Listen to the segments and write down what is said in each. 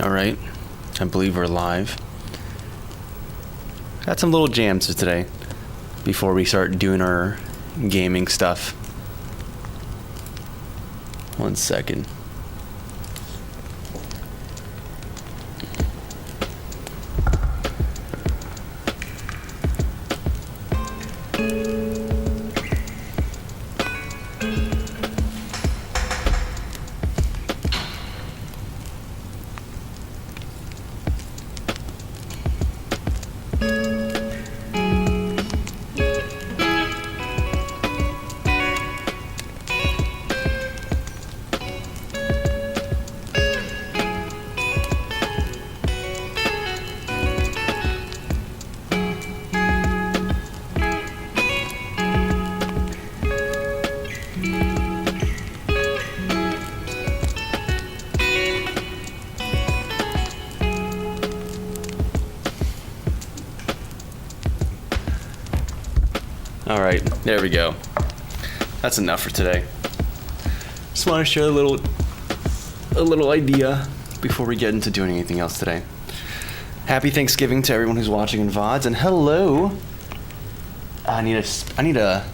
Alright, I believe we're live. Got some little jams for today before we start doing our gaming stuff. 1 second. Alright, there we go. That's enough for today. Just want to share a little idea before we get into doing anything else today. Happy Thanksgiving to everyone who's watching in VODs, and hello. I need a.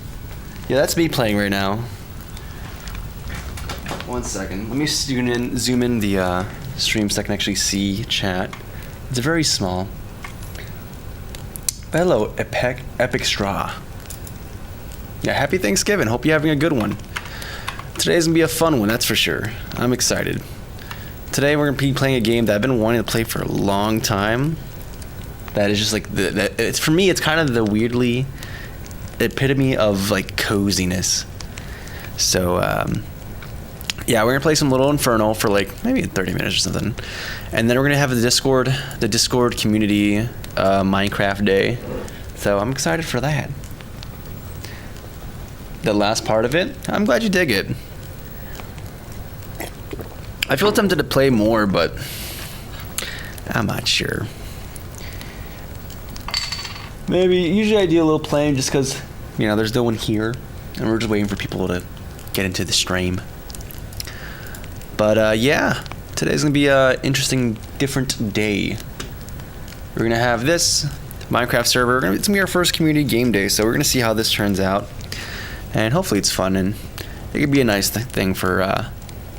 Yeah, that's me playing right now. 1 second. Let me zoom in the stream so I can actually see chat. It's very small. Hello, Epic Straw. Yeah, happy Thanksgiving. Hope you're having a good one. Today's gonna be a fun one, that's for sure. I'm excited. Today we're gonna be playing a game that I've been wanting to play for a long time. That is just like it's for me. It's kind of the weirdly epitome of like coziness. So yeah, we're gonna play some little Inferno for like maybe 30 minutes or something, and then we're gonna have the Discord community Minecraft day. So I'm excited for that. The last part of it, I'm glad you dig it. I feel tempted to play more, but I'm not sure. Usually I do a little playing just because, you know, there's no one here, and we're just waiting for people to get into the stream. But yeah, today's gonna be a interesting, different day. We're gonna have this Minecraft server. It's gonna be our first community game day, so we're gonna see how this turns out. And hopefully it's fun, and it could be a nice thing for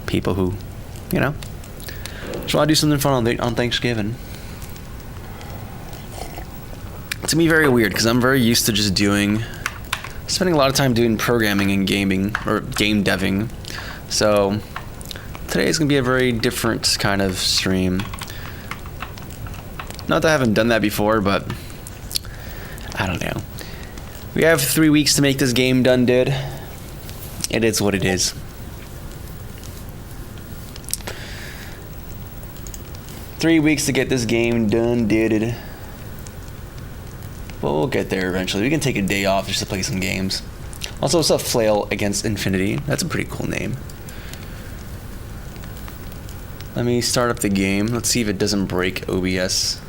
people who, you know, just want to do something fun on Thanksgiving. It's going to be very weird, because I'm very used to just spending a lot of time doing programming and gaming, or game deving. So today is going to be a very different kind of stream. Not that I haven't done that before, but I don't know. We have 3 weeks to make this game done, dude. It is what it is. Three weeks to get this game done, dude. But we'll get there eventually. We can take a day off just to play some games. Also, it's a Flail Against Infinity. That's a pretty cool name. Let me start up the game. Let's see if it doesn't break OBS.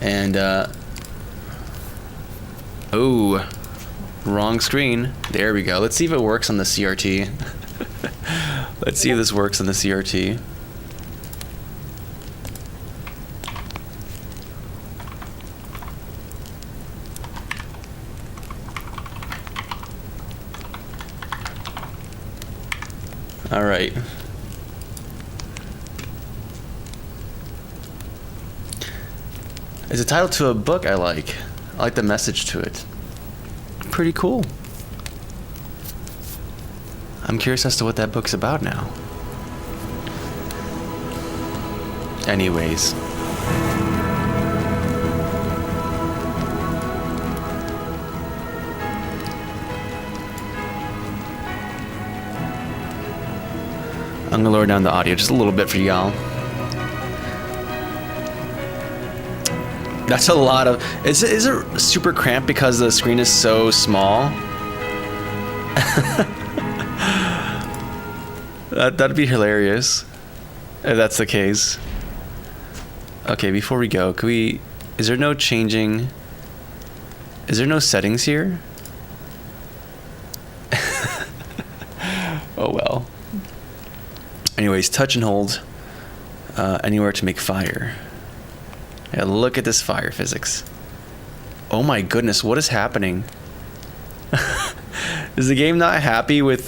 And, oh, wrong screen. There we go. Let's see if it works on the CRT. Let's see if this works on the CRT. All right. It's a title to a book I like. I like the message to it. Pretty cool. I'm curious as to what that book's about now. Anyways. I'm gonna lower down the audio just a little bit for y'all. That's a lot of... Is it super cramped because the screen is so small? That'd be hilarious if that's the case. Okay, before we go, can we... Is there no changing... Is there no settings here? Oh well. Anyways, touch and hold. Anywhere to make fire. Yeah, look at this fire physics. Oh my goodness, what is happening? Is the game not happy with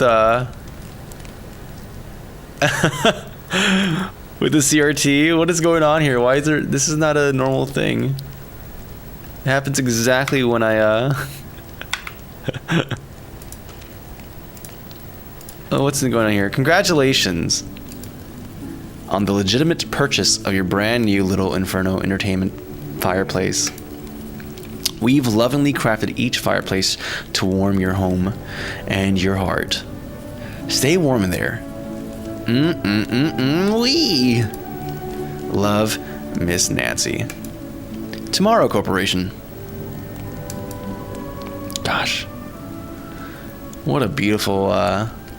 with the CRT? What is going on here? Why is there... This is not a normal thing. It happens exactly when I Oh, what's going on here? Congratulations on the legitimate purchase of your brand new little Inferno entertainment fireplace. We've lovingly crafted each fireplace to warm your home and your heart. Stay warm in there. Wee. Love, Miss Nancy. Tomorrow Corporation. Gosh. What a beautiful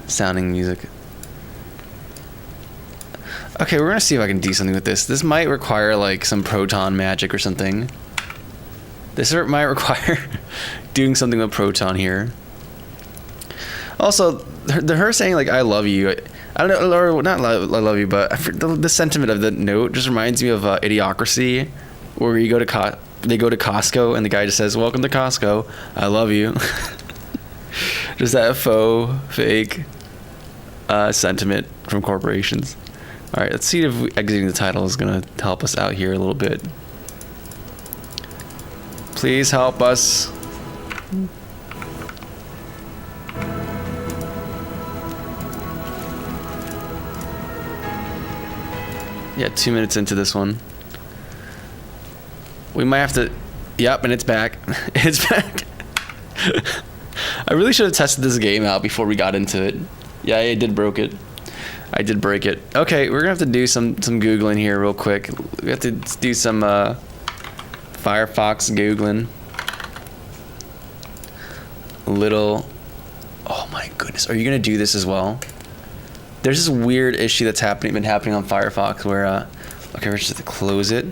sounding music. Okay, we're gonna see if I can do something with this. This might require like some proton magic or something. This might require doing something with proton here. Also, her saying like "I love you," I don't know, or not "I love you," but the sentiment of the note just reminds me of Idiocracy, where you go to they go to Costco and the guy just says, "Welcome to Costco. I love you." Just that fake sentiment from corporations. All right, let's see if exiting the title is gonna help us out here a little bit. Please help us. Yeah, 2 minutes into this one. We might have to... Yep, and it's back. It's back. I really should have tested this game out before we got into it. Yeah, I did break it. I did break it. Okay, we're gonna have to do some Googling here real quick. We have to do some Firefox Googling. Little... Oh my goodness, are you gonna do this as well? There's this weird issue that's been happening on Firefox where, okay, we're just have to close it.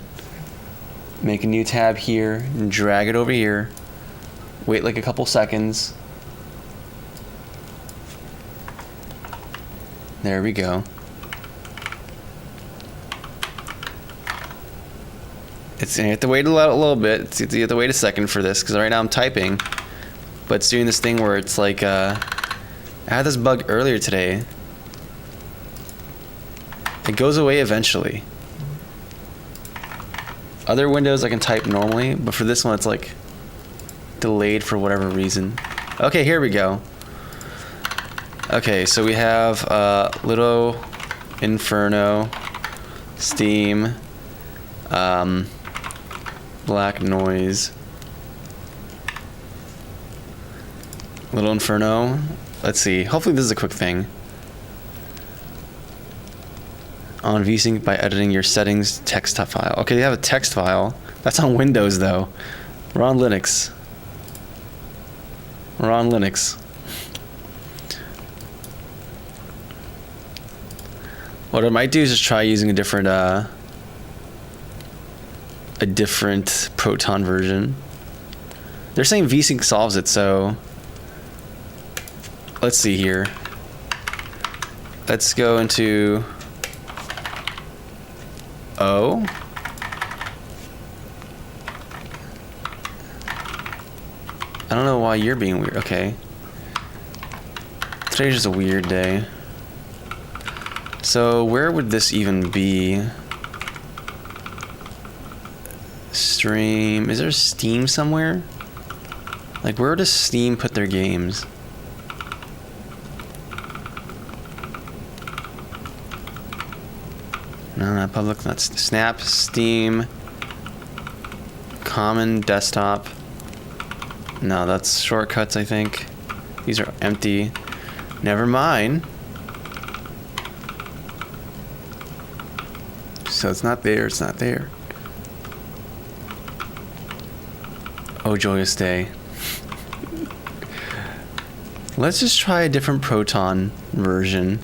Make a new tab here and drag it over here. Wait like a couple seconds. There we go. You have to wait a little bit. You have to wait a second for this because right now I'm typing, but it's doing this thing where it's like I had this bug earlier today. It goes away eventually. Other windows I can type normally, but for this one it's like delayed for whatever reason. Okay, here we go. Okay, so we have Little Inferno, Steam, Black Noise, Little Inferno. Let's see. Hopefully this is a quick thing. On VSync by editing your settings text file. Okay, you have a text file. That's on Windows though. We're on Linux. We're on Linux. What I might do is just try using a different Proton version. They're saying VSync solves it, so let's see here. Let's go into O. I don't know why you're being weird. Okay. Today's just a weird day. So where would this even be? Stream. Is there Steam somewhere? Like, where does Steam put their games? No, not public. That's Snap, Steam, Common, Desktop. No, that's shortcuts, I think. These are empty. Never mind. So it's not there, it's not there. Oh, joyous day. Let's just try a different Proton version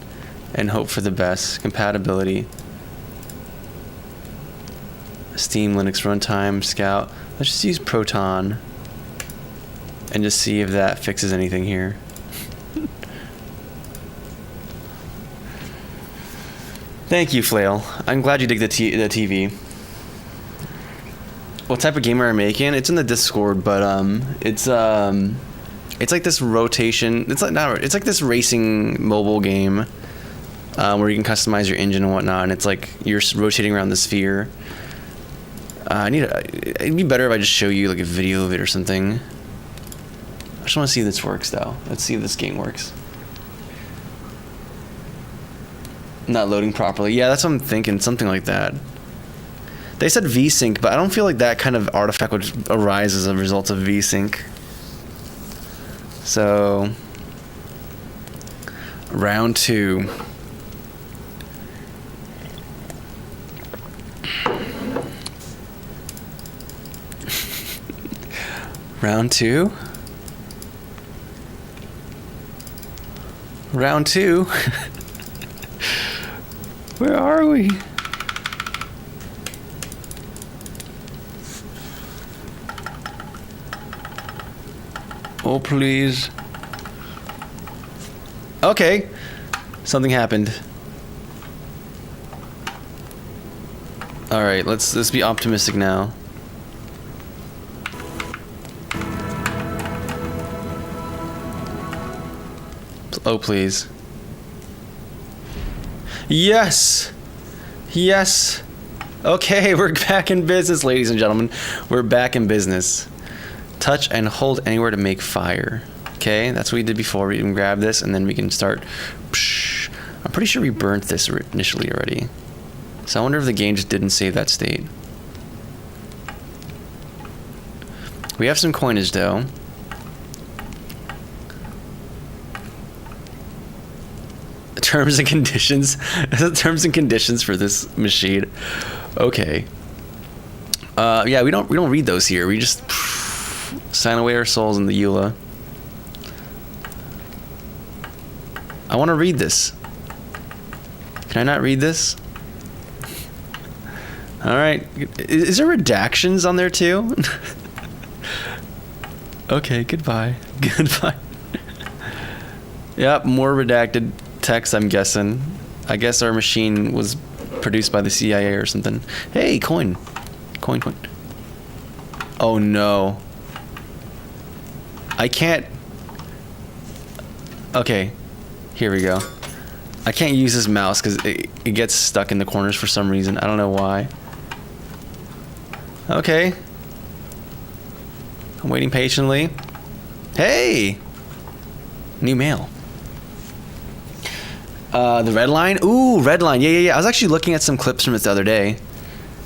and hope for the best. Compatibility. Steam, Linux runtime, Scout. Let's just use Proton and just see if that fixes anything here. Thank you, Flail. I'm glad you dig the TV. What type of game are I making? It's in the Discord, but it's like this rotation. It's like this racing mobile game where you can customize your engine and whatnot, and it's like you're rotating around the sphere. It'd be better if I just show you like a video of it or something. I just want to see if this works though. Let's see if this game works. Not loading properly. Yeah, that's what I'm thinking. Something like that. They said VSync, but I don't feel like that kind of artifact would arise as a result of VSync. So, round 2. Round 2? Round 2? Where are we? Oh, please. Okay. Something happened. All right, let's be optimistic now. Oh, please. Yes. Yes. Okay, we're back in business, ladies and gentlemen. We're back in business. Touch and hold anywhere to make fire. Okay, that's what we did before. We can grab this and then we can start. Psh, I'm pretty sure we burnt this initially already. So I wonder if the game just didn't save that state. We have some coinage though. Terms and conditions. Terms and conditions for this machine. Okay. Yeah, we don't read those here. We just sign away our souls in the EULA. I want to read this. Can I not read this? All right. Is there redactions on there too? Okay. Goodbye. Goodbye. Yep. More redacted text, I'm guessing. I guess our machine was produced by the CIA or something. Hey, coin. Coin. Oh no. I can't. Okay. Here we go. I can't use this mouse because it gets stuck in the corners for some reason. I don't know why. Okay. I'm waiting patiently. Hey! New mail. The Red Line? Ooh, Red Line. Yeah. I was actually looking at some clips from it the other day.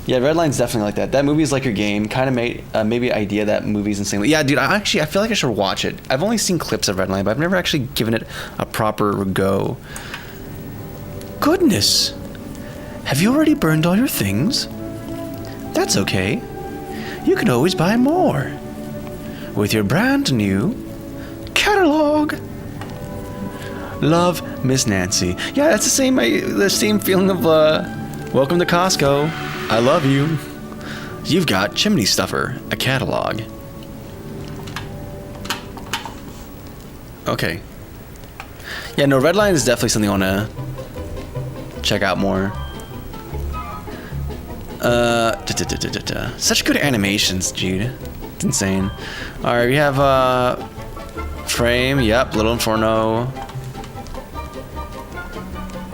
Yeah, Red Line's definitely like that. That movie is like your game. Kind of made maybe idea that movie's insanely. Yeah, dude. I feel like I should watch it. I've only seen clips of Red Line, but I've never actually given it a proper go. Goodness. Have you already burned all your things? That's okay. You can always buy more with your brand new catalog. Love, Miss Nancy. Yeah, that's the same feeling of welcome to Costco. I love you. You've got Chimney Stuffer, a catalog. Okay. Yeah, no, Red Line is definitely something I want to check out more. Such good animations, Jude. It's insane. All right, we have frame. Yep, Little Inferno.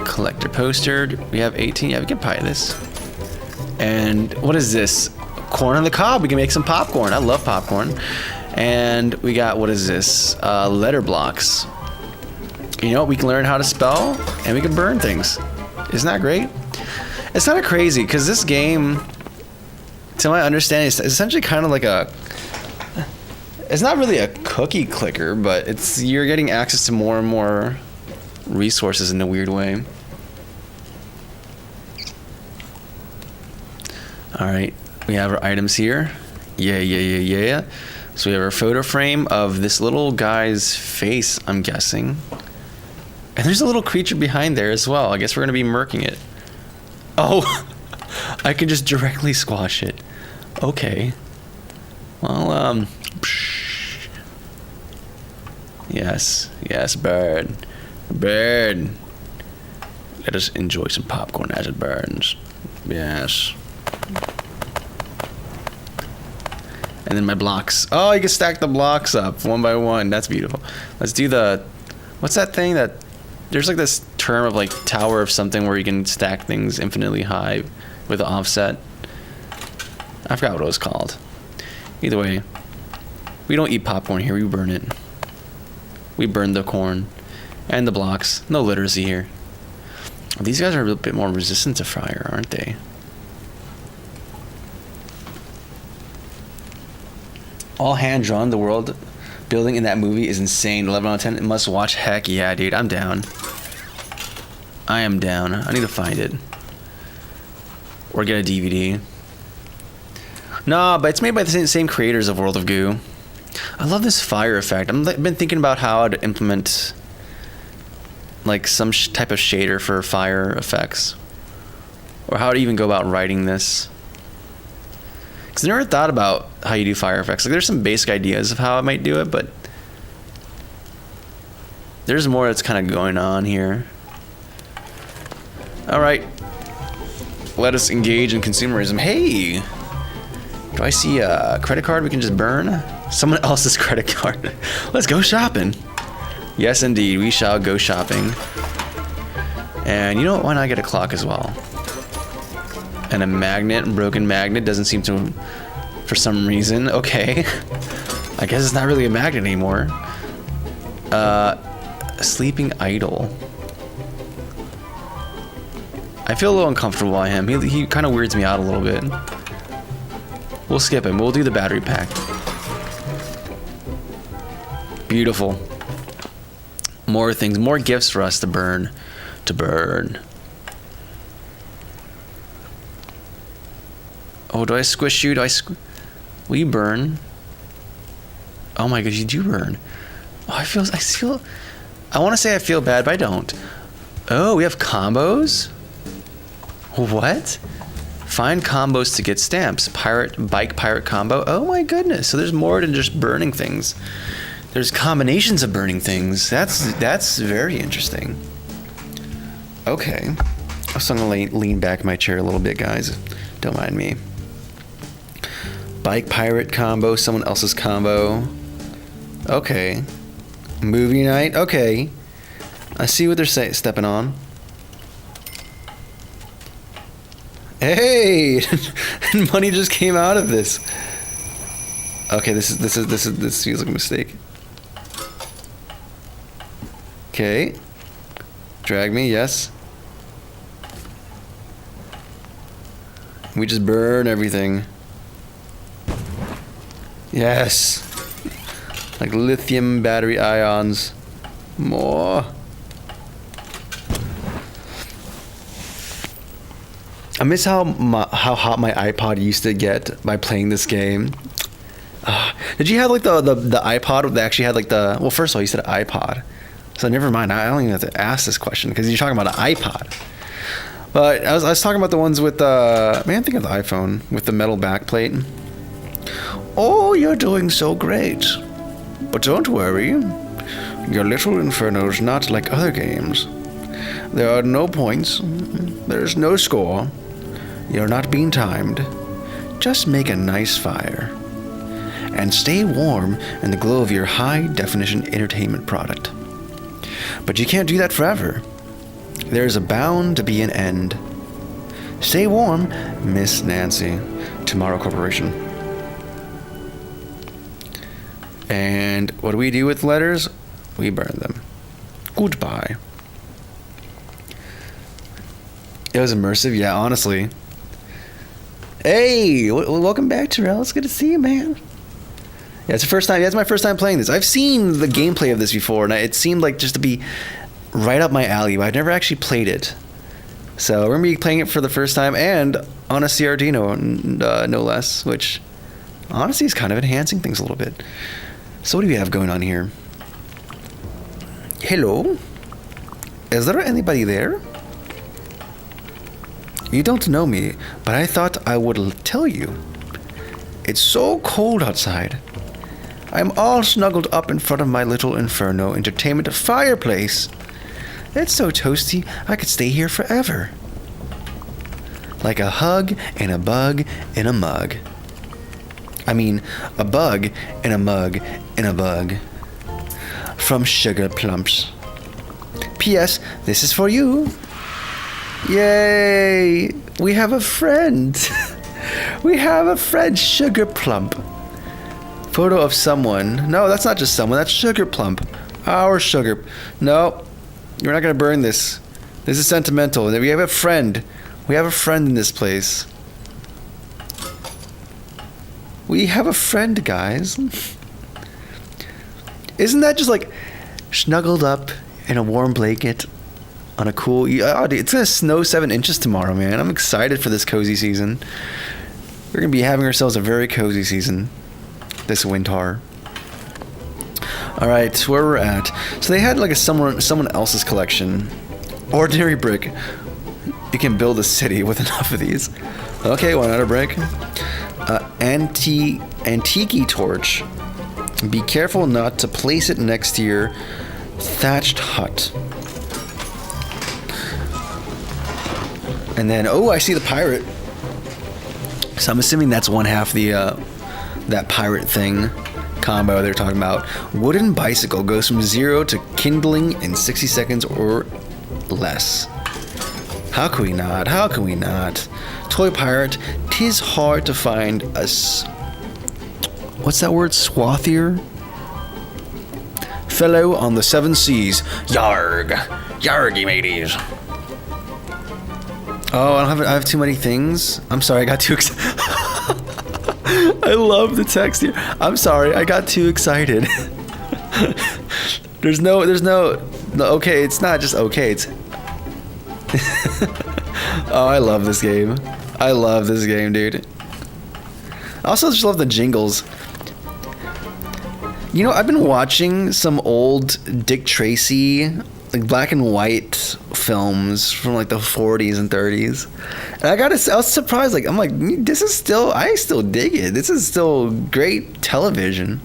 Collector poster. We have 18. Yeah, we can buy this. And what is this? Corn on the cob. We can make some popcorn. I love popcorn. And we got, what is this? Letter blocks. You know, we can learn how to spell and we can burn things. Isn't that great? It's kind of crazy because this game, to my understanding, is essentially kind of like it's not really a cookie clicker, but you're getting access to more and more resources in a weird way. All right, we have our items here. Yeah. So we have our photo frame of this little guy's face, I'm guessing. And there's a little creature behind there as well. I guess we're gonna be murking it. Oh, I can just directly squash it. Okay. Well, yes, bird. Let us enjoy some popcorn as it burns. Yes. And then my blocks. Oh, you can stack the blocks up one by one. That's beautiful. Let's do the... What's that thing that... There's like this term of like tower of something where you can stack things infinitely high with an offset. I forgot what it was called. Either way, we don't eat popcorn here. We burn it. We burn the corn and the blocks. No literacy here. These guys are a bit more resistant to fire, aren't they? All hand drawn. The world building in that movie is insane. 11 out of 10. Must watch. Heck yeah, dude. I'm down. I am down. I need to find it. Or get a DVD. No, but it's made by the same creators of World of Goo. I love this fire effect. I've been thinking about how I'd implement like some type of shader for fire effects. Or how to even go about writing this. Because I never thought about how you do fire effects. Like, there's some basic ideas of how I might do it, but there's more that's kind of going on here. Alright. Let us engage in consumerism. Hey! Do I see a credit card we can just burn? Someone else's credit card. Let's go shopping. Yes, indeed. We shall go shopping. And you know what? Why not get a clock as well? And a magnet. Broken magnet. Doesn't seem to... For some reason. Okay. I guess it's not really a magnet anymore. A sleeping idol. I feel a little uncomfortable by him. He kind of weirds me out a little bit. We'll skip him. We'll do the battery pack. Beautiful. More things. More gifts for us to burn. To burn. Oh, do I squish you? Will you burn? Oh my gosh, you do burn. Oh, I feel... I want to say I feel bad, but I don't. Oh, we have combos? What? Find combos to get stamps. Bike pirate combo. Oh my goodness. So there's more than just burning things. There's combinations of burning things. That's very interesting. Okay. So I'm gonna lean back in my chair a little bit, guys. Don't mind me. Bike pirate combo. Someone else's combo. Okay. Movie night. Okay. I see what they're stepping on. Hey, money just came out of this. Okay, this feels like a mistake. Okay, drag me, yes. We just burn everything. Yes, like lithium battery ions. More. I miss how hot my iPod used to get by playing this game. Did you have like the iPod that actually had like the... Well, first of all, you said iPod. So never mind. I don't even have to ask this question because you're talking about an iPod. But I was talking about the ones with the... Man, think of the iPhone with the metal backplate. Oh, you're doing so great. But don't worry. Your little Inferno is not like other games. There are no points. There's no score. You're not being timed. Just make a nice fire. And stay warm in the glow of your high-definition entertainment product. But you can't do that forever. There's a bound to be an end. Stay warm, Miss Nancy. Tomorrow Corporation. And what do we do with letters? We burn them. Goodbye. It was immersive, yeah, honestly. Hey, welcome back, Terrell. It's good to see you, man. Yeah, it's the first time. That's my first time playing this. I've seen the gameplay of this before, and it seemed like just to be right up my alley, but I've never actually played it. So we're gonna be playing it for the first time, and on a CRT, no less, which honestly is kind of enhancing things a little bit. So what do we have going on here? Hello? Is there anybody there? You don't know me, but I thought I would tell you. It's so cold outside. I'm all snuggled up in front of my little Inferno entertainment fireplace. It's so toasty, I could stay here forever. Like a hug and a bug in a mug. I mean, a bug in a mug in a bug. From Sugar Plumps. P.S. This is for you. Yay! We have a friend. We have a friend, Sugar Plump. Photo of someone. No, that's not just someone. That's Sugar Plump. Our sugar. No, you're not gonna burn this. This is sentimental. We have a friend. We have a friend in this place. We have a friend, guys. Isn't that just like snuggled up in a warm blanket on a cool... Oh, dude, it's gonna snow 7 inches tomorrow, man. I'm excited for this cozy season. We're gonna be having ourselves a very cozy season this winter. All right, where we're at. So they had like a someone else's collection. Ordinary brick. You can build a city with enough of these. Okay, one other brick. Antique torch. Be careful not to place it next to your thatched hut. And then, oh, I see the pirate. So I'm assuming that's one half the that pirate thing combo they're talking about. Wooden bicycle goes from 0 to kindling in 60 seconds or less. How can we not? How can we not? Toy pirate, 'tis hard to find us. What's that word? Swathier? Fellow on the 7 seas. Yarg. Yargy mateys. Oh, I have too many things. I'm sorry, I got too excited. I love the text here. I'm sorry, I got too excited. there's no, okay, it's not just okay, it's... Oh, I love this game. I love this game, dude. I also just love the jingles. You know, I've been watching some old Dick Tracy, like black and white films from like the 40s and 30s. And I was surprised, like, I'm like, this is still, I still dig it. This is still great television.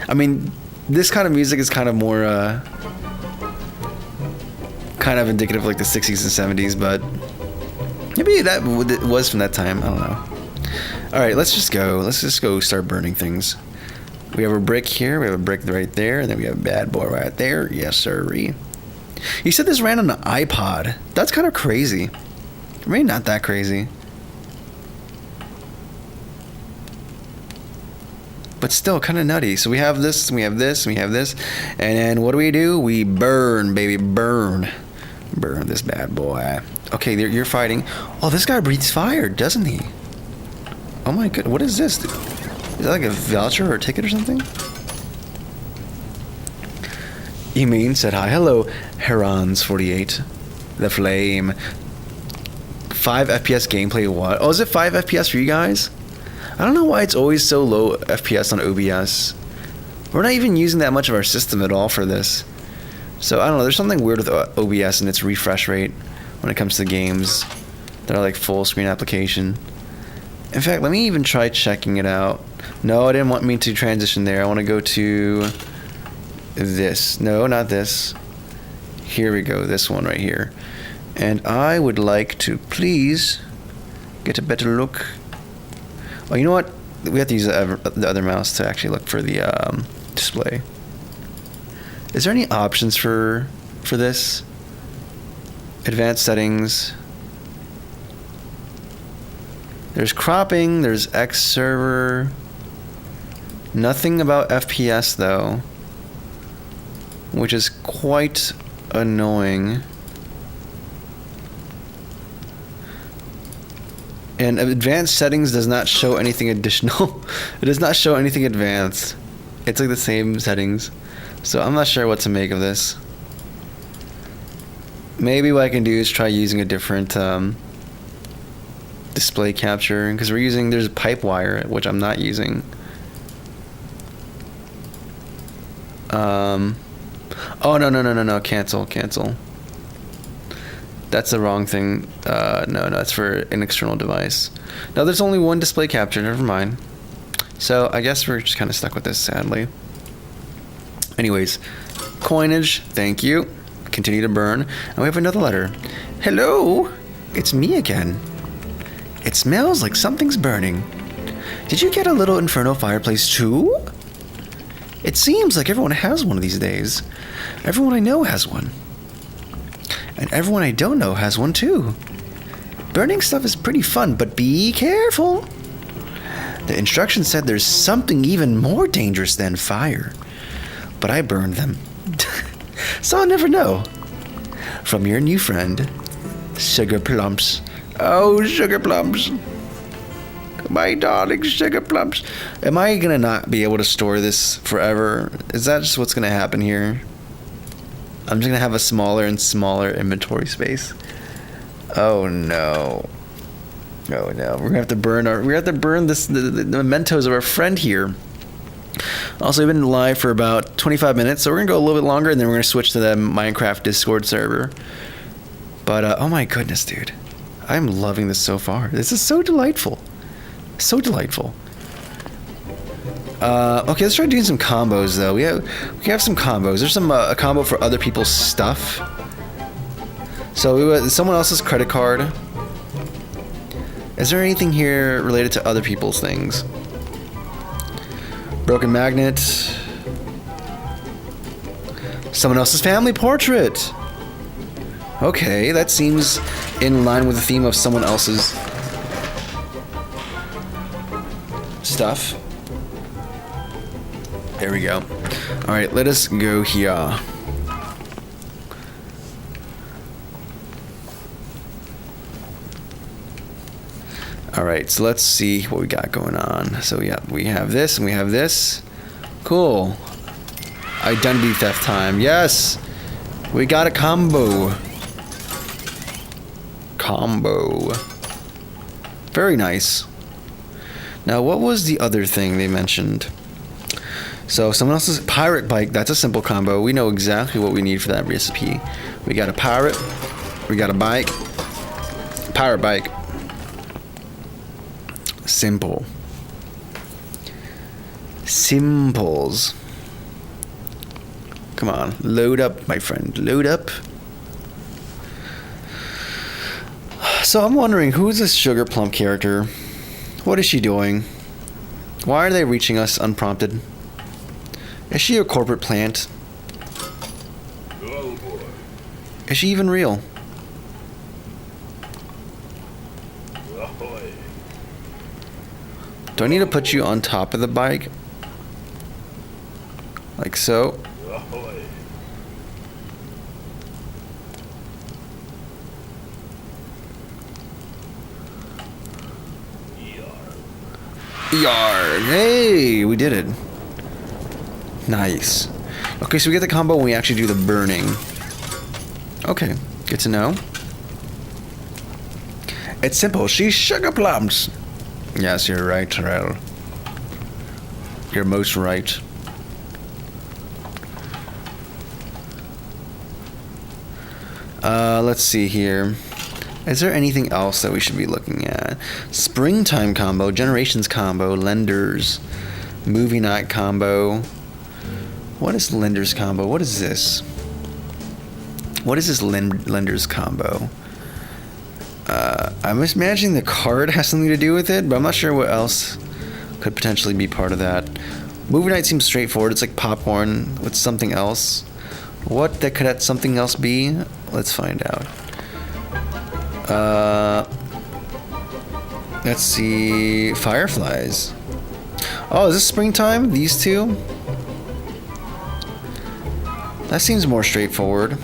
I mean, this kind of music is kind of more, kind of indicative of like the 60s and 70s, but maybe that was from that time. I don't know. All right, let's just go start burning things. We have a brick here, we have a brick right there, and then we have a bad boy right there. Yes, sirree. He said this ran on an iPod. That's kind of crazy. Maybe not that crazy. But still kind of nutty. So we have this, and we have this, and we have this. And then what do? We burn, baby, burn. Burn this bad boy. Okay, you're fighting. Oh, this guy breathes fire, doesn't he? Oh my god, what is this? Is that like a voucher or a ticket or something? Emin said hi. Hello, Herons48. The Flame. 5 FPS gameplay, what? Oh, is it 5 FPS for you guys? I don't know why it's always so low FPS on OBS. We're not even using that much of our system at all for this. So, I don't know, there's something weird with OBS and its refresh rate when it comes to games that are like full screen application. In fact, let me even try checking it out. No, I didn't want me to transition there. I want to go to this. No, not this. Here we go, this one right here. And I would like to please get a better look. Oh, you know what? We have to use the other mouse to actually look for the display. Is there any options for this? Advanced settings. There's cropping, there's X server. Nothing about FPS though, which is quite annoying. And advanced settings does not show anything additional. It does not show anything advanced. It's like the same settings. So I'm not sure what to make of this. Maybe what I can do is try using a different display capture, because there's a pipe wire, which I'm not using. Oh, no, cancel. That's the wrong thing. No, that's for an external device. No, there's only one display capture, never mind. So I guess we're just kind of stuck with this, sadly. Anyways, coinage, thank you. Continue to burn. And we have another letter. Hello? It's me again. It smells like something's burning. Did you get a little Inferno fireplace too? It seems like everyone has one of these days. Everyone I know has one. And everyone I don't know has one too. Burning stuff is pretty fun, but be careful. The instructions said there's something even more dangerous than fire. But I burned them. So I'll never know. From your new friend, Sugar Plumps. Oh, Sugar Plumps. My darling Sugar Plumps. Am I gonna not be able to store this forever? Is that just what's gonna happen here? I'm just gonna have a smaller and smaller inventory space. Oh no. Oh no. We're gonna have to burn the mementos of our friend here. Also, we've been live for about 25 minutes, so we're gonna go a little bit longer, and then we're gonna switch to the Minecraft Discord server. But oh my goodness, dude, I'm loving this so far. This is so delightful, so delightful. Okay, let's try doing some combos though. We have some combos. There's some a combo for other people's stuff. So someone else's credit card. Is there anything here related to other people's things? Broken magnet. Someone else's family portrait. Okay, that seems in line with the theme of someone else's stuff. There we go. Alright, let us go here. Alright, so let's see what we got going on. So yeah, we have this and we have this. Cool. Identity theft time. Yes! We got a combo. Very nice. Now, what was the other thing they mentioned? So, someone else's pirate bike. That's a simple combo. We know exactly what we need for that recipe. We got a pirate. We got a bike. Pirate bike. Simple. Simples. Come on. Load up, my friend. Load up. So I'm wondering, who is this Sugar Plump character? What is she doing? Why are they reaching us unprompted? Is she a corporate plant? Oh boy. Is she even real? Ahoy. Do I need to put you on top of the bike? Like so? Ahoy. Yarg! Hey, we did it. Nice. Okay, so we get the combo when we actually do the burning. Okay, good to know. It's simple. She's Sugar Plums. Yes, you're right, Terrell. You're most right. Let's see here. Is there anything else that we should be looking at? Springtime combo, Generations combo, Lenders, Movie Night combo. What is Lenders combo? What is this? What is this Lenders combo? I'm just imagining the card has something to do with it, but I'm not sure what else could potentially be part of that. Movie Night seems straightforward. It's like popcorn with something else. What that could that something else be? Let's find out. Let's see. Fireflies. Oh, is this springtime? These two? That seems more straightforward.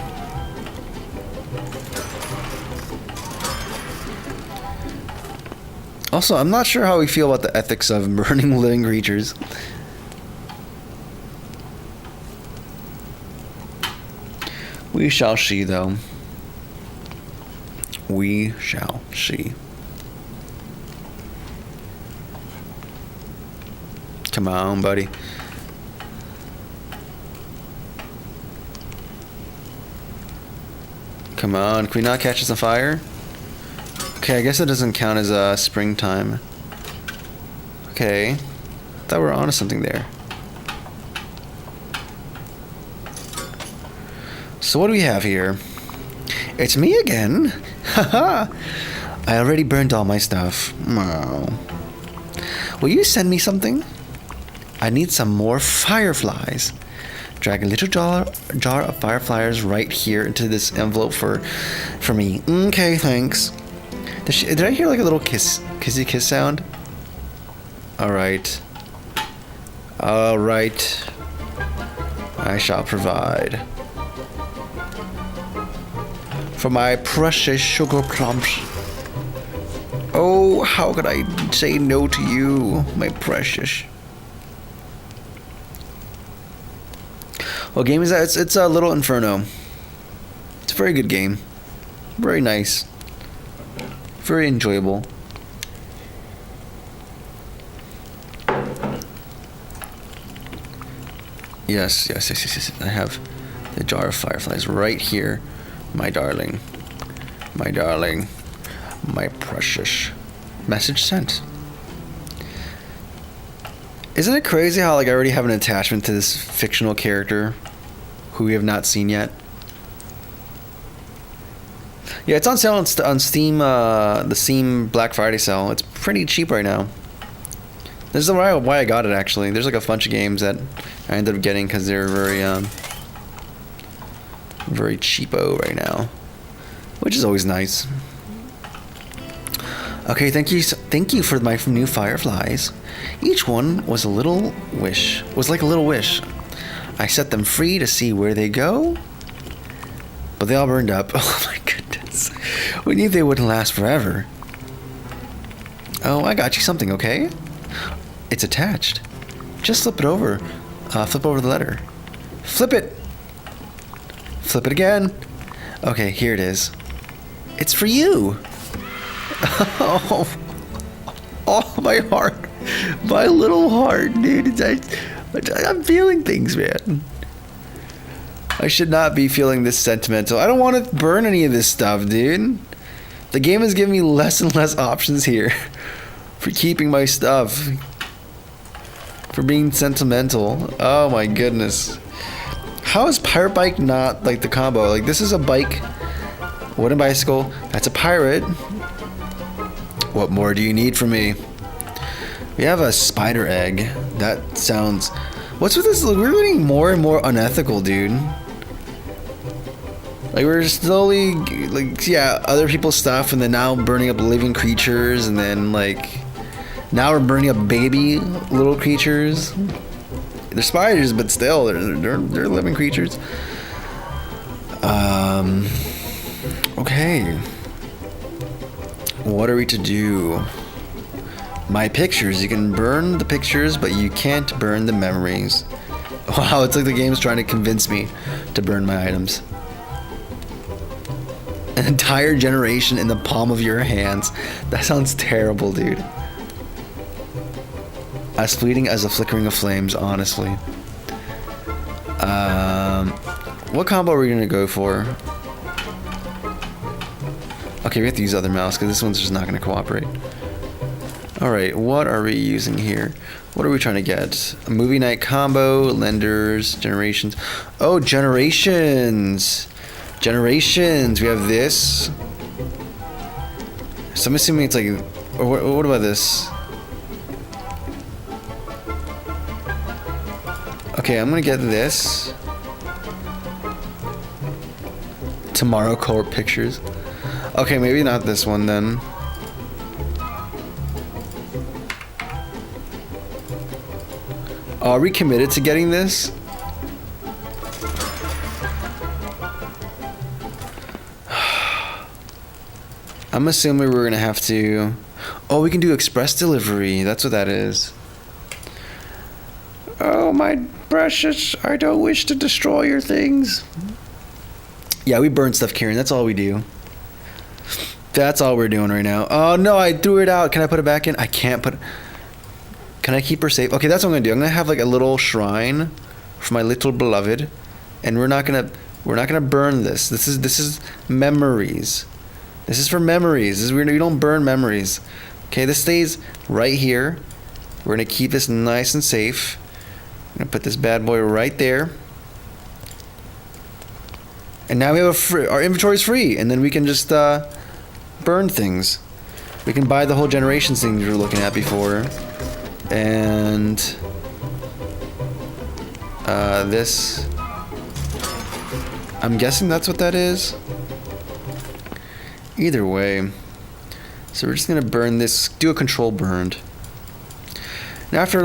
Also, I'm not sure how we feel about the ethics of burning living creatures. We shall see, though. We shall see. Come on, buddy. Come on, can we not catch us on fire? Okay, I guess it doesn't count as springtime. Okay. Thought we were onto something there. So what do we have here? It's me again. Haha. I already burned all my stuff. Oh. Will you send me something? I need some more fireflies. Drag a little jar of fireflies right here into this envelope for me. Okay, thanks. Did I hear like a little kissy kiss sound? Alright. Alright. I shall provide. For my precious sugar plums. Oh, how could I say no to you, my precious? What game is that? It's a Little Inferno. It's a very good game. Very nice. Very enjoyable. Yes. I have the jar of fireflies right here, my darling. My darling. My precious. Message sent. Isn't it crazy how like I already have an attachment to this fictional character who we have not seen yet? Yeah, it's on sale on Steam, the Steam Black Friday sale. It's pretty cheap right now. This is why I got it, actually. There's like a bunch of games that I ended up getting because they're very cheapo right now, which is always nice. Okay, thank you for my new fireflies. Each one was like a little wish. I set them free to see where they go, but they all burned up. Oh my goodness. We knew they wouldn't last forever. Oh, I got you something, okay? It's attached. Just flip it over. Flip over the letter. Flip it! Flip it again. Okay, here it is. It's for you! Oh, my heart. My little heart, dude. I'm feeling things, man. I should not be feeling this sentimental. I don't want to burn any of this stuff, dude. The game is giving me less and less options here for keeping my stuff. For being sentimental. Oh my goodness. How is pirate bike not like the combo? Like, this is a bike, wooden bicycle. That's a pirate. What more do you need from me? We have a spider egg. That sounds... What's with this? We're getting more and more unethical, dude. Like, we're slowly... Like, yeah, other people's stuff, and then now burning up living creatures, and then, like... Now we're burning up baby little creatures. They're spiders, but still, they're living creatures. Okay. What are we to do? My pictures. You can burn the pictures, but you can't burn the memories. Wow, it's like the game's trying to convince me to burn my items. An entire generation in the palm of your hands. That sounds terrible, dude. As fleeting as the flickering of flames, honestly. What combo are we gonna go for? Okay, we have to use other mouse because this one's just not gonna cooperate. Alright, what are we using here? What are we trying to get? A movie night combo, lenders, generations. Oh, generations! Generations! We have this. So I'm assuming it's like... Or what about this? Okay, I'm gonna get this. Tomorrow Corp Pictures. Okay, maybe not this one then. Are we committed to getting this? I'm assuming we're gonna have to... Oh, we can do express delivery. That's what that is. Oh, my precious, I don't wish to destroy your things. Yeah, we burn stuff, Kieran. That's all we do. That's all we're doing right now. Oh, no, I threw it out. Can I put it back in? I can't put... Can I keep her safe? Okay, that's what I'm going to do. I'm going to have like a little shrine for my little beloved. And we're not going to burn this. This is memories. This is for memories. This is weird. We don't burn memories. Okay, this stays right here. We're going to keep this nice and safe. I'm gonna put this bad boy right there. And now we have our inventory's free, and then we can just burn things. We can buy the whole generations thing you were looking at before. And this, I'm guessing that's what that is. Either way. So we're just gonna burn this, do a control burned. And after,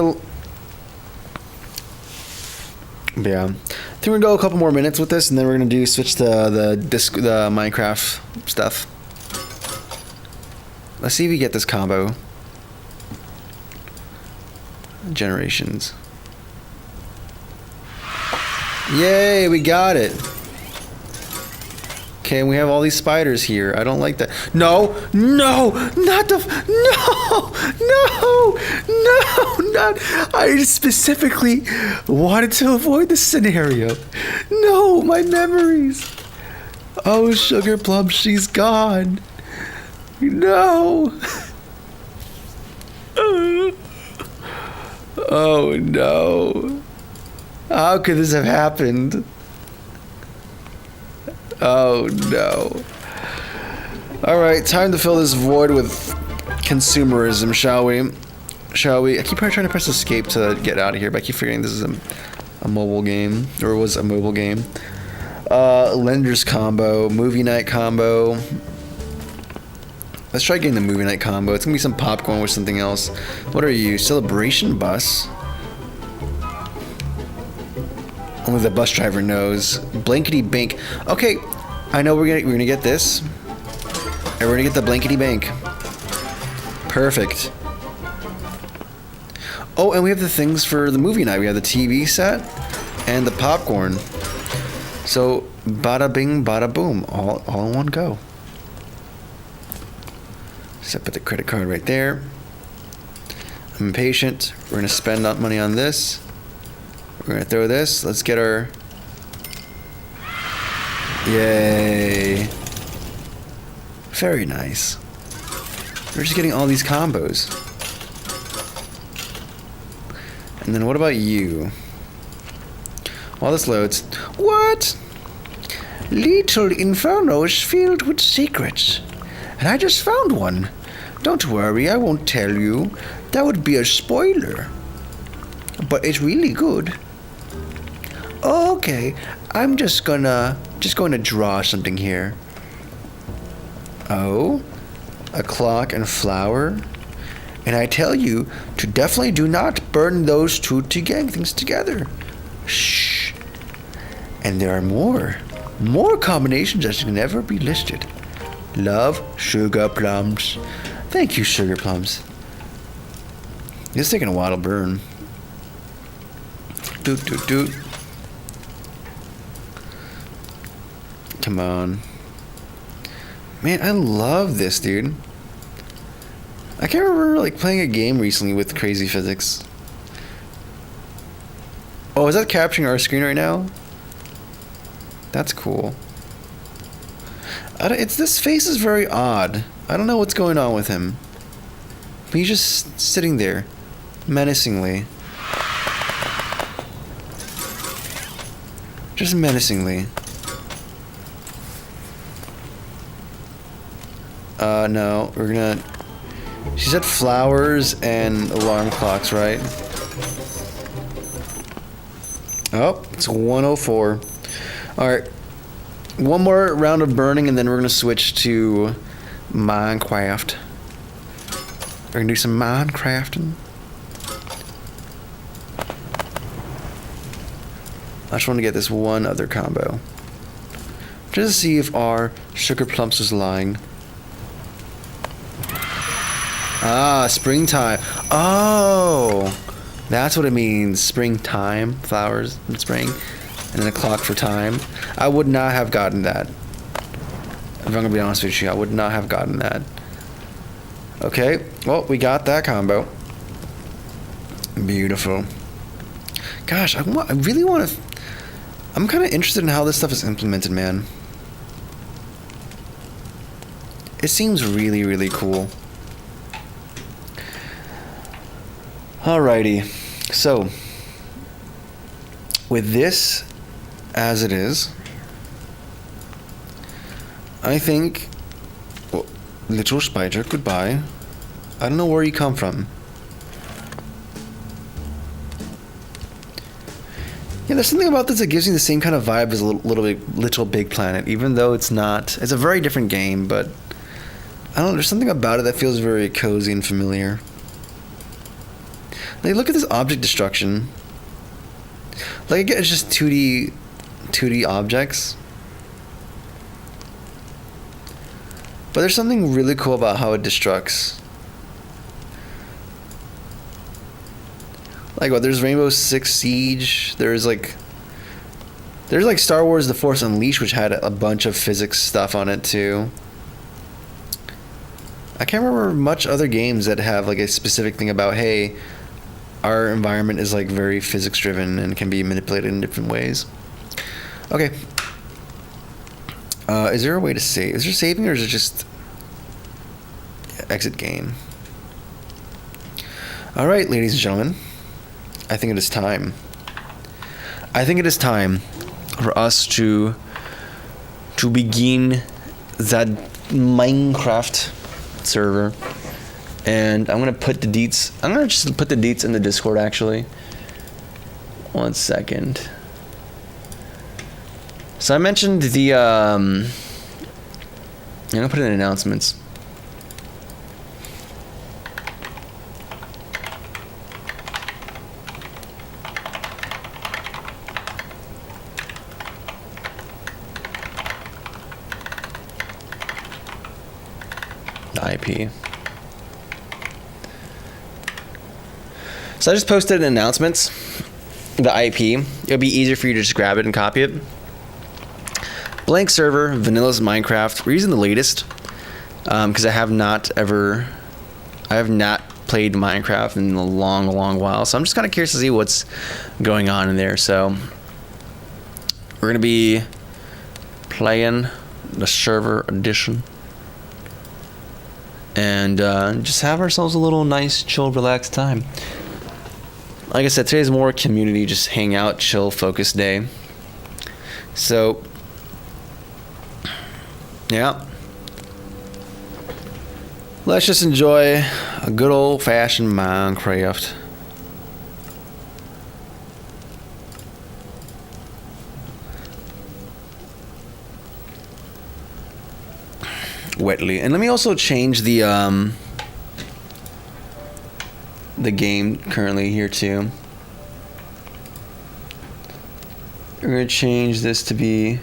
yeah, I think we're gonna go a couple more minutes with this, and then we're gonna switch to the Minecraft stuff. Let's see if we get this combo. Generations. Yay, we got it. Okay, and we have all these spiders here. I don't like that. No, no, not the, not. I specifically wanted to avoid this scenario. No, my memories. Oh, Sugar Plum, she's gone. No. Oh no. How could this have happened? Oh no. Alright, time to fill this void with consumerism, shall we? I keep trying to press escape to get out of here, but I keep figuring this is a mobile game, or was a mobile game. Lender's combo, movie night combo. Let's try getting the movie night combo. It's gonna be some popcorn with something else. What are you? Celebration bus? Only the bus driver knows. Blankety bank. Okay, I know we're gonna get this. And we're gonna get the blankety bank. Perfect. Oh, and we have the things for the movie night. We have the TV set and the popcorn. So bada bing, bada boom, all in one go. Just put the credit card right there. I'm impatient. We're gonna spend money on this. We're gonna throw this. Let's get our. Yay! Very nice. We're just getting all these combos. And then what about you? While this loads. What? Little Inferno is filled with secrets. And I just found one. Don't worry, I won't tell you. That would be a spoiler. But it's really good. Okay, I'm just going to draw something here. Oh, a clock and flower. And I tell you to definitely do not burn those two things together. Shh. And there are more combinations that can never be listed. Love, Sugar Plums. Thank you, Sugar Plums. It's taking a while to burn. Doot, doot, doot. Come on. Man, I love this, dude. I can't remember like playing a game recently with crazy physics. Oh, is that capturing our screen right now? That's cool. This face is very odd. I don't know what's going on with him. But he's just sitting there, menacingly. Just menacingly. No, we're gonna... She said flowers and alarm clocks, right? Oh, it's 104. Alright. One more round of burning and then we're gonna switch to Minecraft. We're gonna do some Minecrafting. I just want to get this one other combo. Just to see if our Sugar Plumps is lying. Ah, springtime. Oh, that's what it means. Springtime, flowers in spring, and then a clock for time. I would not have gotten that. If I'm gonna be honest with you, I would not have gotten that. Okay, well, we got that combo. Beautiful. Gosh, I really want to... I'm kind of interested in how this stuff is implemented, man. It seems really, really cool. Alrighty, so with this as it is, I think... Well, little spider, goodbye. I don't know where you come from. Yeah, there's something about this that gives me the same kind of vibe as Little Big Planet, even though it's not... It's a very different game, but... I don't know, there's something about it that feels very cozy and familiar. Like, look at this object destruction. Like, again, it's just 2D objects. But there's something really cool about how it destructs. Like, what, there's Rainbow Six Siege, there's like Star Wars The Force Unleashed, which had a bunch of physics stuff on it too. I can't remember much other games that have like a specific thing about, hey, our environment is like very physics driven and can be manipulated in different ways. Okay. Is there a way to save? Is there saving, or is it just exit game? All right, ladies and gentlemen, I think it is time. I think it is time for us to begin that Minecraft server. And I'm gonna put the deets. I'm gonna just put the deets in the Discord actually. 1 second. So I mentioned the I'm gonna put it in announcements. The IP. So I just posted in announcements the IP. It'll be easier for you to just grab it and copy it. Blank server, Vanilla's Minecraft. We're using the latest because I have not played Minecraft in a long while. So I'm just kind of curious to see what's going on in there. So we're gonna be playing the server edition and just have ourselves a little nice, chill, relaxed time. Like I said, today's more community, just hang out, chill, focus day. So, yeah. Let's just enjoy a good old-fashioned Minecraft. Wetly. And let me also change the game currently here too. We're going to change this to be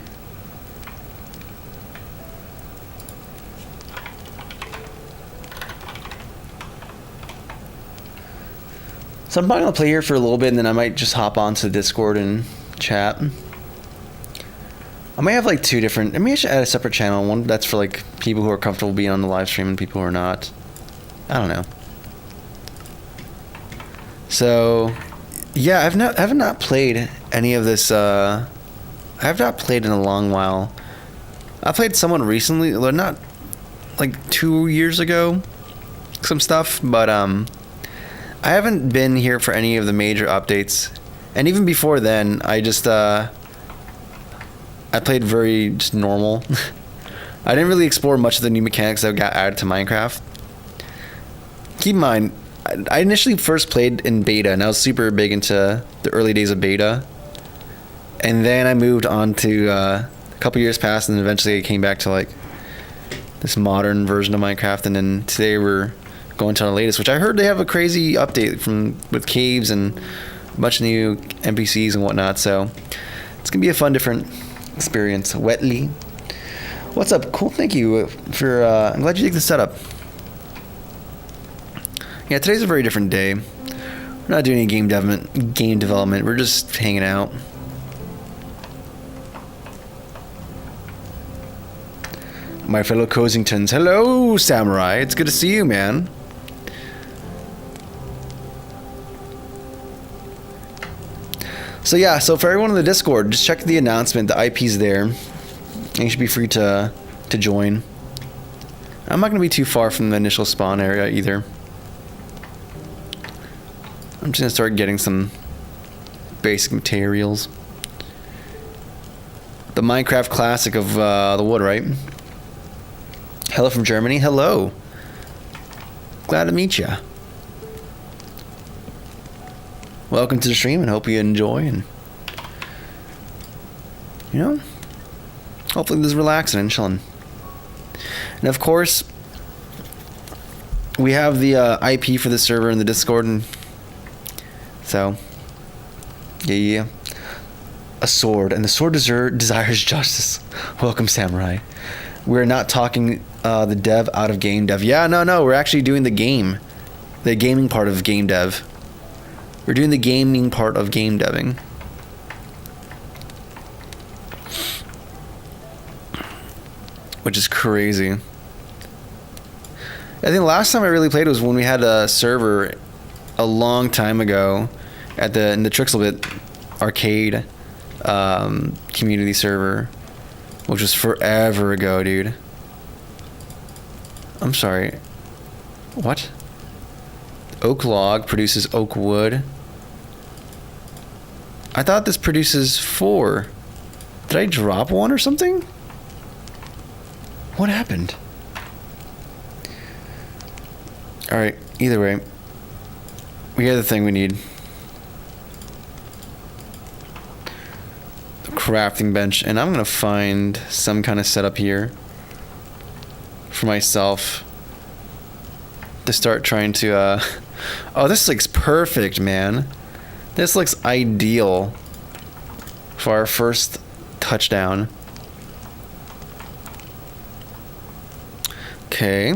so I'm probably going to play here for a little bit and then I might just hop onto the Discord and chat. I might have like two different, I should add a separate channel, one that's for like people who are comfortable being on the live stream and people who are not. I don't know. So, yeah, I have not played any of this. I have not played in a long while. I played someone recently, well, not like 2 years ago, some stuff, but I haven't been here for any of the major updates. And even before then, I just I played very just normal. I didn't really explore much of the new mechanics that got added to Minecraft. Keep in mind, I initially first played in beta, and I was super big into the early days of beta. And then I moved on to a couple years passed, and eventually I came back to like this modern version of Minecraft. And then today we're going to the latest, which I heard they have a crazy update with caves and a bunch of new NPCs and whatnot. So it's gonna be a fun, different experience. Wetly, what's up? Cool, thank you for. I'm glad you like the setup. Yeah, today's a very different day. We're not doing any game development. We're just hanging out. My fellow Cosingtons. Hello, Samurai. It's good to see you, man. So yeah, so for everyone in the Discord, just check the announcement. The IP's there. And you should be free to join. I'm not going to be too far from the initial spawn area either. I'm just going to start getting some basic materials. The Minecraft classic of the wood, right? Hello from Germany. Hello. Glad to meet you. Welcome to the stream, and hope you enjoy, and hopefully this is relaxing and chilling. And of course, we have the IP for the server in the Discord, and so yeah. A sword, and the sword desires justice. Welcome, samurai. We're not talking the dev out of game dev. Yeah, no, we're actually doing the gaming part of game dev. We're doing the gaming part of game deving. Which is crazy. I think last time I really played was when we had a server a long time ago in the Trixelbit arcade community server, which was forever ago, dude. I'm sorry. What? Oak log produces oak wood. I thought this produces 4. Did I drop one or something? What happened? Alright, either way, we got the thing we need. The crafting bench, and I'm gonna find some kind of setup here for myself to start trying to oh, this looks perfect, man. This looks ideal for our first touchdown. Okay.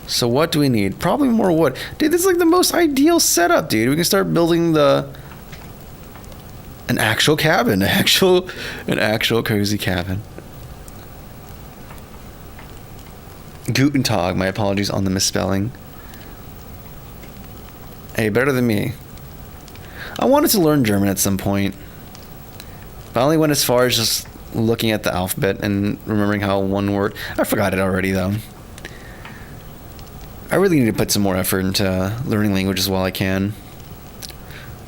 So what do we need? Probably more wood. Dude, this is like the most ideal setup, dude. We can start building an actual cabin. An actual cozy cabin. Guten Tag. My apologies on the misspelling. Hey, better than me. I wanted to learn German at some point. But I only went as far as just looking at the alphabet and remembering how one word... I forgot it already, though. I really need to put some more effort into learning languages while I can.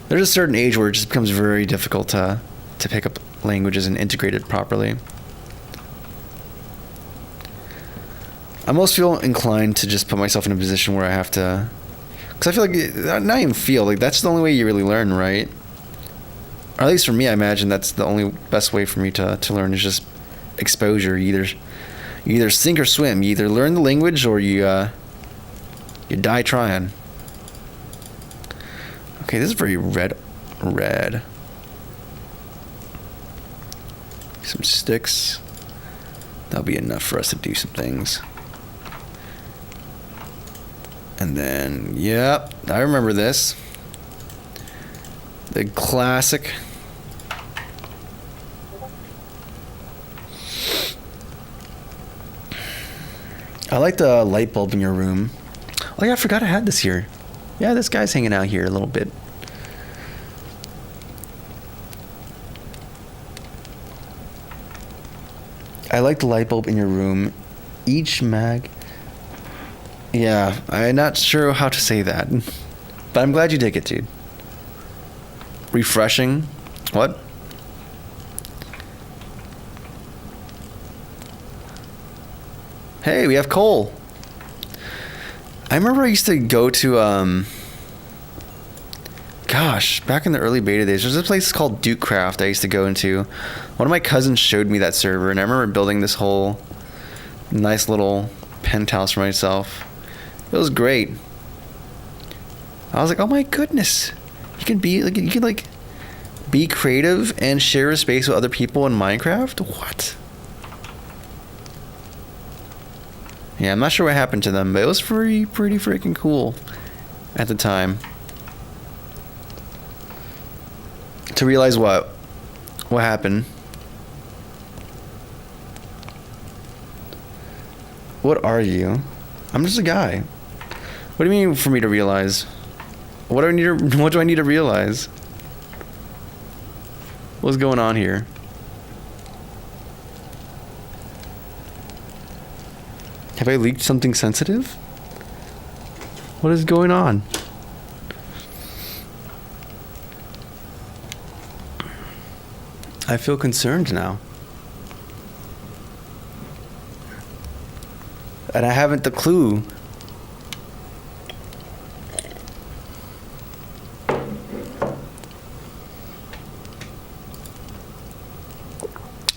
There's a certain age where it just becomes very difficult to pick up languages and integrate it properly. I most feel inclined to just put myself in a position where I have to... Because I feel like... Not even feel. Like, that's the only way you really learn, right? Or at least for me, I imagine that's the only best way for me to learn is just exposure. You either sink or swim. You either learn the language or you die trying. Okay, this is very red. Some sticks. That'll be enough for us to do some things. And then, yep, I remember this. The classic. I like the light bulb in your room. Oh yeah, I forgot I had this here. Yeah, this guy's hanging out here a little bit. I like the light bulb in your room. Each mag... Yeah, I'm not sure how to say that. But I'm glad you dig it, dude. Refreshing. What? Hey, we have coal. I remember I used to go to, gosh, back in the early beta days, there's a place called Duke Craft I used to go into. One of my cousins showed me that server, and I remember building this whole nice little penthouse for myself. It was great. I was like, oh my goodness. You can be creative and share a space with other people in Minecraft? What? Yeah, I'm not sure what happened to them, but it was pretty freaking cool at the time. To realize what happened. What are you? I'm just a guy. What do you mean for me to realize? What do I need to realize? What's going on here? Have I leaked something sensitive? What is going on? I feel concerned now. And I haven't the clue.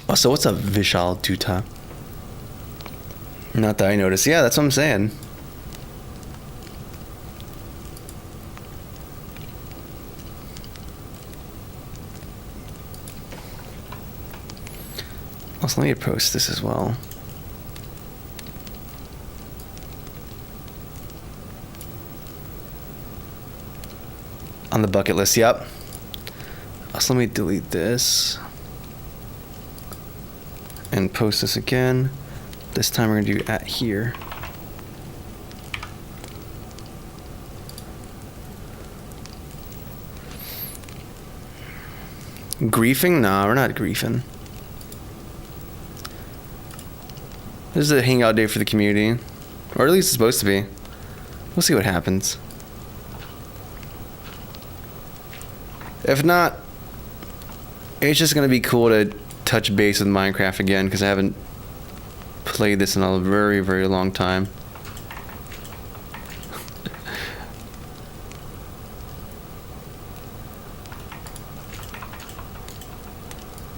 Oh, so what's a Vishal Tuta? Not that I noticed. Yeah, that's what I'm saying. Also, let me post this as well. On the bucket list, yep. So let me delete this. And post this again. This time we're gonna do at here. Griefing? Nah, we're not griefing. This is a hangout day for the community. Or at least it's supposed to be. We'll see what happens. If not, it's just gonna be cool to touch base with Minecraft again, because I haven't played this in a very, very long time.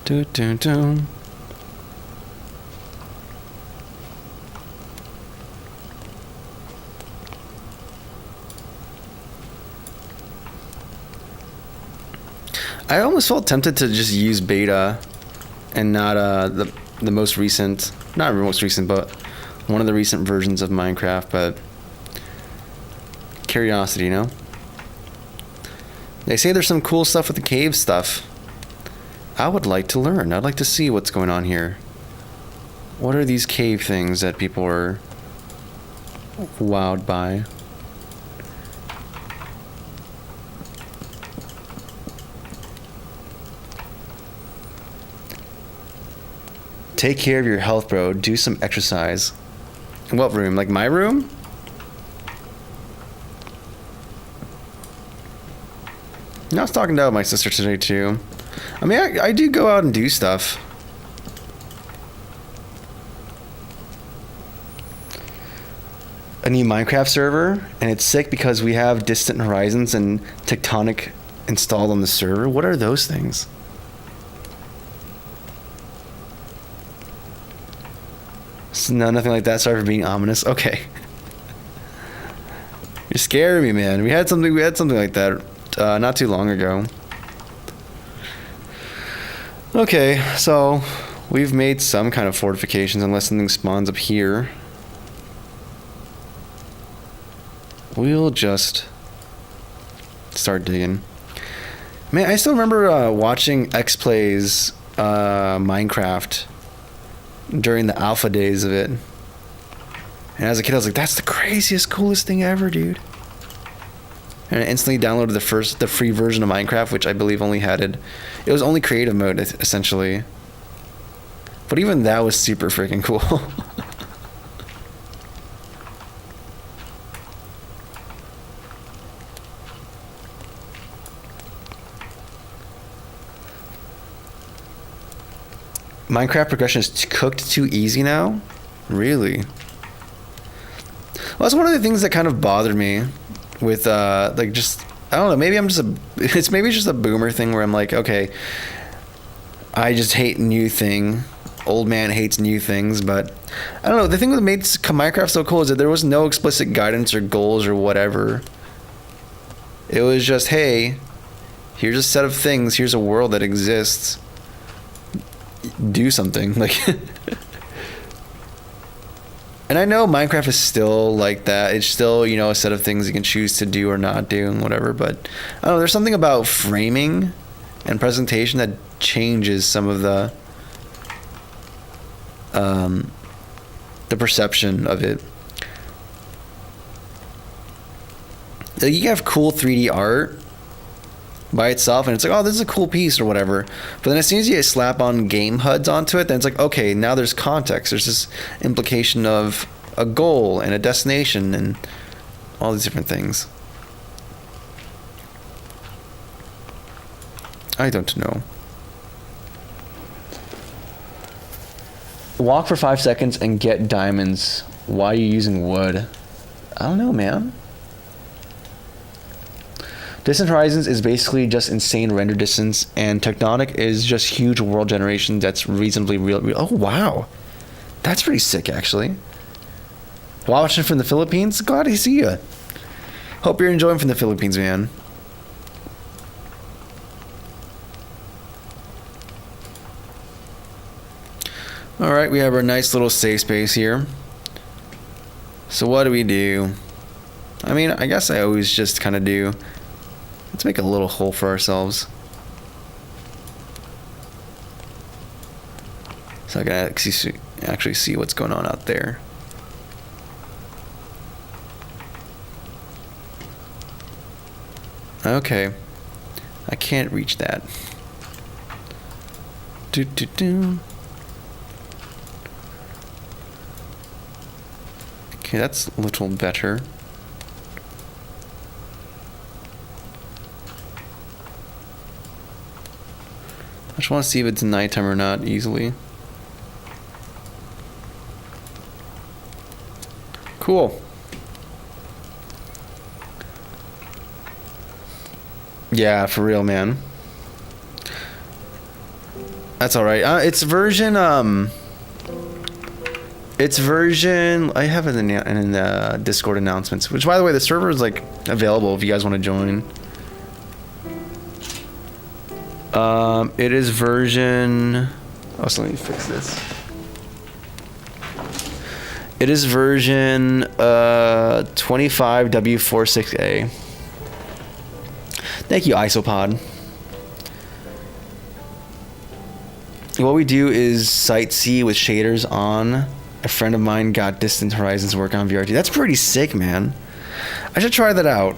Dun, dun, dun. I almost felt tempted to just use beta and not the most recent, not most recent, but one of the recent versions of Minecraft, but curiosity, you know? They say there's some cool stuff with the cave stuff. I would like to learn. I'd like to see what's going on here. What are these cave things that people are wowed by? Take care of your health, bro. Do some exercise. In what room? Like my room? I was talking to my sister today too. I mean, I do go out and do stuff. A new Minecraft server, and it's sick because we have Distant Horizons and Tectonic installed on the server. What are those things? No, nothing like that. Sorry for being ominous. Okay. You're scaring me, man. We had something like that not too long ago. Okay, so we've made some kind of fortifications unless something spawns up here. We'll just start digging. Man, I still remember watching X Plays Minecraft during the alpha days of it. And as a kid, I was like, that's the craziest, coolest thing ever, dude. And I instantly downloaded the free version of Minecraft, which I believe only had it was only creative mode, essentially. But even that was super freaking cool. Minecraft progression is cooked too easy now? Really? Well, that's one of the things that kind of bothered me with like, just, I don't know, maybe it's just a boomer thing where I'm like, okay, I just hate new thing. Old man hates new things, but I don't know, the thing that made Minecraft so cool is that there was no explicit guidance or goals or whatever. It was just, hey, here's a set of things, here's a world that exists. Do something, like. And I know Minecraft is still like that. It's still, you know, a set of things you can choose to do or not do and whatever, but I don't know, there's something about framing and presentation that changes some of the perception of it. Like, you have cool 3D art by itself and it's like, oh, this is a cool piece or whatever, but then as soon as you slap on game HUDs onto it, then it's like, okay, now there's context, there's this implication of a goal and a destination and all these different things. I don't know. Walk for 5 seconds and get diamonds. Why are you using wood? I don't know, man. Distant Horizons is basically just insane render distance, and Tectonic is just huge world generation that's reasonably real. Oh, wow. That's pretty sick, actually. Watching from the Philippines? Glad to see you. Hope you're enjoying from the Philippines, man. Alright, we have our nice little safe space here. So what do? I mean, I guess I always just kind of do. Let's make a little hole for ourselves. So I can actually see what's going on out there. Okay. I can't reach that. Okay, that's a little better. I just want to see if it's nighttime or not easily. Cool. Yeah, for real, man. That's all right. It's version. I have it in the Discord announcements. Which, by the way, the server is like available if you guys want to join. It is version. Oh, so let me fix this. It is version 25W46A. Thank you, Isopod. What we do is sightsee with shaders on. A friend of mine got Distant Horizons working on VRT. That's pretty sick, man. I should try that out.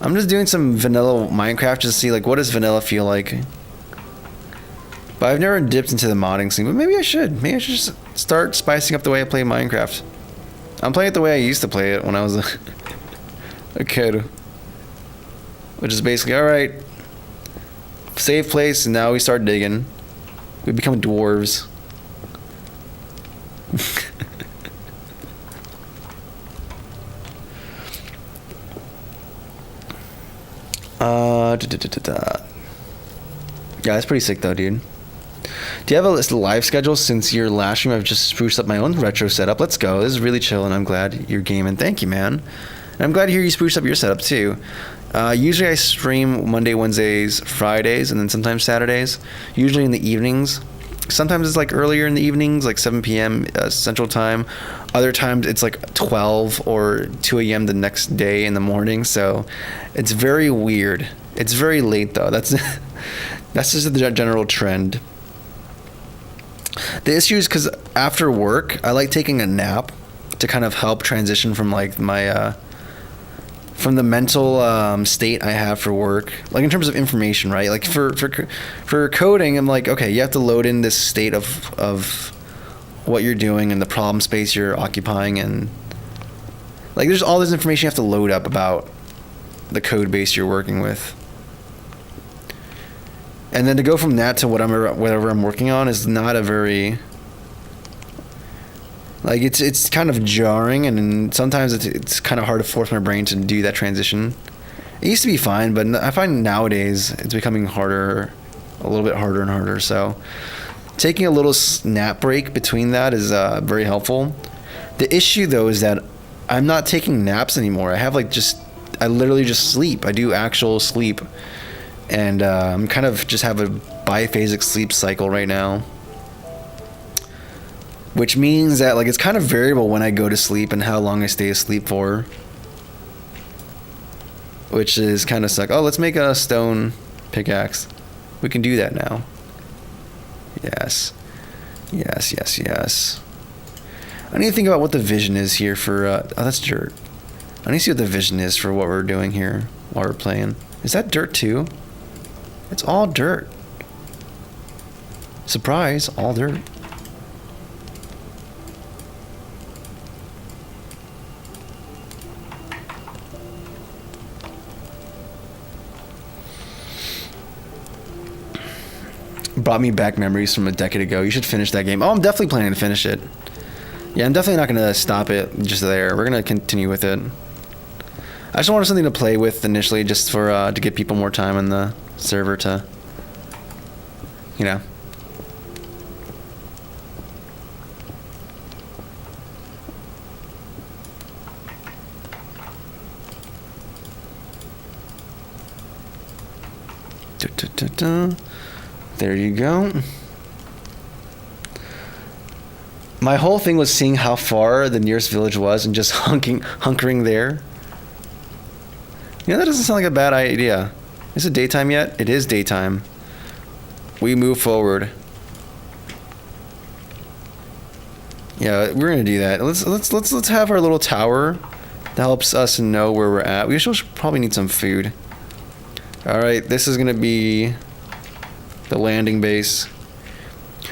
I'm just doing some vanilla Minecraft just to see, like, what does vanilla feel like? But I've never dipped into the modding scene, but maybe I should. Maybe I should just start spicing up the way I play Minecraft. I'm playing it the way I used to play it when I was a kid. Which is basically, alright, safe place, and now we start digging. We become dwarves. Yeah, that's pretty sick though, dude. Do you have a live schedule? Since your last stream, I've just spruced up my own retro setup. Let's go. This is really chill, and I'm glad you're gaming. Thank you, man. And I'm glad to hear you spruce up your setup too. Usually I stream Monday, Wednesdays, Fridays, and then sometimes Saturdays. Usually in the evenings. Sometimes it's like earlier in the evenings, like 7 p.m. Central Time. Other times it's like 12 or 2 a.m. the next day in the morning. So it's very weird. It's very late though. That's just the general trend. The issue is because after work, I like taking a nap to kind of help transition from like my from the mental state I have for work, like in terms of information, right? Like for coding, I'm like, okay, you have to load in this state of what you're doing and the problem space you're occupying, and like there's all this information you have to load up about the code base you're working with. And then to go from that to whatever I'm working on is not a very, like, it's kind of jarring, and sometimes it's kind of hard to force my brain to do that transition. It used to be fine, but I find nowadays it's becoming harder, a little bit harder and harder. So taking a little nap break between that is very helpful. The issue though is that I'm not taking naps anymore. I literally just sleep. I do actual sleep. And I'm kind of just have a biphasic sleep cycle right now, which means that like it's kind of variable when I go to sleep and how long I stay asleep for, which is kind of suck. Oh, let's make a stone pickaxe. We can do that now. Yes. I need to think about what the vision is here for oh, that's dirt. I need to see what the vision is for what we're doing here while we're playing. Is that dirt too? It's all dirt. Surprise, all dirt. Brought me back memories from a decade ago. You should finish that game. Oh, I'm definitely planning to finish it. Yeah, I'm definitely not going to stop it just there. We're going to continue with it. I just wanted something to play with initially, just for to give people more time on the server to, you know. There you go. My whole thing was seeing how far the nearest village was and just hunkering there. You know, that doesn't sound like a bad idea. Is it daytime yet? It is daytime. We move forward. Yeah, we're gonna do that. Let's have our little tower that helps us know where we're at. We should probably need some food. All right, this is gonna be the landing base.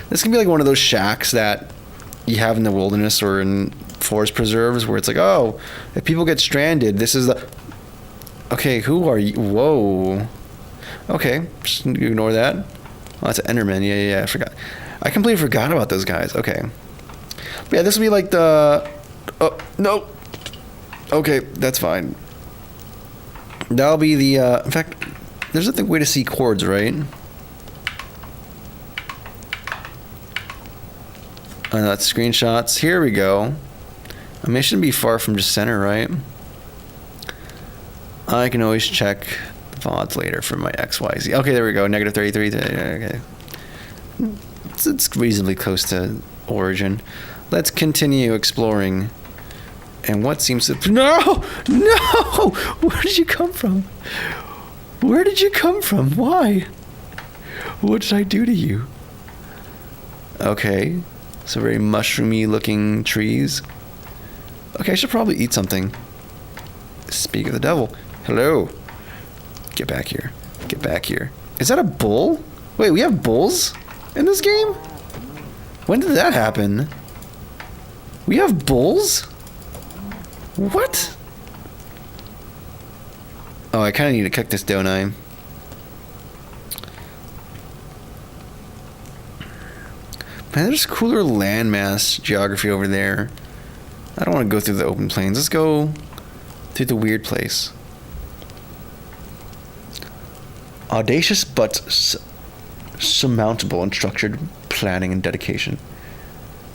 This can be like one of those shacks that you have in the wilderness or in forest preserves where it's like, oh, if people get stranded, this is the... Okay, who are you? Whoa. Okay, just ignore that. Oh, that's an Enderman. Yeah, I forgot. I completely forgot about those guys. Okay. But yeah, this will be like the... Oh, no. Okay, that's fine. That'll be the... In fact, there's a way to see chords, right? That's screenshots. Here we go. I mean, it shouldn't be far from just center, right? I can always check the VODs later for my XYZ. Okay, there we go. Negative 33. Okay. It's reasonably close to origin. Let's continue exploring. And what seems to... No! No! Where did you come from? Where did you come from? Why? What did I do to you? Okay. So very mushroomy looking trees. Okay, I should probably eat something. Speak of the devil. Hello. Get back here. Get back here. Is that a bull? Wait, we have bulls in this game? When did that happen? We have bulls? What? Oh, I kind of need to cook this, don't I? Man, there's cooler landmass geography over there. I don't want to go through the open plains. Let's go through the weird place. Audacious but surmountable and structured planning and dedication.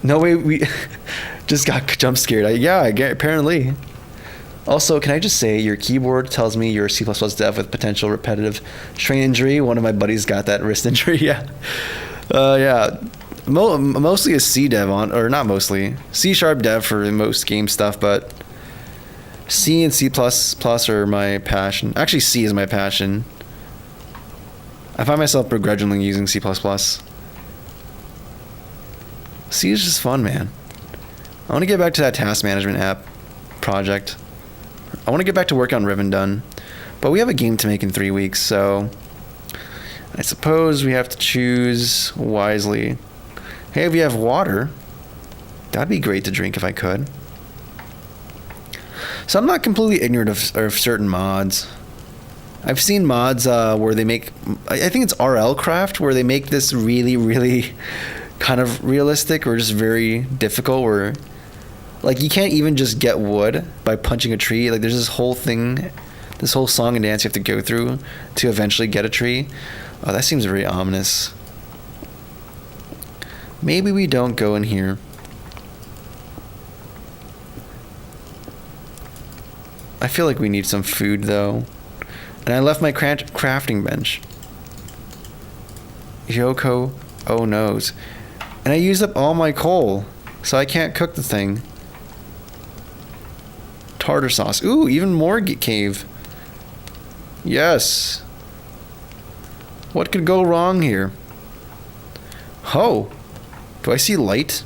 No way, we just got jump scared. Yeah, I get, apparently. Also, can I just say, your keyboard tells me you're a C++ dev with potential repetitive strain injury. One of my buddies got that wrist injury, yeah. Yeah. Mostly a C dev on, or not mostly, C# dev for most game stuff, but C and C++ are my passion. Actually, C is my passion. I find myself begrudgingly using C++. C is just fun, man. I want to get back to that task management app project. I want to get back to work on Ribbon Done, but we have a game to make in 3 weeks, so I suppose we have to choose wisely. Hey, if you have water, that'd be great to drink if I could. So I'm not completely ignorant of certain mods. I've seen mods where they make, I think it's RL Craft, where they make this really, really kind of realistic or just very difficult, where like you can't even just get wood by punching a tree. Like there's this whole thing, this whole song and dance you have to go through to eventually get a tree. Oh, that seems very ominous. Maybe we don't go in here. I feel like we need some food though. And I left my crafting bench. Yoko, oh noes. And I used up all my coal, so I can't cook the thing. Tartar sauce. Ooh, even more cave. Yes. What could go wrong here? Oh. Do I see light?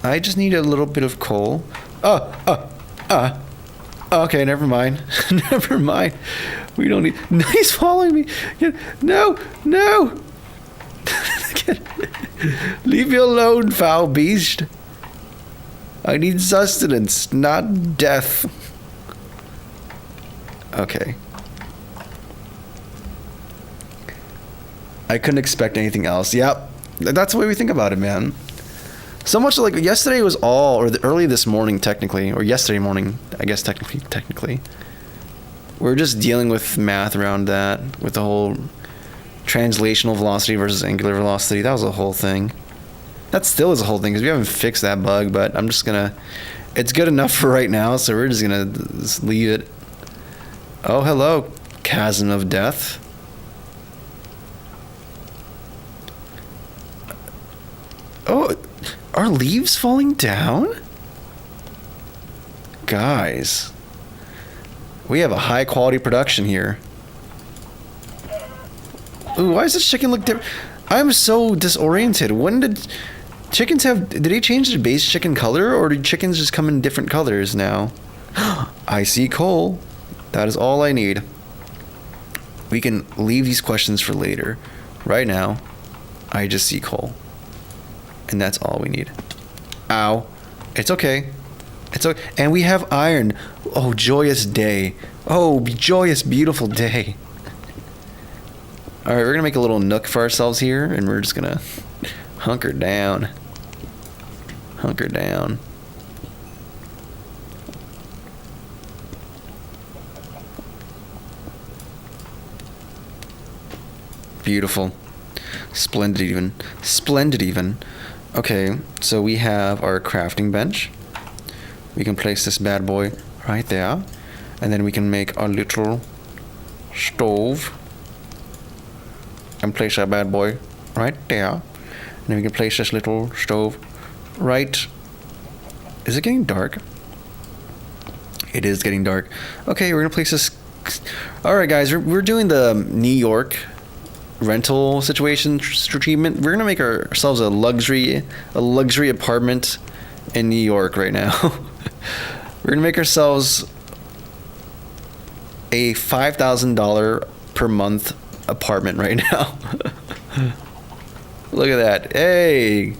I just need a little bit of coal. Okay, never mind. Never mind. We don't need... He's following me. No. Leave me alone, foul beast. I need sustenance, not death. Okay. I couldn't expect anything else. Yep. That's the way we think about it, man. So much like yesterday was all, or early this morning technically, or yesterday morning, I guess technically. We're just dealing with math around that, with the whole translational velocity versus angular velocity. That was a whole thing. That still is a whole thing because we haven't fixed that bug, but I'm just gonna, it's good enough for right now, so we're just gonna just leave it. Oh, hello, chasm of death. Oh, are leaves falling down? Guys, we have a high quality production here. Ooh, why does this chicken look different? I'm so disoriented. When did chickens have, did they change their base chicken color, or did chickens just come in different colors now? I see coal. That is all I need. We can leave these questions for later. Right now, I just see coal. And that's all we need. Ow. It's okay. It's okay. And we have iron. Oh, joyous day. Oh, joyous, beautiful day. All right, we're gonna make a little nook for ourselves here, and we're just gonna hunker down. Hunker down. Beautiful. Splendid even. Splendid even. Okay, so we have our crafting bench. We can place this bad boy right there. And then we can make our little stove. And place our bad boy right there. And then we can place this little stove right. Is it getting dark? It is getting dark. Okay, we're gonna place this. Alright guys, we're doing the New York rental situation treatment. We're gonna make ourselves a luxury apartment in New York right now. We're gonna make ourselves a $5,000 per month apartment right now. Look at that. Hey,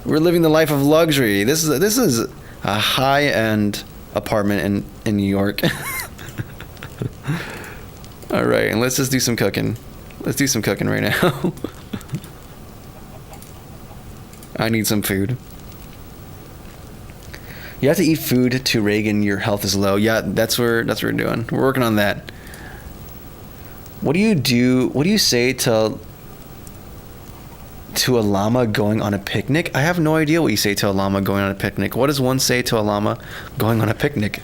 we're living the life of luxury. This is a high-end apartment in New York. All right, and let's just do some cooking. Let's do some cooking right now. I need some food. You have to eat food to Reagan. Your health is low. Yeah, that's what we're doing. We're working on that. What do you do? What do you say to a llama going on a picnic? I have no idea what you say to a llama going on a picnic. What does one say to a llama going on a picnic?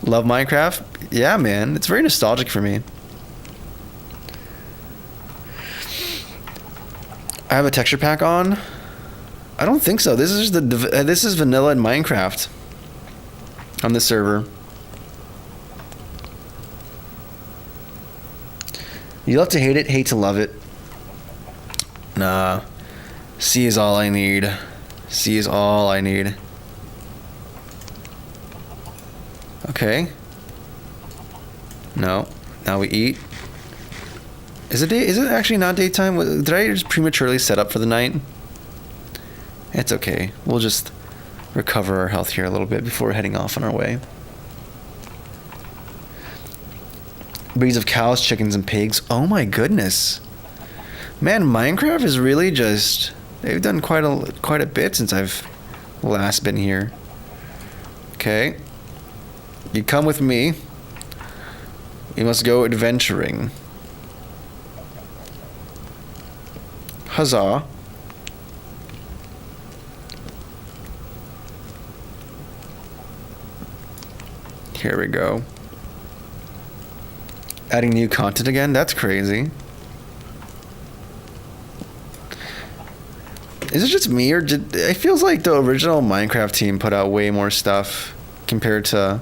Love Minecraft? Yeah, man. It's very nostalgic for me. I have a texture pack on. I don't think so. This is this is vanilla in Minecraft on this server. You love to hate it, hate to love it. Nah. C is all I need. C is all I need. Okay. No. Now we eat. Is it actually not daytime? Did I just prematurely set up for the night? It's okay. We'll just recover our health here a little bit before heading off on our way. Breeds of cows, chickens, and pigs. Oh my goodness. Man, Minecraft is really just... They've done quite a bit since I've last been here. Okay. You come with me. You must go adventuring. Huzzah. Here we go. Adding new content again? That's crazy. Is it just me, or it feels like the original Minecraft team put out way more stuff compared to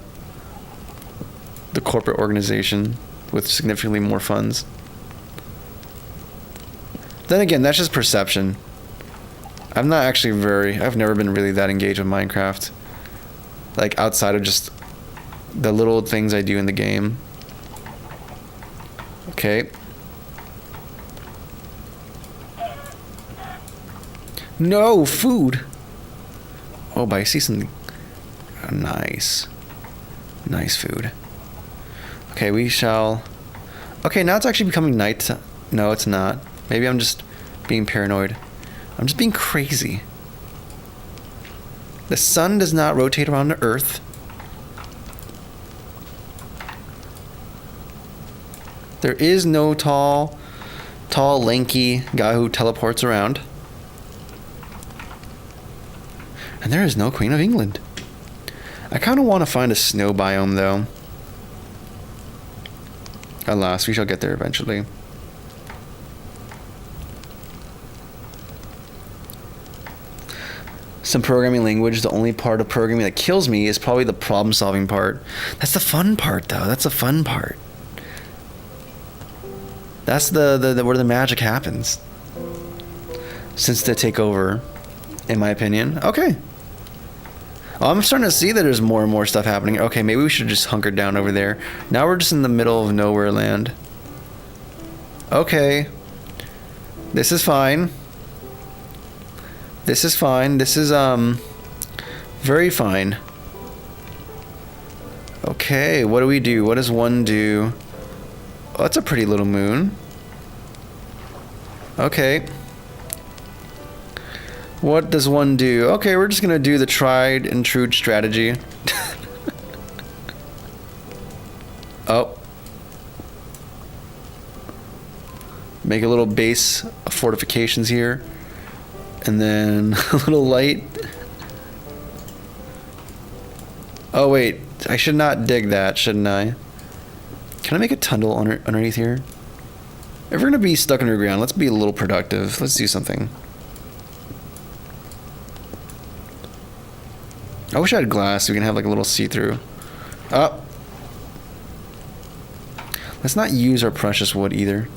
the corporate organization with significantly more funds? Then again, that's just perception. I've never been really that engaged with Minecraft. Like, outside of just the little things I do in the game. Okay. No, food! Oh, but I see something. Oh, nice. Nice food. Okay, we shall... Okay, now it's actually becoming night. No, it's not. Maybe I'm just being paranoid. I'm just being crazy. The sun does not rotate around the earth. There is no tall, lanky guy who teleports around. And there is no Queen of England. I kind of want to find a snow biome, though. Alas, we shall get there eventually. Some programming language, the only part of programming that kills me is probably the problem-solving part. That's the fun part, though. That's the fun part. That's the where the magic happens. Since they take over, in my opinion. Okay. Oh, I'm starting to see that there's more and more stuff happening. Okay, maybe we should just hunker down over there. Now we're just in the middle of nowhere land. Okay. This is fine. This is fine. This is, very fine. Okay, what do we do? What does one do? Oh, that's a pretty little moon. Okay. What does one do? Okay, we're just gonna do the tried and true strategy. Oh. Make a little base of fortifications here. And then a little light. Oh wait, I should not dig that, shouldn't I? Can I make a tunnel underneath here? If we're gonna be stuck underground, let's be a little productive. Let's do something. I wish I had glass so we can have like a little see-through. Oh. Let's not use our precious wood either.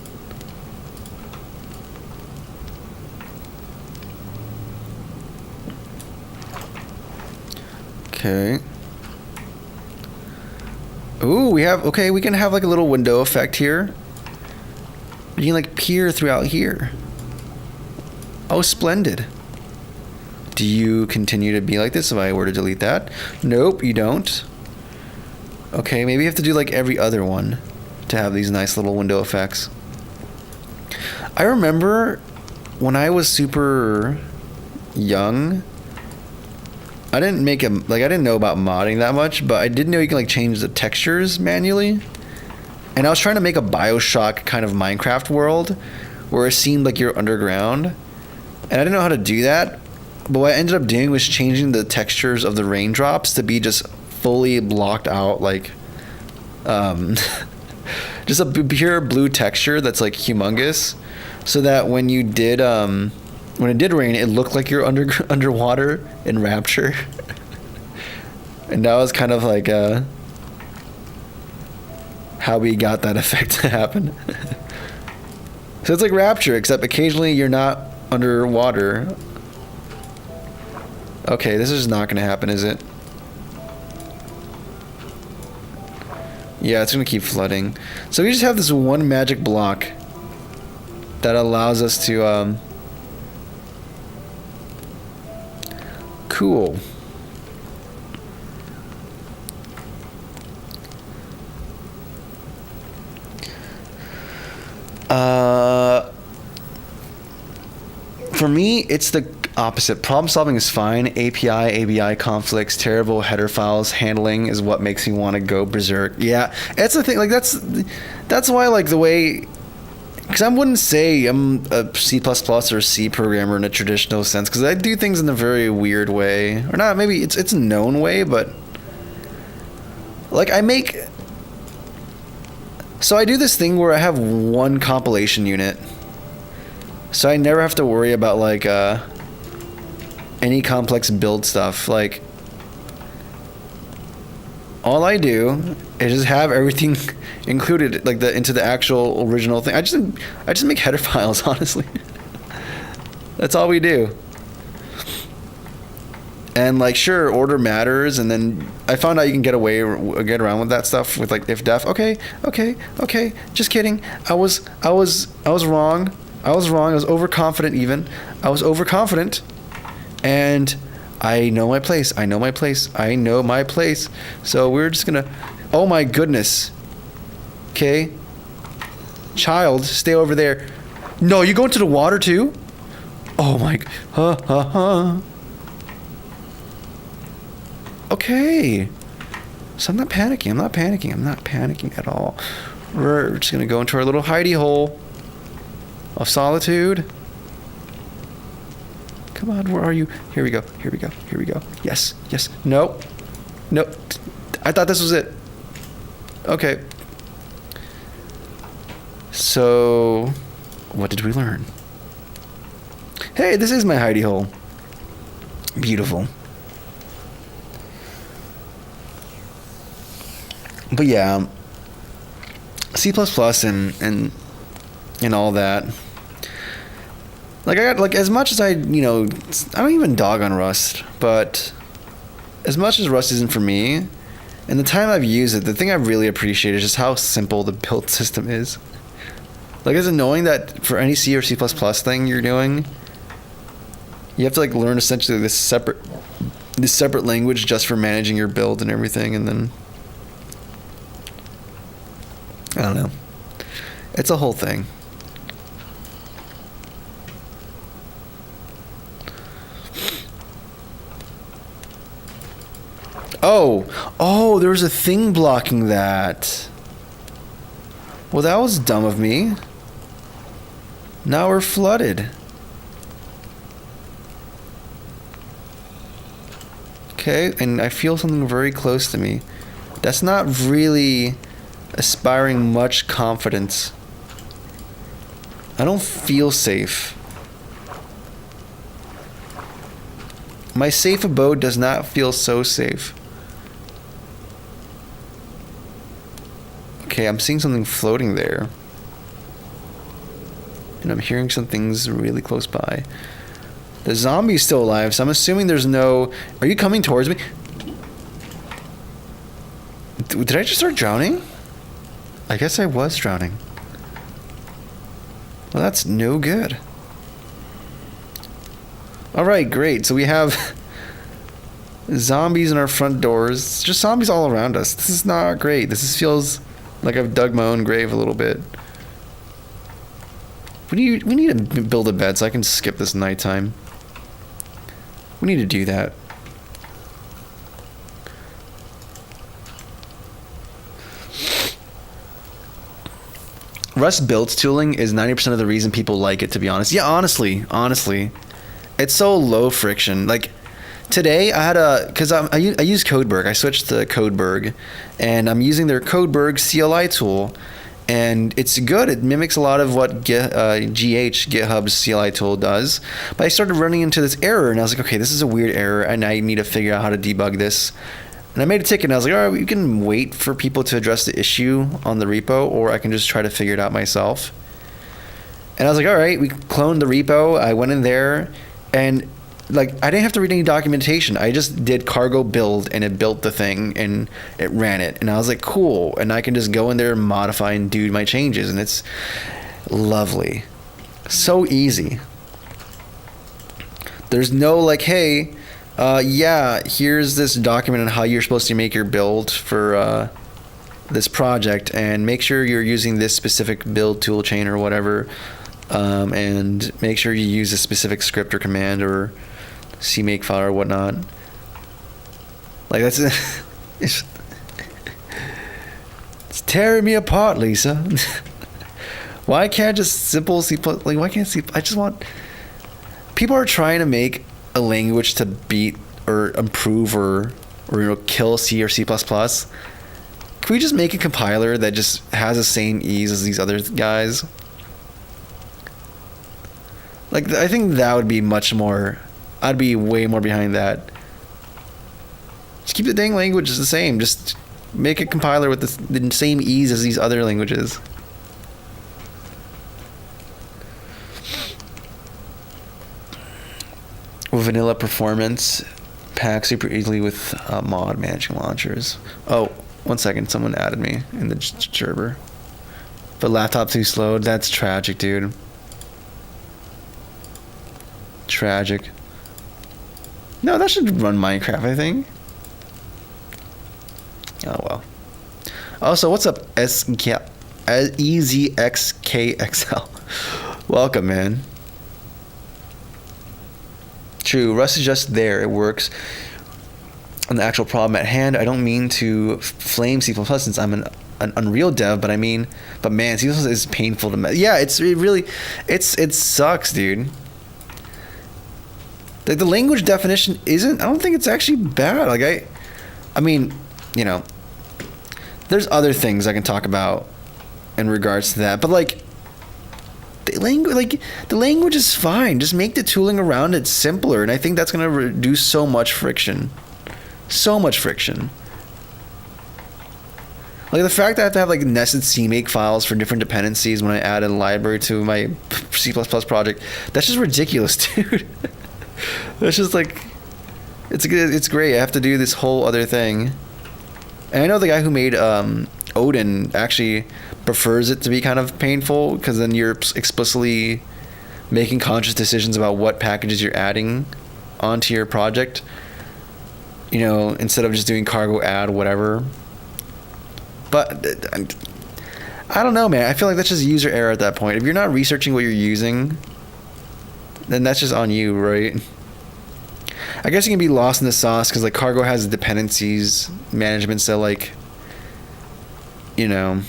Okay. Ooh, we can have like a little window effect here. You can like peer throughout here. Oh, splendid. Do you continue to be like this if I were to delete that? Nope, you don't. Okay, maybe you have to do like every other one to have these nice little window effects. I remember when I was super young, I didn't know about modding that much, but I did know you can like change the textures manually. And I was trying to make a BioShock kind of Minecraft world where it seemed like you're underground. And I didn't know how to do that. But what I ended up doing was changing the textures of the raindrops to be just fully blocked out, like just a pure blue texture that's like humongous, so that when it did rain, it looked like you're underwater in Rapture. And that was kind of like how we got that effect to happen. So it's like Rapture, except occasionally you're not underwater. Okay, this is not going to happen, is it? Yeah, it's going to keep flooding. So we just have this one magic block that allows us to... Cool. For me, it's the opposite. Problem solving is fine. API conflicts, terrible header files handling is what makes me want to go berserk. Yeah, that's the thing. Like that's why, like, the way, because I wouldn't say I'm a C++ or C programmer in a traditional sense, because I do things in a very weird way, or not. Maybe it's a known way, but like So I do this thing where I have one compilation unit, so I never have to worry about like any complex build stuff. Like, all I do is just have everything included, like into the actual original thing. I just make header files, honestly. That's all we do. And like, sure, order matters, and then I found out you can get around with that stuff with like if def. Okay, just kidding. I was wrong. I was overconfident even. I was overconfident. And I know my place. So we're just gonna... Oh my goodness. Okay. Child, stay over there. No, you go into the water too? Oh my. Huh, huh, huh. Okay. So I'm not panicking. I'm not panicking. I'm not panicking at all. We're just going to go into our little hidey hole of solitude. Come on, where are you? Here we go. Here we go. Here we go. Yes. Yes. No. No. I thought this was it. Okay. So, what did we learn? Hey, this is my hidey hole. Beautiful. But yeah, C++ and all that. Like, I got, like, as much as I don't even dog on Rust, but as much as Rust isn't for me, and the time I've used it, the thing I really appreciate is just how simple the build system is. Like, it's annoying that for any C or C++ thing you're doing, you have to, like, learn essentially this separate language just for managing your build and everything, and then I don't know. It's a whole thing. Oh, there was a thing blocking that. Well, that was dumb of me. Now we're flooded. Okay, and I feel something very close to me. That's not really aspiring much confidence. I don't feel safe. My safe abode does not feel so safe. Okay, I'm seeing something floating there. And I'm hearing some things really close by. The zombie's still alive, so I'm assuming there's no... Are you coming towards me? Did I just start drowning? I guess I was drowning. Well, that's no good. Alright, great. So we have zombies in our front doors. Just zombies all around us. This is not great. Feels like I've dug my own grave a little bit. We need to build a bed so I can skip this nighttime. We need to do that. Rust builds tooling is 90% of the reason people like it, to be honest. Yeah, honestly. It's so low friction. Like, today I had because I use Codeberg. I switched to Codeberg, and I'm using their Codeberg CLI tool, and it's good. It mimics a lot of what GitHub's CLI tool does. But I started running into this error, and I was like, okay, this is a weird error, and I need to figure out how to debug this. And I made a ticket, and I was like, all right, we can wait for people to address the issue on the repo, or I can just try to figure it out myself. And I was like, all right, we cloned the repo. I went in there, and like, I didn't have to read any documentation. I just did cargo build, and it built the thing, and it ran it. And I was like, cool. And I can just go in there and modify and do my changes, and it's lovely. So easy. There's no like, hey, yeah, here's this document on how you're supposed to make your build for this project, and make sure you're using this specific build tool chain or whatever, and make sure you use a specific script or command or CMake file or whatnot. Like, that's it's tearing me apart, Lisa. Why can't just simple C++, like, why can't C++, I just want, people are trying to make a language to beat or improve or kill C or C++. Can we just make a compiler that just has the same ease as these other guys? Like, I think that would be much more, I'd be way more behind that. Just keep the dang language the same. Just make a compiler with the same ease as these other languages. Vanilla performance pack super easily with mod managing launchers. Oh, 1 second, someone added me in the gerber. But laptop too slow. That's tragic, dude. Tragic. No, that should run Minecraft, I think. Oh well. Also, what's up, EZXKXL? Welcome, man. true. Rust is just there. It works on the actual problem at hand. I don't mean to flame C++ since I'm an Unreal dev, but man, C++ is painful to yeah, it sucks, dude. The language definition isn't, I don't think it's actually bad. Like I mean, you know, there's other things I can talk about in regards to that, but like the language is fine. Just make the tooling around it simpler, and I think that's going to reduce so much friction. Like the fact that I have to have like nested CMake files for different dependencies when I add a library to my C++ project, that's just ridiculous, dude. That's just like, it's great. I have to do this whole other thing. And I know the guy who made Odin actually prefers it to be kind of painful, because then you're explicitly making conscious decisions about what packages you're adding onto your project, you know, instead of just doing cargo add whatever. But I don't know, man. I feel like that's just user error at that point. If you're not researching what you're using, then that's just on you, right? I guess you can be lost in the sauce because like cargo has dependencies management, so like, you know,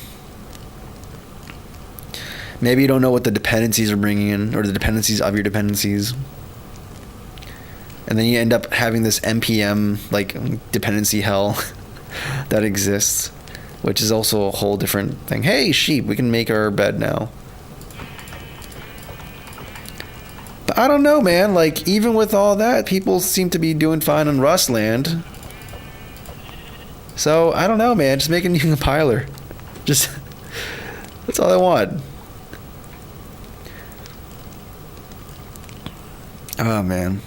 maybe you don't know what the dependencies are bringing in, or the dependencies of your dependencies, and then you end up having this npm like dependency hell that exists, which is also a whole different thing. Hey, sheep, we can make our bed now. But I don't know, man. Like, even with all that, people seem to be doing fine on Rustland. So, I don't know, man. Just make a new compiler. Just, that's all I want. Oh, man.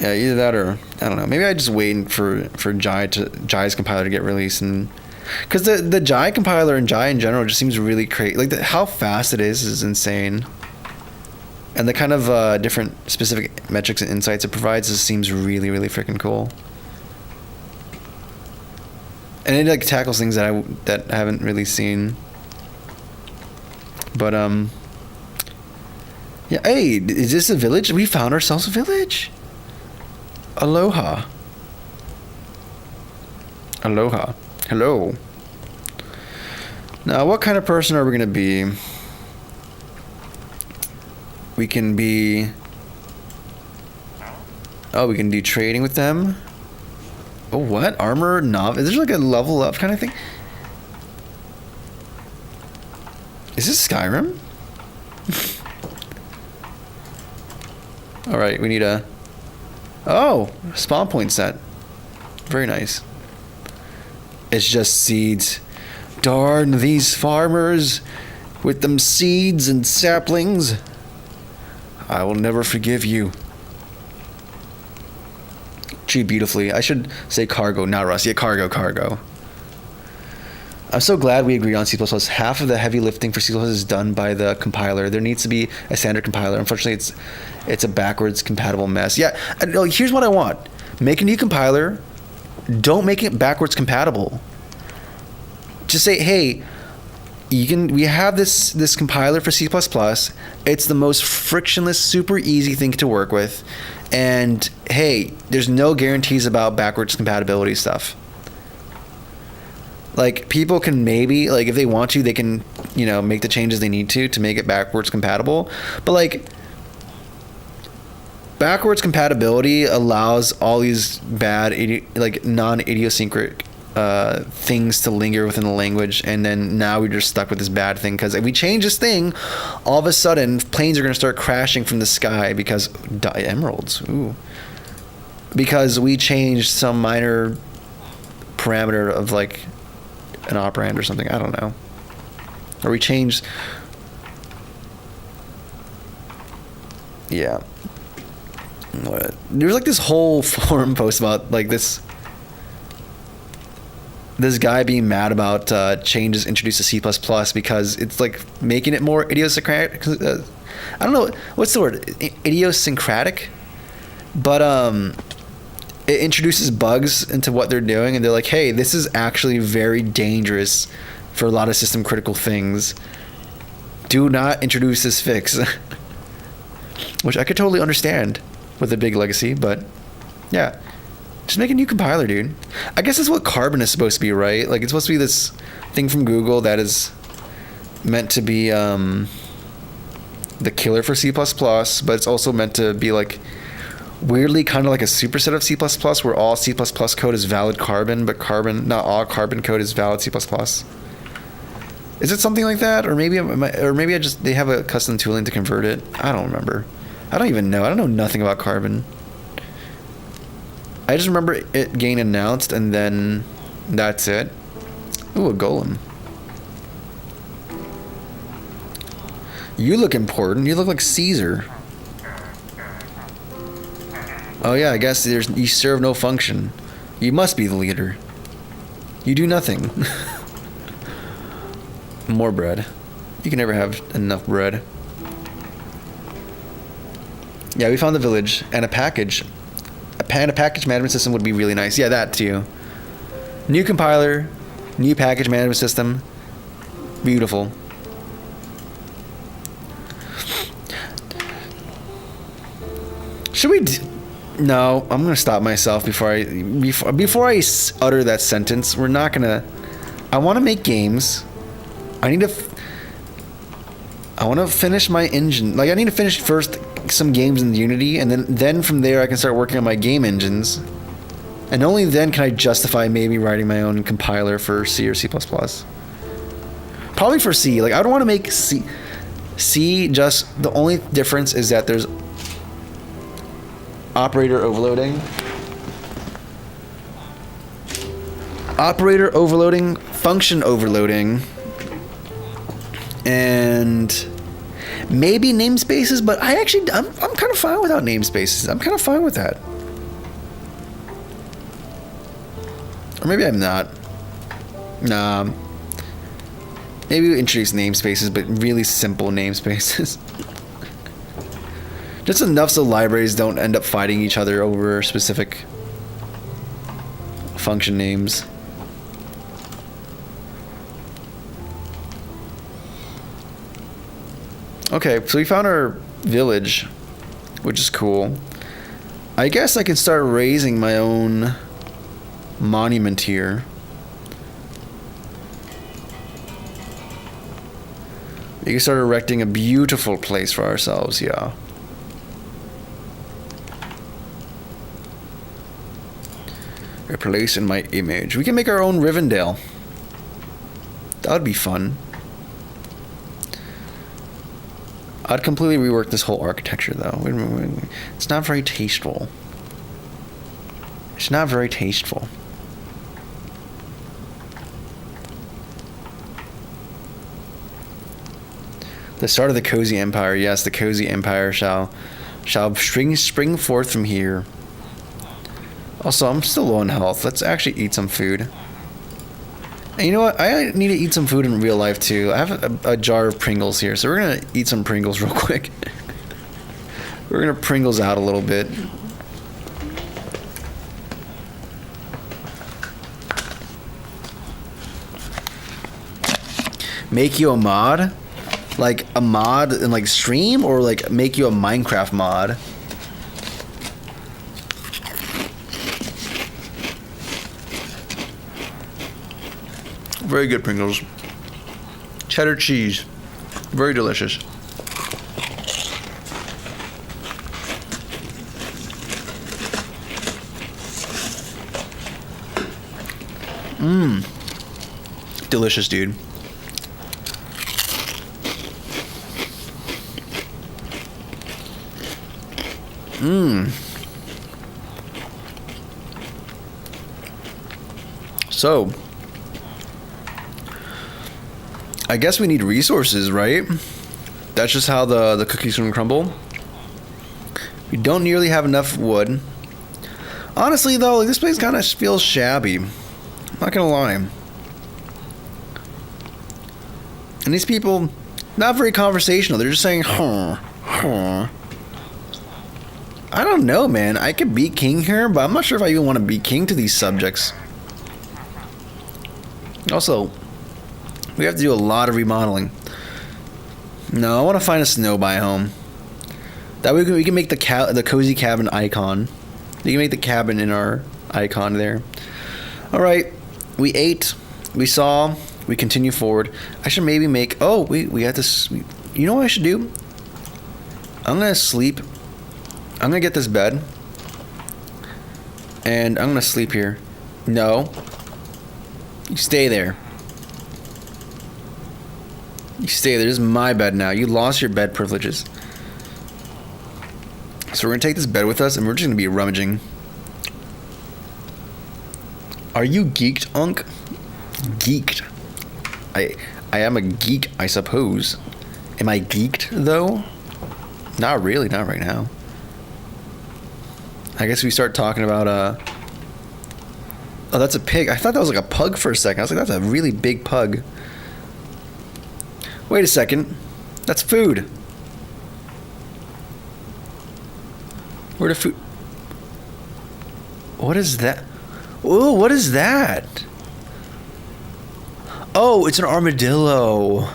Yeah, either that or I don't know. Maybe I just wait for Jai's compiler to get released, and because the Jai compiler and Jai in general just seems really crazy. Like how fast it is insane, and the kind of different specific metrics and insights it provides just seems really freaking cool. And it like tackles things that I haven't really seen. But yeah. Hey, is this a village? We found ourselves a village. Aloha. Hello. Now, what kind of person are we going to be? We can be... Oh, we can do trading with them. Oh, what? Armor? Is there like a level up kind of thing? Is this Skyrim? Alright, we need a... Oh, spawn point set. Very nice. It's just seeds. Darn these farmers with them seeds and saplings. I will never forgive you. Treat beautifully. I should say cargo, not Rust. Yeah, cargo. I'm so glad we agreed on C++. Half of the heavy lifting for C++ is done by the compiler. There needs to be a standard compiler. Unfortunately, it's a backwards compatible mess. Yeah, here's what I want. Make a new compiler. Don't make it backwards compatible. Just say, hey, we have this compiler for C++. It's the most frictionless, super easy thing to work with. And hey, there's no guarantees about backwards compatibility stuff. Like, people can maybe, like, if they want to, they can, you know, make the changes they need to make it backwards compatible. But, like, backwards compatibility allows all these bad, like, non-idiosyncratic things to linger within the language, and then now we're just stuck with this bad thing. Because if we change this thing, all of a sudden, planes are going to start crashing from the sky because... emeralds, ooh. Because we changed some minor parameter of, like... an operand or something, I don't know. Or we changed... Yeah. There's like this whole forum post about like this guy being mad about changes introduced to C++ because it's like making it more idiosyncratic. I don't know, what's the word? Idiosyncratic? But it introduces bugs into what they're doing, and they're like, hey, this is actually very dangerous for a lot of system critical things. Do not introduce this fix. Which I could totally understand. with a big legacy, but yeah. Just make a new compiler, dude. I guess that's what Carbon is supposed to be, right? Like, it's supposed to be this thing from Google that is meant to be the killer for C++, but it's also meant to be like weirdly kind of like a superset of C++, where all C++ code is valid Carbon, but not all Carbon code is valid C++. Is it something like that, or maybe they have a custom tooling to convert it? I don't remember. I don't even know. I don't know nothing about Carbon. I just remember it getting announced, and then that's it. Ooh, a golem. You look important. You look like Caesar. Oh yeah, I guess you serve no function. You must be the leader. You do nothing. More bread. You can never have enough bread. Yeah, we found the village and a package. A package management system would be really nice. Yeah, that too. New compiler, new package management system. Beautiful. Should we? No, I'm gonna stop myself before I utter that sentence. We're not gonna. I want to make games. I want to finish my engine. Like, I need to finish first some games in Unity, and then from there I can start working on my game engines. And only then can I justify maybe writing my own compiler for C or C++. Probably for C. Like, I don't want to make C. Just the only difference is that there's operator overloading, function overloading, and maybe namespaces, but I'm kind of fine without namespaces. I'm kind of fine with that. Or maybe I'm not. Nah. Maybe we introduce namespaces, but really simple namespaces. Just enough so libraries don't end up fighting each other over specific function names. Okay, so we found our village, which is cool. I guess I can start raising my own monument here. We can start erecting a beautiful place for ourselves, yeah. Replace in my image. We can make our own Rivendell. That would be fun. I'd completely rework this whole architecture, though. It's not very tasteful. It's not very tasteful. The start of the cozy empire. Yes, the cozy empire shall spring forth from here. Also, I'm still low on health. Let's actually eat some food. And you know what? I need to eat some food in real life, too. I have a jar of Pringles here, so we're going to eat some Pringles real quick. We're going to Pringles out a little bit. Make you a mod? Like a mod in like stream, or like make you a Minecraft mod? Very good Pringles. Cheddar cheese. Very delicious. Mmm. Delicious, dude. Mmm. So, I guess we need resources, right? That's just how the cookies can crumble. We don't nearly have enough wood. Honestly, though, like, this place kind of feels shabby. I'm not gonna lie. And these people, not very conversational. They're just saying, huh. I don't know, man. I could be king here, but I'm not sure if I even want to be king to these subjects. Also, we have to do a lot of remodeling. No, I want to find a snow biome. That way we can make the cozy cabin icon. You can make the cabin in our icon there. All right, we ate, we saw, we continue forward. I should maybe make. Oh, we got this. You know what I should do? I'm gonna sleep. I'm gonna get this bed, and I'm gonna sleep here. No, you stay there. You stay there. This is my bed now. You lost your bed privileges. So we're gonna take this bed with us, and we're just gonna be rummaging. Are you geeked, Unk? Geeked. I am a geek, I suppose. Am I geeked though? Not really. Not right now. I guess we start talking about oh, that's a pig. I thought that was like a pug for a second. I was like, that's a really big pug. Wait a second. That's food. Where the food? What is that? Oh, what is that? Oh, it's an armadillo.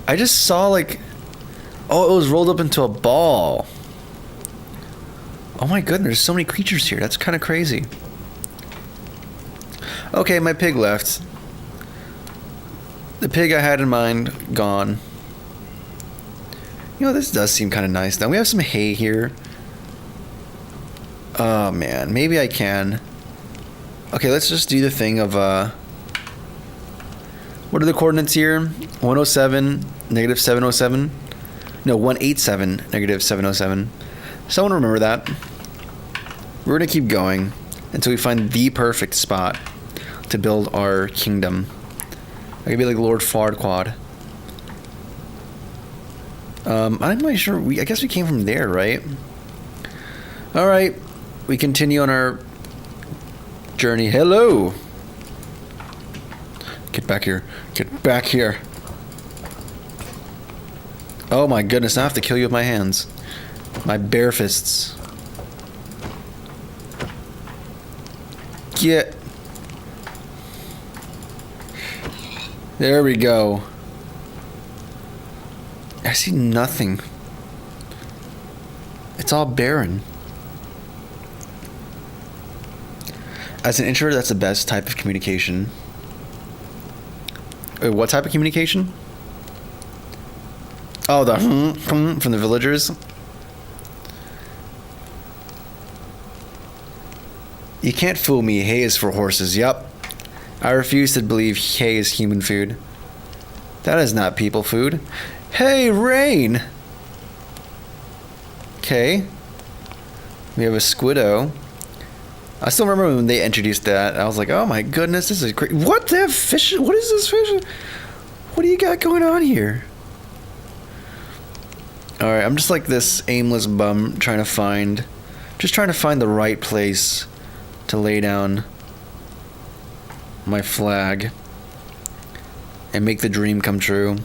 I just saw like... Oh, it was rolled up into a ball. Oh my goodness, there's so many creatures here. That's kind of crazy. Okay, my pig left. The pig I had in mind, gone. You know, this does seem kind of nice. Now we have some hay here. Oh man, maybe I can. Okay, let's just do the thing of what are the coordinates here? 107, negative 707. No, 187, negative 707. Someone remember that. We're gonna keep going until we find the perfect spot to build our kingdom. I could be like Lord Farquaad. I'm not sure. I guess we came from there, right? All right, we continue on our journey. Hello. Get back here. Get back here. Oh my goodness! Now I have to kill you with my hands, my bare fists. Get. There we go. I see nothing. It's all barren. As an introvert, that's the best type of communication. Wait, what type of communication? Oh, the from the villagers. You can't fool me. Hay is for horses. Yup. I refuse to believe hay is human food. That is not people food. Hey, rain! Okay. We have a squiddo. I still remember when they introduced that. I was like, oh my goodness, this is great. What the fish? What is this fish? What do you got going on here? Alright, I'm just like this aimless bum trying to find the right place to lay down my flag and make the dream come true.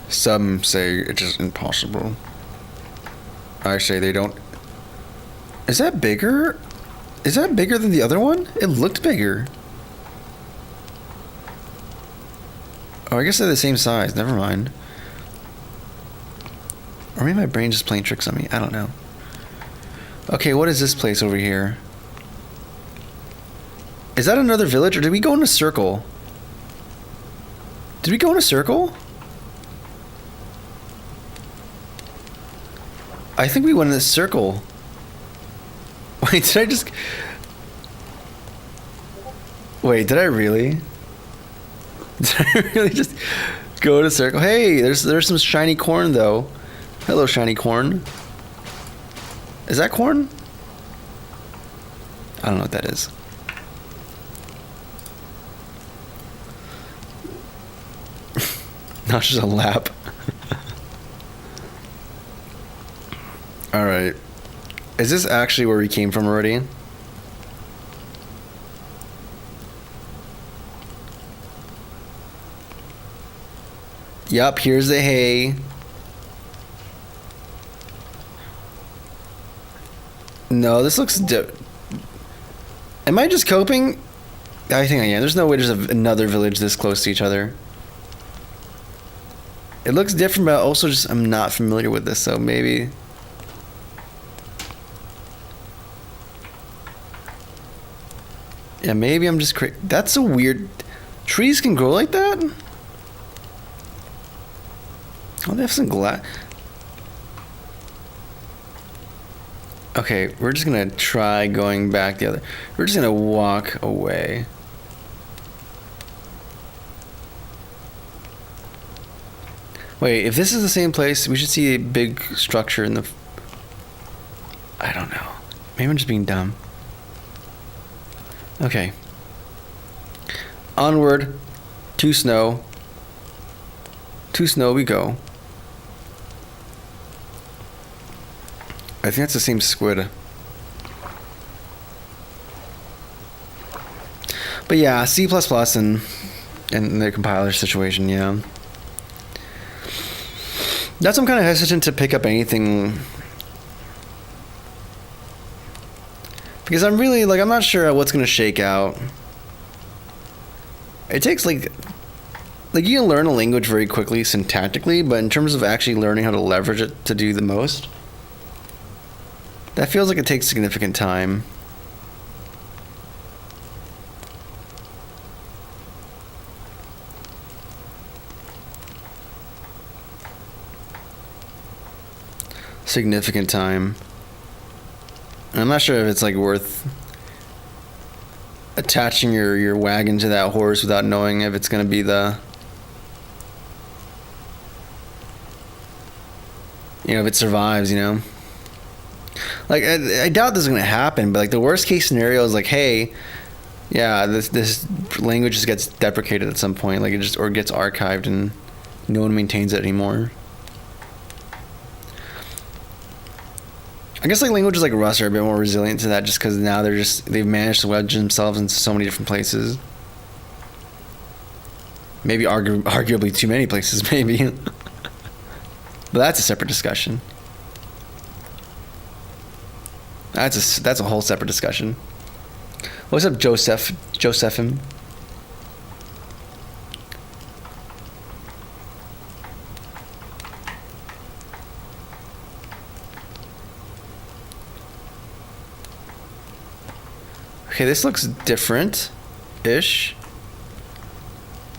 Some say it is impossible. I say they don't. Is that bigger? Is that bigger than the other one? It looked bigger. Oh, I guess they're the same size. Never mind. Or maybe my brain just playing tricks on me. I don't know. Okay, what is this place over here? Is that another village, or did we go in a circle? Did we go in a circle? I think we went in a circle. Wait, did I just... Wait, did I really? Did I really just go in a circle? Hey, there's some shiny corn, though. Hello, shiny corn. Is that corn? I don't know what that is. Not just a lap. Alright. Is this actually where we came from already? Yup, here's the hay. No, this looks... Am I just coping? I think I am. There's no way there's another village this close to each other. It looks different, but also just I'm not familiar with this, so maybe. Yeah, maybe I'm just crazy. That's a weird. Trees can grow like that? Oh, they have some glass. Okay, we're just gonna try going back the other. We're just gonna walk away. Wait, if this is the same place, we should see a big structure in the... I don't know. Maybe I'm just being dumb. Okay. Onward. To snow. To snow we go. I think that's the same squid. But yeah, C++ and the compiler situation, yeah. That's why I'm kind of hesitant to pick up anything. Because I'm really, like, I'm not sure what's going to shake out. It takes, like, you can learn a language very quickly syntactically, but in terms of actually learning how to leverage it to do the most, that feels like it takes significant time. Significant time. I'm not sure if it's like worth attaching your wagon to that horse without knowing if it's going to be the, you know, if it survives, you know. Like I doubt this is going to happen, but like the worst case scenario is like, hey, yeah, this language just gets deprecated at some point, like it just, or gets archived and no one maintains it anymore. I guess like languages like Rust are a bit more resilient to that just because now they've managed to wedge themselves into so many different places. Maybe arguably too many places, maybe. But that's a separate discussion. That's a whole separate discussion. What's up, Josephim? Okay, this looks different-ish.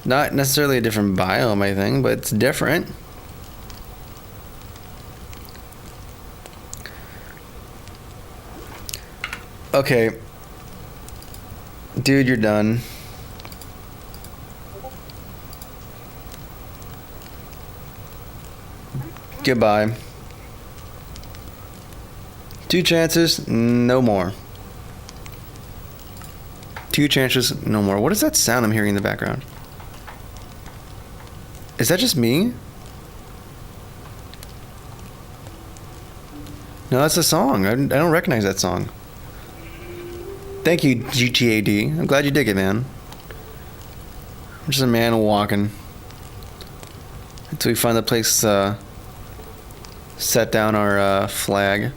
Not necessarily a different biome, I think, but it's different. Okay. Dude, you're done. Goodbye. 2 chances, no more. 2 chances, no more. What is that sound I'm hearing in the background? Is that just me? No, that's a song. I don't recognize that song. Thank you, GTAD. I'm glad you dig it, man. I'm just a man walking until we find the place set down our flag.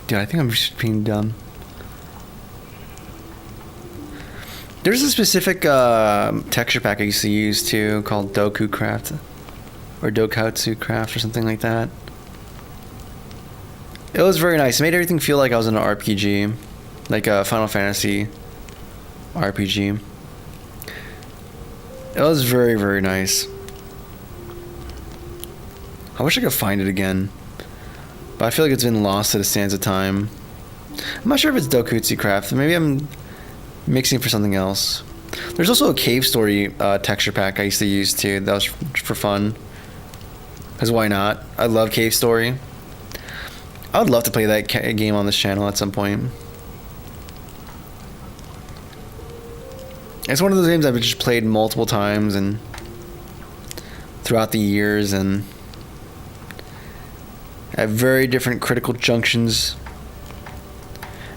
Dude, I think I'm just being dumb. There's a specific texture pack I used to use too called Doku Craft or Dokatsu Craft or something like that. It was very nice. It made everything feel like I was in an RPG, like a Final Fantasy RPG. It was very, very nice. I wish I could find it again, but I feel like it's been lost to the sands of time. I'm not sure if it's Dokatsu Craft. Maybe I'm mixing for something else. There's also a Cave Story texture pack I used to use too. That was for fun. Because why not? I love Cave Story. I would love to play that game on this channel at some point. It's one of those games I've just played multiple times and throughout the years, and at very different critical junctions.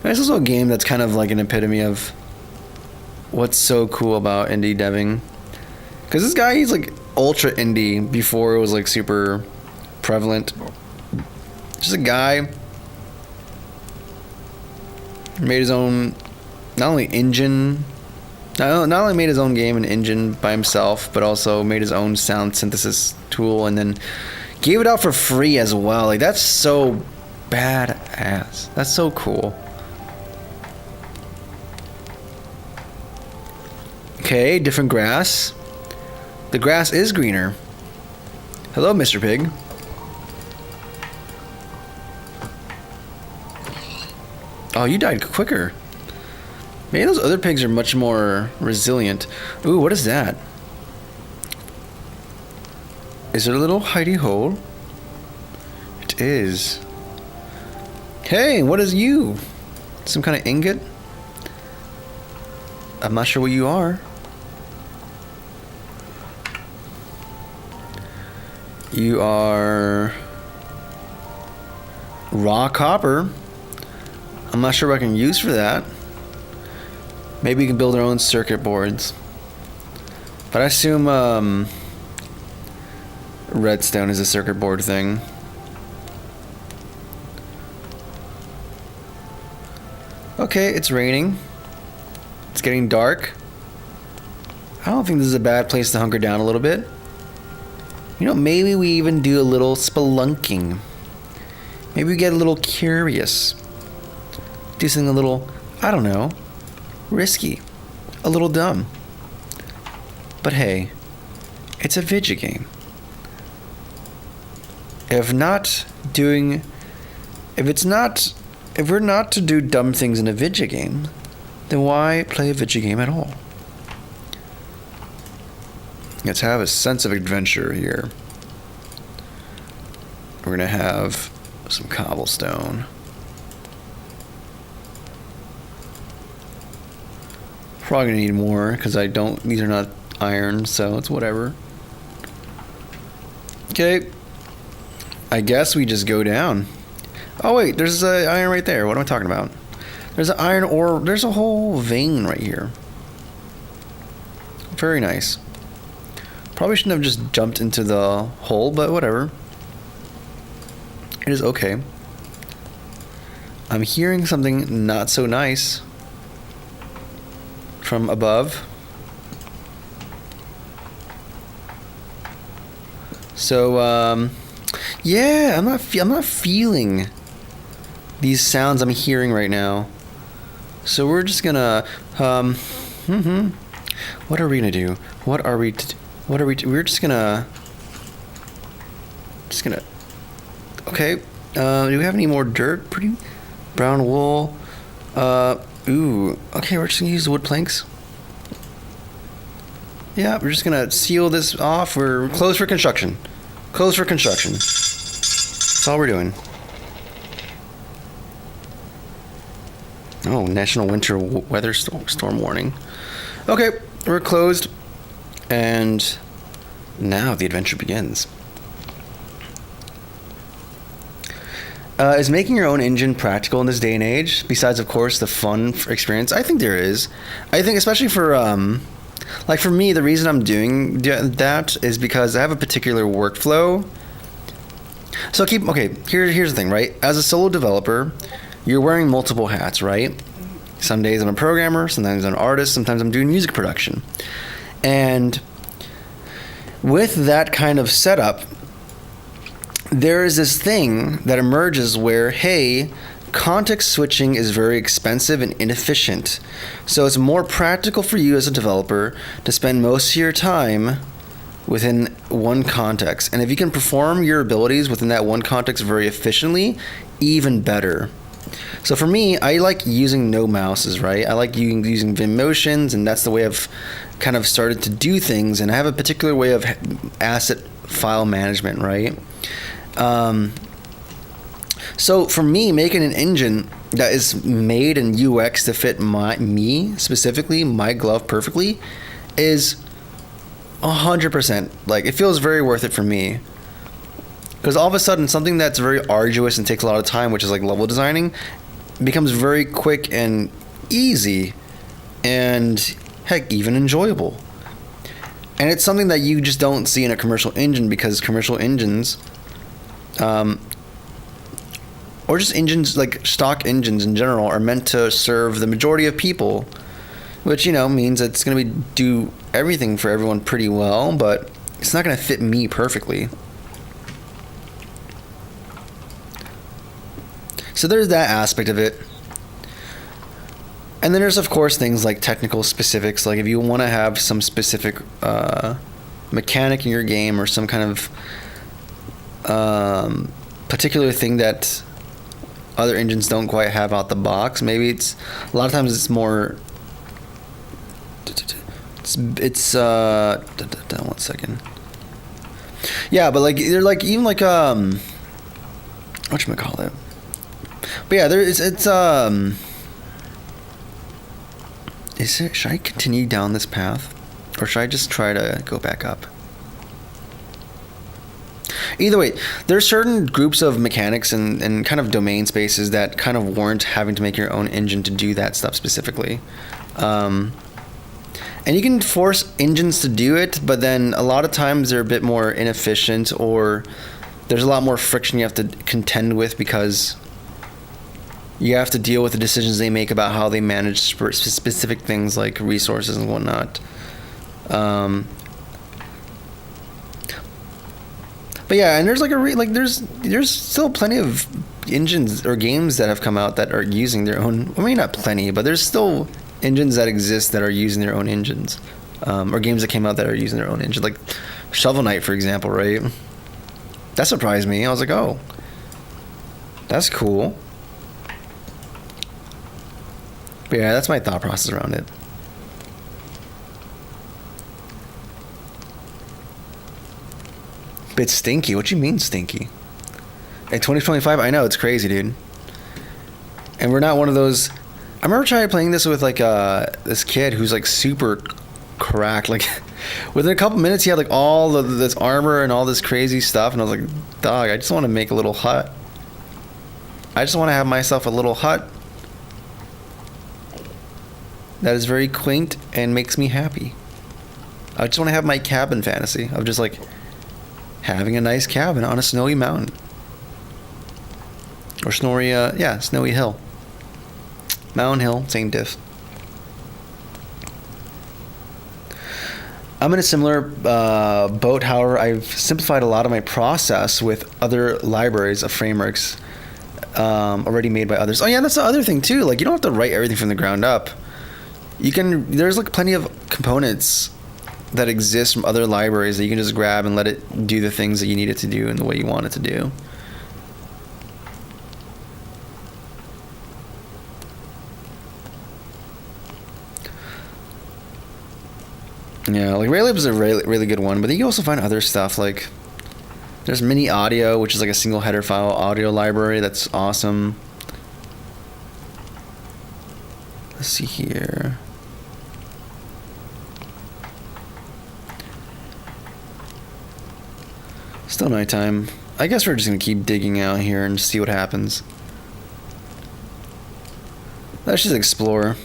And it's also a game that's kind of like an epitome of what's so cool about indie deving. Because this guy, he's like ultra indie before it was like super prevalent. Just a guy made his own not only engine, not only made his own game and engine by himself, but also made his own sound synthesis tool, and then gave it out for free as well. Like, that's so badass. That's so cool. Okay, different grass. The grass is greener. Hello, Mr. Pig. Oh, you died quicker. Maybe those other pigs are much more resilient. Ooh, what is that? Is there a little hidey hole? It is. Hey, what is you? Some kind of ingot? I'm not sure what you are. You are raw copper. I'm not sure what I can use for that. Maybe we can build our own circuit boards. But I assume redstone is a circuit board thing. Okay, it's raining. It's getting dark. I don't think this is a bad place to hunker down a little bit. You know, maybe we even do a little spelunking. Maybe we get a little curious. Do something a little, I don't know, risky. A little dumb. But hey, it's a video game. If we're not to do dumb things in a video game, then why play a video game at all? Let's have a sense of adventure here. We're gonna have some cobblestone. Probably gonna need more because these are not iron, so it's whatever. Okay. I guess we just go down. Oh wait, there's iron right there. What am I talking about? There's an iron ore. There's a whole vein right here. Very nice. Probably shouldn't have just jumped into the hole, but whatever. It is okay. I'm hearing something not so nice from above. So, yeah, I'm not feeling these sounds I'm hearing right now. So we're just gonna, what are we gonna do? We're just gonna, okay, do we have any more dirt? Pretty brown wool. Ooh, okay, we're just gonna use the wood planks. Yeah, we're just gonna seal this off. We're closed for construction. Closed for construction. That's all we're doing. Oh, National Winter Weather Storm Warning. Okay, we're closed. And now the adventure begins. Is making your own engine practical in this day and age? Besides, of course, the fun experience. I think there is. I think especially for, like for me, the reason I'm doing that is because I have a particular workflow. So here's the thing, right? As a solo developer, you're wearing multiple hats, right? Some days I'm a programmer, sometimes I'm an artist, sometimes I'm doing music production. And with that kind of setup, there is this thing that emerges where, hey, context switching is very expensive and inefficient. So it's more practical for you as a developer to spend most of your time within one context. And if you can perform your abilities within that one context very efficiently, even better. So for me, I like using no mouses, right? I like using Vim motions, and that's the way I've kind of started to do things. And I have a particular way of asset file management, right? So for me, making an engine that is made in UX to fit me specifically, my glove perfectly, is 100%. Like, it feels very worth it for me. Because all of a sudden, something that's very arduous and takes a lot of time, which is like level designing, becomes very quick and easy, and heck, even enjoyable. And it's something that you just don't see in a commercial engine, because commercial engines, or just engines, like stock engines in general, are meant to serve the majority of people, which, you know, means it's going to do everything for everyone pretty well, but it's not going to fit me perfectly. So there's that aspect of it. And then there's, of course, things like technical specifics. Like if you want to have some specific mechanic in your game, or some kind of particular thing that other engines don't quite have out the box, maybe it's, a lot of times it's more, it's 1 second. Yeah, but like they're like, even like whatchamacallit. But yeah, should I continue down this path, or should I just try to go back up? Either way, there's certain groups of mechanics and kind of domain spaces that kind of warrant having to make your own engine to do that stuff specifically. And you can force engines to do it, but then a lot of times they're a bit more inefficient, or there's a lot more friction you have to contend with, because you have to deal with the decisions they make about how they manage specific things like resources and whatnot. But yeah, and there's like there's still plenty of engines or games that have come out that are using their own. I mean, not plenty, but there's still engines that exist that are using their own engines, or games that came out that are using their own engine, like Shovel Knight, for example, right? That surprised me. I was like, oh, that's cool. But yeah, that's my thought process around it. Bit stinky. What you mean stinky? In 2025, I know, it's crazy, dude. And we're not one of those. I remember trying playing this with like this kid who's like super cracked. Like within a couple minutes, he had like all of this armor and all this crazy stuff, and I was like, dog, I just want to make a little hut. I just want to have myself a little hut that is very quaint and makes me happy. I just want to have my cabin fantasy of just like having a nice cabin on a snowy mountain. Or snowy hill. Mountain hill, same diff. I'm in a similar boat, however, I've simplified a lot of my process with other libraries of frameworks already made by others. Oh yeah, that's the other thing too. Like, you don't have to write everything from the ground up. There's like plenty of components that exist from other libraries that you can just grab and let it do the things that you need it to do in the way you want it to do. Yeah, like Raylib is a really good one, but then you can also find other stuff like there's Mini Audio, which is like a single header file audio library that's awesome. Let's see here. Still nighttime. I guess we're just gonna keep digging out here and see what happens. Let's just explore.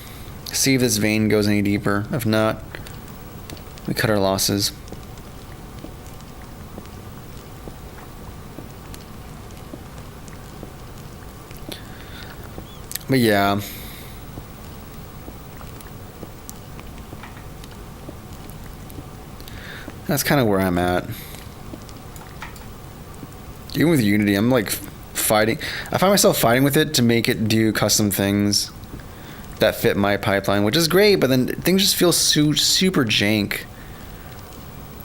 See if this vein goes any deeper. If not, we cut our losses. But yeah. That's kind of where I'm at. Even with Unity, I'm like fighting. I find myself fighting with it to make it do custom things that fit my pipeline, which is great, but then things just feel super jank.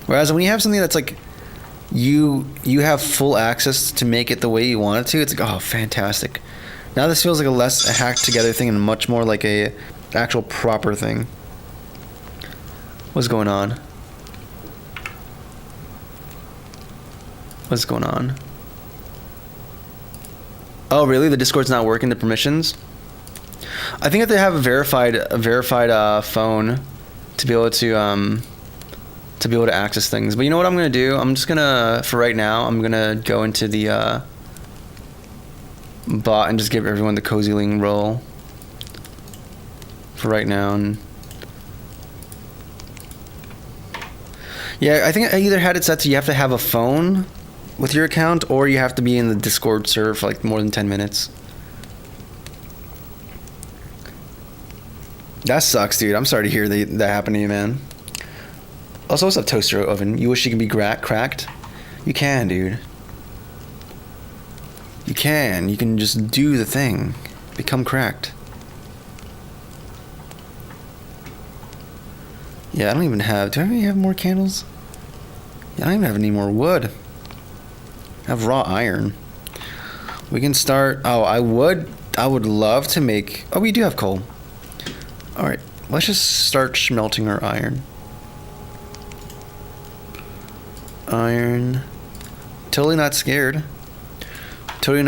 Whereas when you have something that's like you have full access to make it the way you want it to, it's like, oh, fantastic. Now this feels like a less hacked together thing and much more like a actual proper thing. What's going on? What's going on? Oh, really? The Discord's not working, the permissions? I think that they have a verified phone to be able to access things. But you know what I'm gonna do? I'm just gonna, for right now, I'm gonna go into the bot and just give everyone the cozy ling role for right now. And yeah, I think I either had it set to you have to have a phone with your account, or you have to be in the Discord server for like more than 10 minutes. That sucks, dude. I'm sorry to hear that happened to you, man. Also, what's up, toaster oven? You wish you could be cracked? You can, dude. You can. You can just do the thing. Become cracked. Yeah, I don't even have... Do I even have more candles? Yeah, I don't even have any more wood. I have raw iron. We can start... Oh, I would love to make... Oh, we do have coal. Alright, let's just start smelting our iron. Iron. Totally not scared. Totally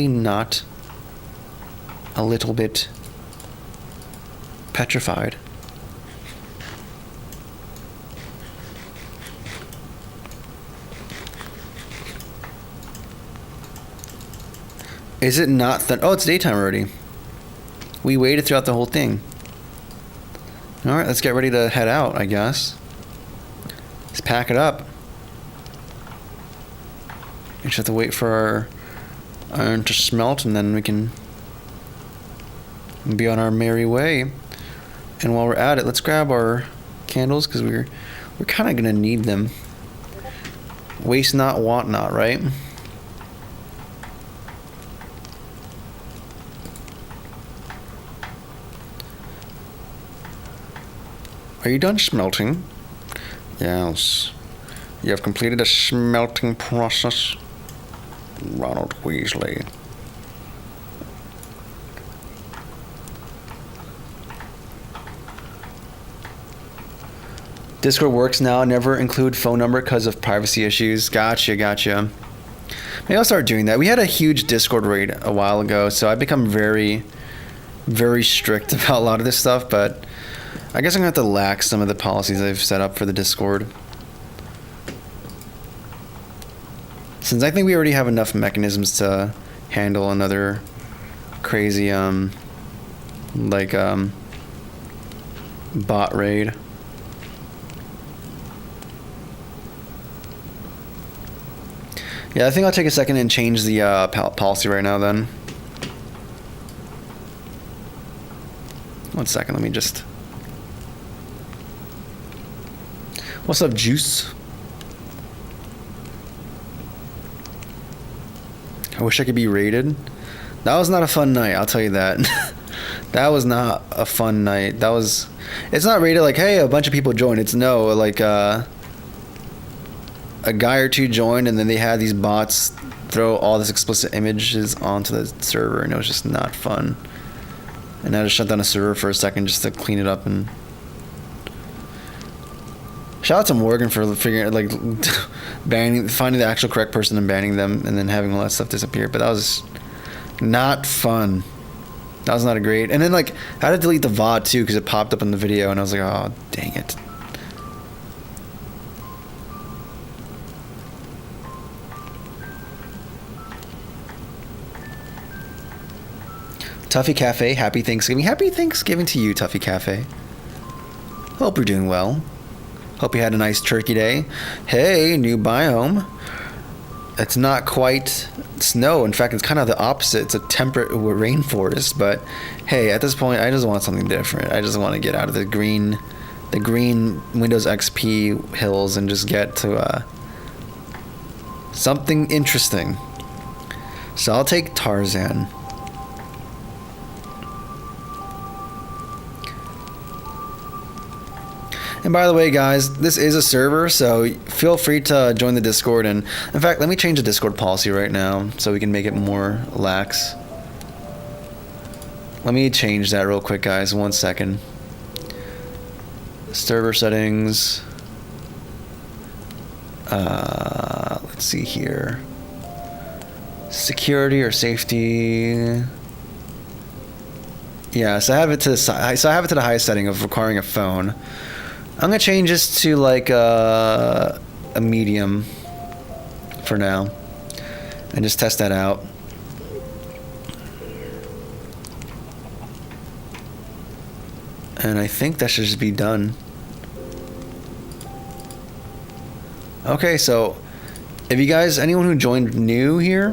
not a little bit petrified. Is it not oh, it's daytime already. We waited throughout the whole thing. Alright, let's get ready to head out, I guess. Let's pack it up. We just have to wait for our iron to smelt, and then we can be on our merry way. And while we're at it, let's grab our candles, because we're kind of gonna need them. Waste not, want not, right? Are you done smelting? Yes. You have completed the smelting process. Ronald Weasley. Discord works now. Never include phone number because of privacy issues. Gotcha. Maybe I'll start doing that. We had a huge Discord raid a while ago, so I've become very, very strict about a lot of this stuff, but I guess I'm going to have to lax some of the policies I've set up for the Discord. Since I think we already have enough mechanisms to handle another crazy, bot raid. Yeah, I think I'll take a second and change the policy right now then. 1 second, let me just... What's up, Juice? I wish I could be raided. That was not a fun night, I'll tell you that. That was not a fun night. That was... It's not raided like, hey, a bunch of people joined. It's no, like, a guy or two joined, and then they had these bots throw all this explicit images onto the server, and it was just not fun. And I had to shut down the server for a second just to clean it up. And shout out to Morgan for figuring, like, finding the actual correct person and banning them, and then having all that stuff disappear. But that was not fun. That was not a great. And then, like, I had to delete the VOD too because it popped up in the video, and I was like, oh, dang it. Tuffy Cafe, happy Thanksgiving. Happy Thanksgiving to you, Tuffy Cafe. Hope you're doing well. Hope you had a nice turkey day. Hey, new biome. It's not quite snow. In fact, it's kind of the opposite. It's a temperate rainforest. But hey, at this point, I just want something different. I just want to get out of the green Windows XP hills and just get to something interesting. So I'll take Tarzan. And by the way, guys, this is a server, so feel free to join the Discord. And in fact, let me change the Discord policy right now so we can make it more lax. Let me change that real quick, guys. 1 second. Server settings. Let's see here. Security or safety. Yeah, so I have it to the highest setting of requiring a phone. I'm gonna change this to like a medium for now and just test that out. And I think that should just be done. Okay, so If you guys, anyone who joined new here,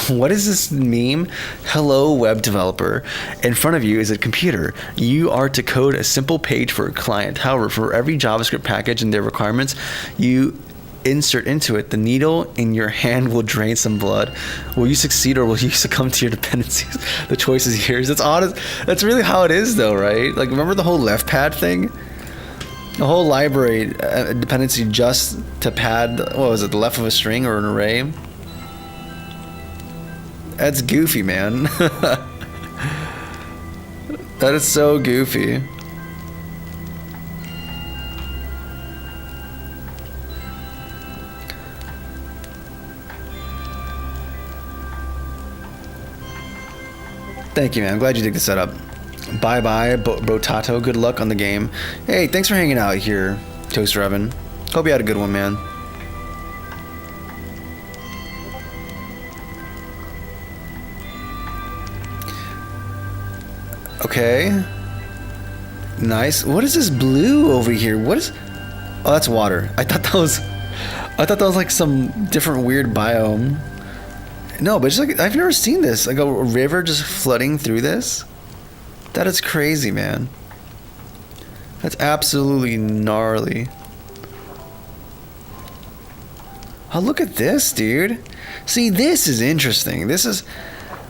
what is this meme? Hello, web developer. In front of you is a computer. You are to code a simple page for a client. However, for every JavaScript package and their requirements you insert into it, the needle in your hand will drain some blood. Will you succeed or will you succumb to your dependencies? The choice is yours. That's honest. That's really how it is, though, right? Like, remember the whole left pad thing? The whole library dependency just to pad, what was it, the left of a string or an array? That's goofy, man. That is so goofy. Thank you, man. I'm glad you did the setup. Bye-bye, Brotato. Good luck on the game. Hey, thanks for hanging out here, Toaster Oven. Hope you had a good one, man. Okay. Nice. What is this blue over here? What is... Oh, that's water. I thought that was like some different weird biome. No, but it's like, I've never seen this. Like a river just flooding through this. That is crazy, man. That's absolutely gnarly. Oh, look at this, dude. See, this is interesting. This is...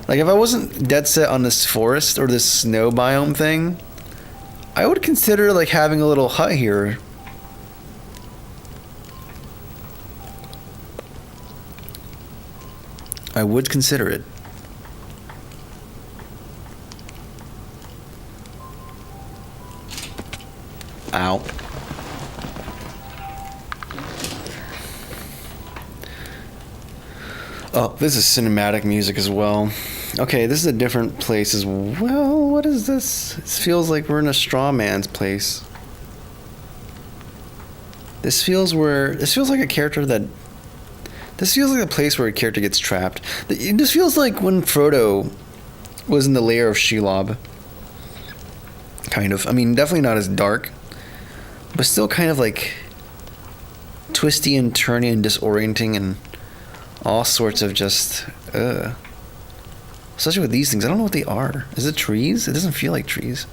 Like, if I wasn't dead set on this forest or this snow biome thing, I would consider, like, having a little hut here. I would consider it. Ow. Oh, this is cinematic music as well. Okay, this is a different place as well. What is this? This feels like we're in a straw man's place. This feels like a character that... This feels like a place where a character gets trapped. This feels like when Frodo was in the lair of Shelob. Kind of. I mean, definitely not as dark, but still kind of like twisty and turny and disorienting and all sorts of just... Especially with these things. I don't know what they are. Is it trees? It doesn't feel like trees.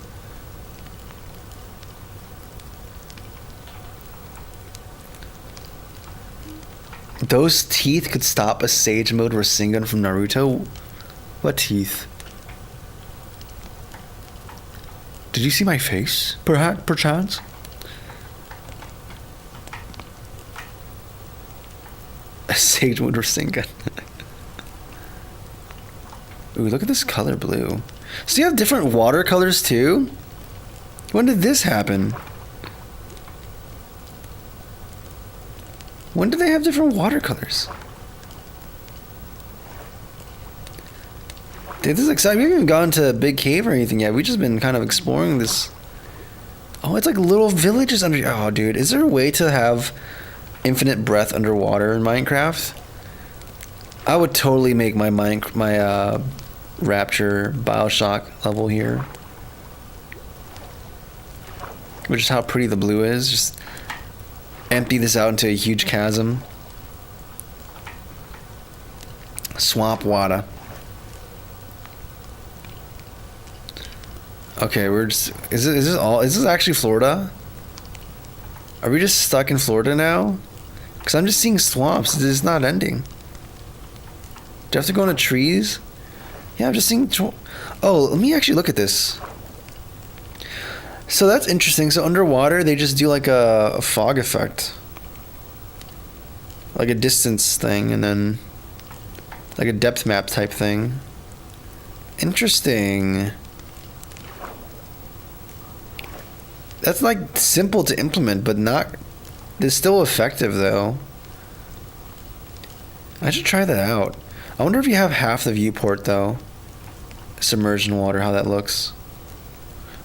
Those teeth could stop a Sage Mode Rasengan from Naruto? What teeth? Did you see my face? Perchance? A Sage Mode Rasengan. Ooh, look at this color blue. So you have different watercolors too? When did this happen? When did they have different watercolors? Dude, this is exciting. We haven't even gone to a big cave or anything yet. We've just been kind of exploring this. Oh, it's like little villages under... Oh, dude. Is there a way to have infinite breath underwater in Minecraft? I would totally make my Rapture Bioshock level here. Which is how pretty the blue is. Just empty this out into a huge chasm. Swamp water. Okay, we're just... Is this actually Florida? Are we just stuck in Florida now? Because I'm just seeing swamps. This is not ending. Do I have to go into trees? Yeah, I'm just seeing... Oh, let me actually look at this. So that's interesting. So underwater, they just do like a fog effect. Like a distance thing, and then... like a depth map type thing. Interesting. That's like simple to implement, but not... It's still effective, though. I should try that out. I wonder if you have half the viewport, though. Submerged in water, how that looks.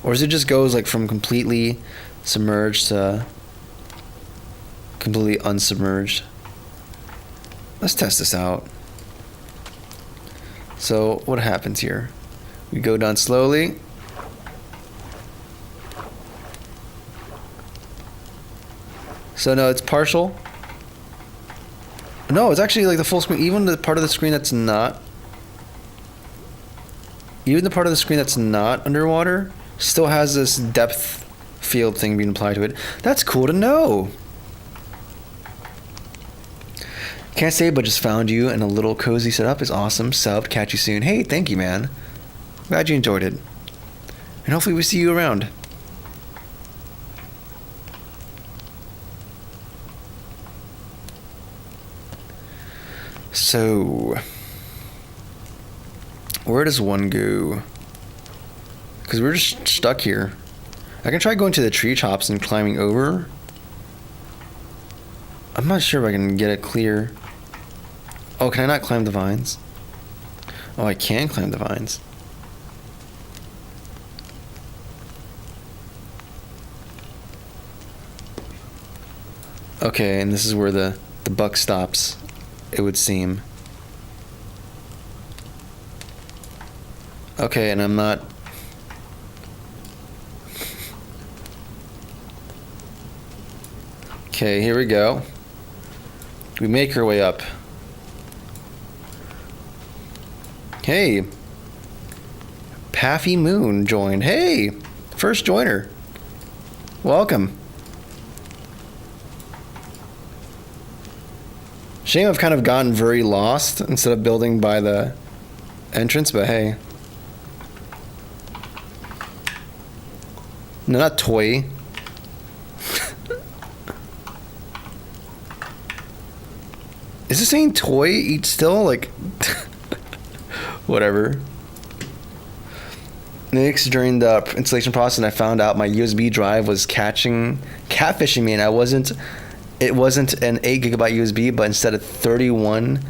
Or is it just goes like from completely submerged to completely unsubmerged? Let's test this out. So what happens here? We go down slowly. So no, it's partial. No, it's actually like the full screen. Even the part of the screen that's not. Even the part of the screen that's not underwater still has this depth field thing being applied to it. That's cool to know. Can't say, but just found you and a little cozy setup is awesome. Subbed. Catch you soon. Hey, thank you, man. Glad you enjoyed it. And hopefully we see you around. So, where does one go? Because we're just stuck here. I can try going to the tree tops and climbing over. I'm not sure if I can get it clear. Oh, can I not climb the vines? Oh, I can climb the vines. Okay, and this is where the buck stops, it would seem. Okay, and I'm not... Okay, here we go. We make our way up. Hey! Paffy Moon joined. Hey! First joiner. Welcome. Shame I've kind of gotten very lost instead of building by the entrance, but hey. No, not toy. Is this saying toy eat still? Like, whatever. Next, during the installation process, I found out my USB drive was catfishing me, and it wasn't an 8 gigabyte USB, but instead of 31.9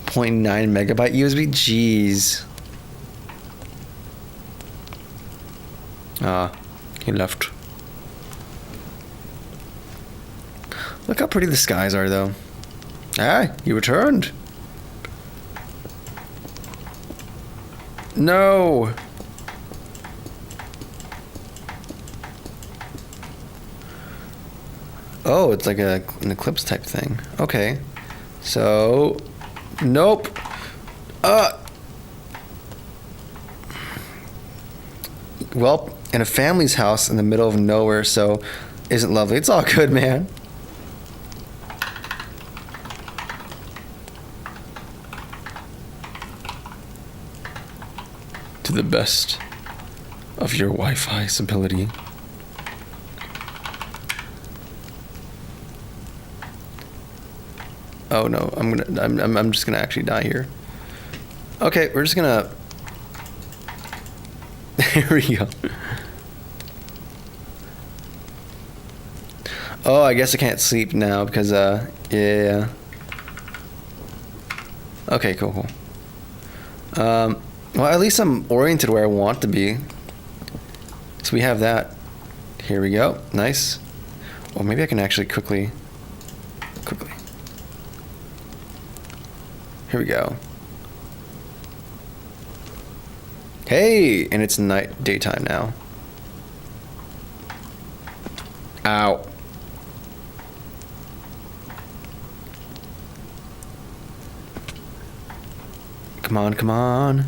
megabyte USB. Jeez. He left. Look how pretty the skies are, though. Ah, you returned. No. Oh, it's like an eclipse type thing. Okay. So, nope. Well, in a family's house in the middle of nowhere, so isn't lovely. It's all good, man. To the best of your Wi-Fi's ability. Oh no, I'm just gonna actually die here. Okay, we're just gonna. Here we go. Oh, I guess I can't sleep now because yeah. Okay, cool. Well, at least I'm oriented where I want to be. So we have that. Here we go. Nice. Well, maybe I can actually quickly. Here we go. Hey, and it's daytime now. Ow. Come on, come on.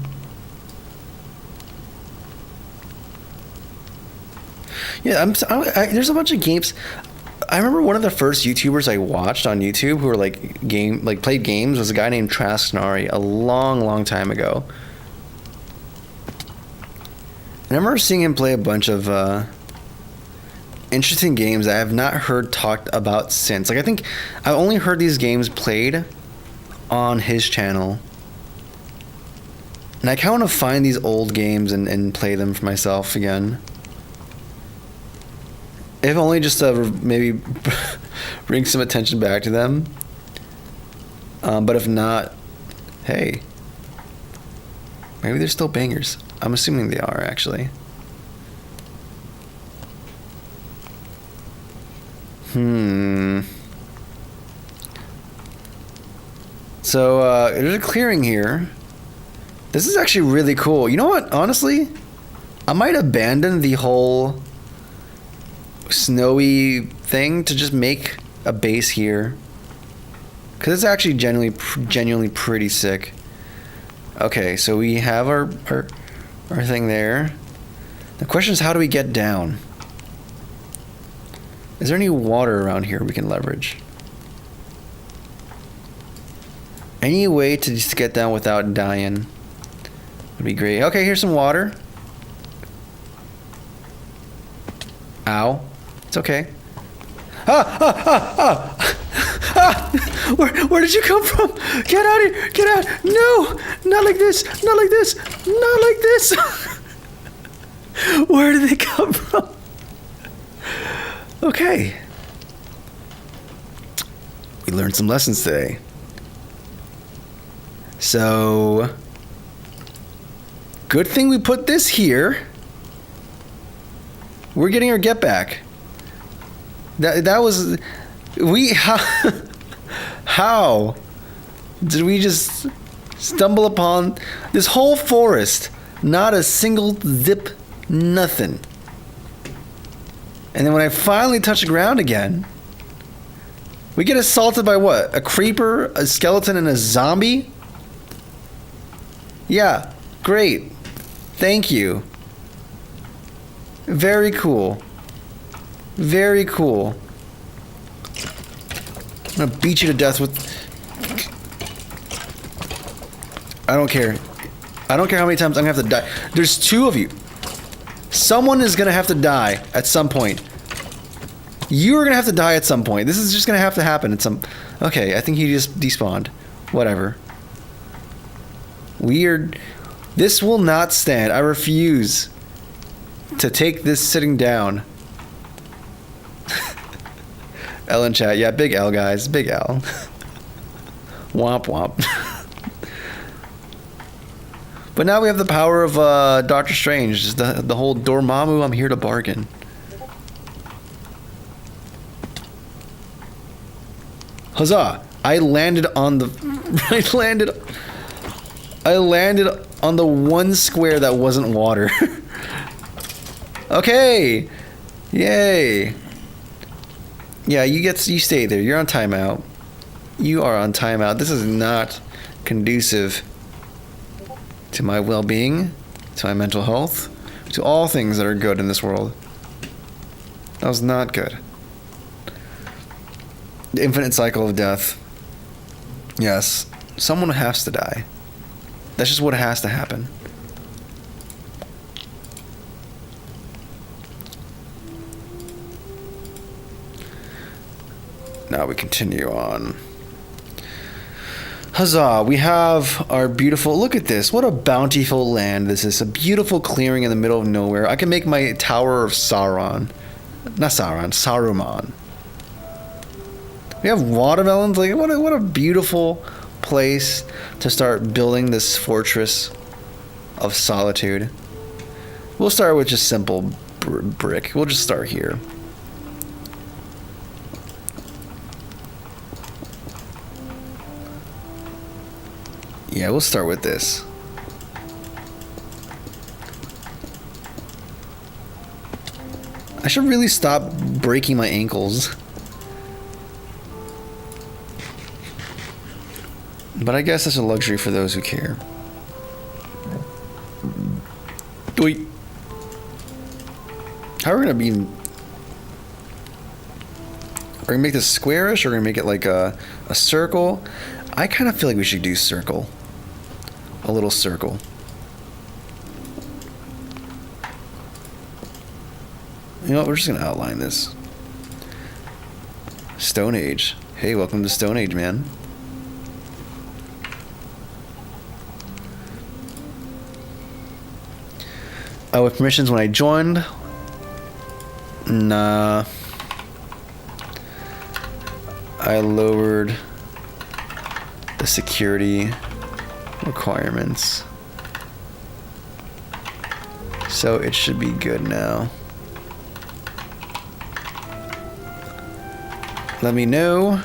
Yeah, there's a bunch of games. I remember one of the first YouTubers I watched on YouTube who were played games was a guy named Trasknari a long time ago. And I remember seeing him play a bunch of interesting games that I have not heard talked about since. Like, I think I only heard these games played on his channel. And I kind of want to find these old games and play them for myself again. If only just to maybe bring some attention back to them. But if not, hey, maybe they're still bangers. I'm assuming they are, actually. So, there's a clearing here. This is actually really cool. You know what? Honestly, I might abandon the whole snowy thing to just make a base here. Because it's actually genuinely pretty sick. Okay, so we have our thing there. The question is, how do we get down? Is there any water around here we can leverage? Any way to just get down without dying would be great. Okay, here's some water. Ow. It's okay. Where did you come from? Get out of here! Get out! No! Not like this! Not like this! Not like this! Where did they come from? Okay. We learned some lessons today. So, good thing we put this here. We're getting our get back. That was how did we just stumble upon this whole forest? Not a single zip, nothing. And then when I finally touch the ground again, we get assaulted by what? A creeper, a skeleton, and a zombie? Yeah, great. Thank you. Very cool. Very cool. I'm gonna beat you to death with... I don't care. I don't care how many times I'm gonna have to die. There's two of you. Someone is gonna have to die at some point. You are gonna have to die at some point. This is just gonna have to happen at some... Okay, I think he just despawned. Whatever. Weird. This will not stand. I refuse to take this sitting down. L in chat. Yeah, big L, guys. Big L. Womp womp. But now we have the power of Doctor Strange. Just the whole Dormammu, I'm here to bargain. Huzzah! I landed on the... I landed on the one square that wasn't water. Okay! Yay! Yeah, you stay there. You're on timeout. You are on timeout. This is not conducive to my well-being, to my mental health, to all things that are good in this world. That was not good. The infinite cycle of death. Yes, someone has to die. That's just what has to happen. Now we continue on. Huzzah, we have our beautiful... Look at this. What a bountiful land this is. A beautiful clearing in the middle of nowhere. I can make my Tower of Sauron. Not Sauron, Saruman. We have watermelons. Like, what a beautiful place to start building this fortress of solitude. We'll start with just simple brick. We'll just start here. Yeah, we'll start with this. I should really stop breaking my ankles. But I guess it's a luxury for those who care. Wait. How are we gonna be... Are we gonna make this squarish, or are we gonna make it like a circle? I kind of feel like we should do circle. A little circle. You know what, we're just gonna outline this. Stone Age. Hey, welcome to Stone Age, man. With permissions when I joined. Nah. I lowered the security requirements. So it should be good now. Let me know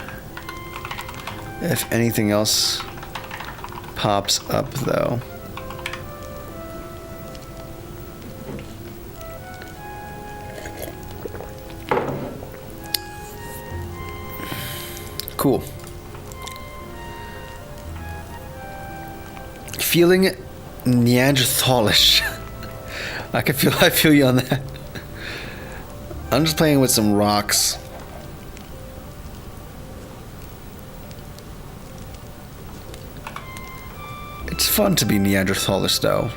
if anything else pops up though. Cool. Feeling Neanderthalish. I feel you on that. I'm just playing with some rocks. It's fun to be Neanderthalish though.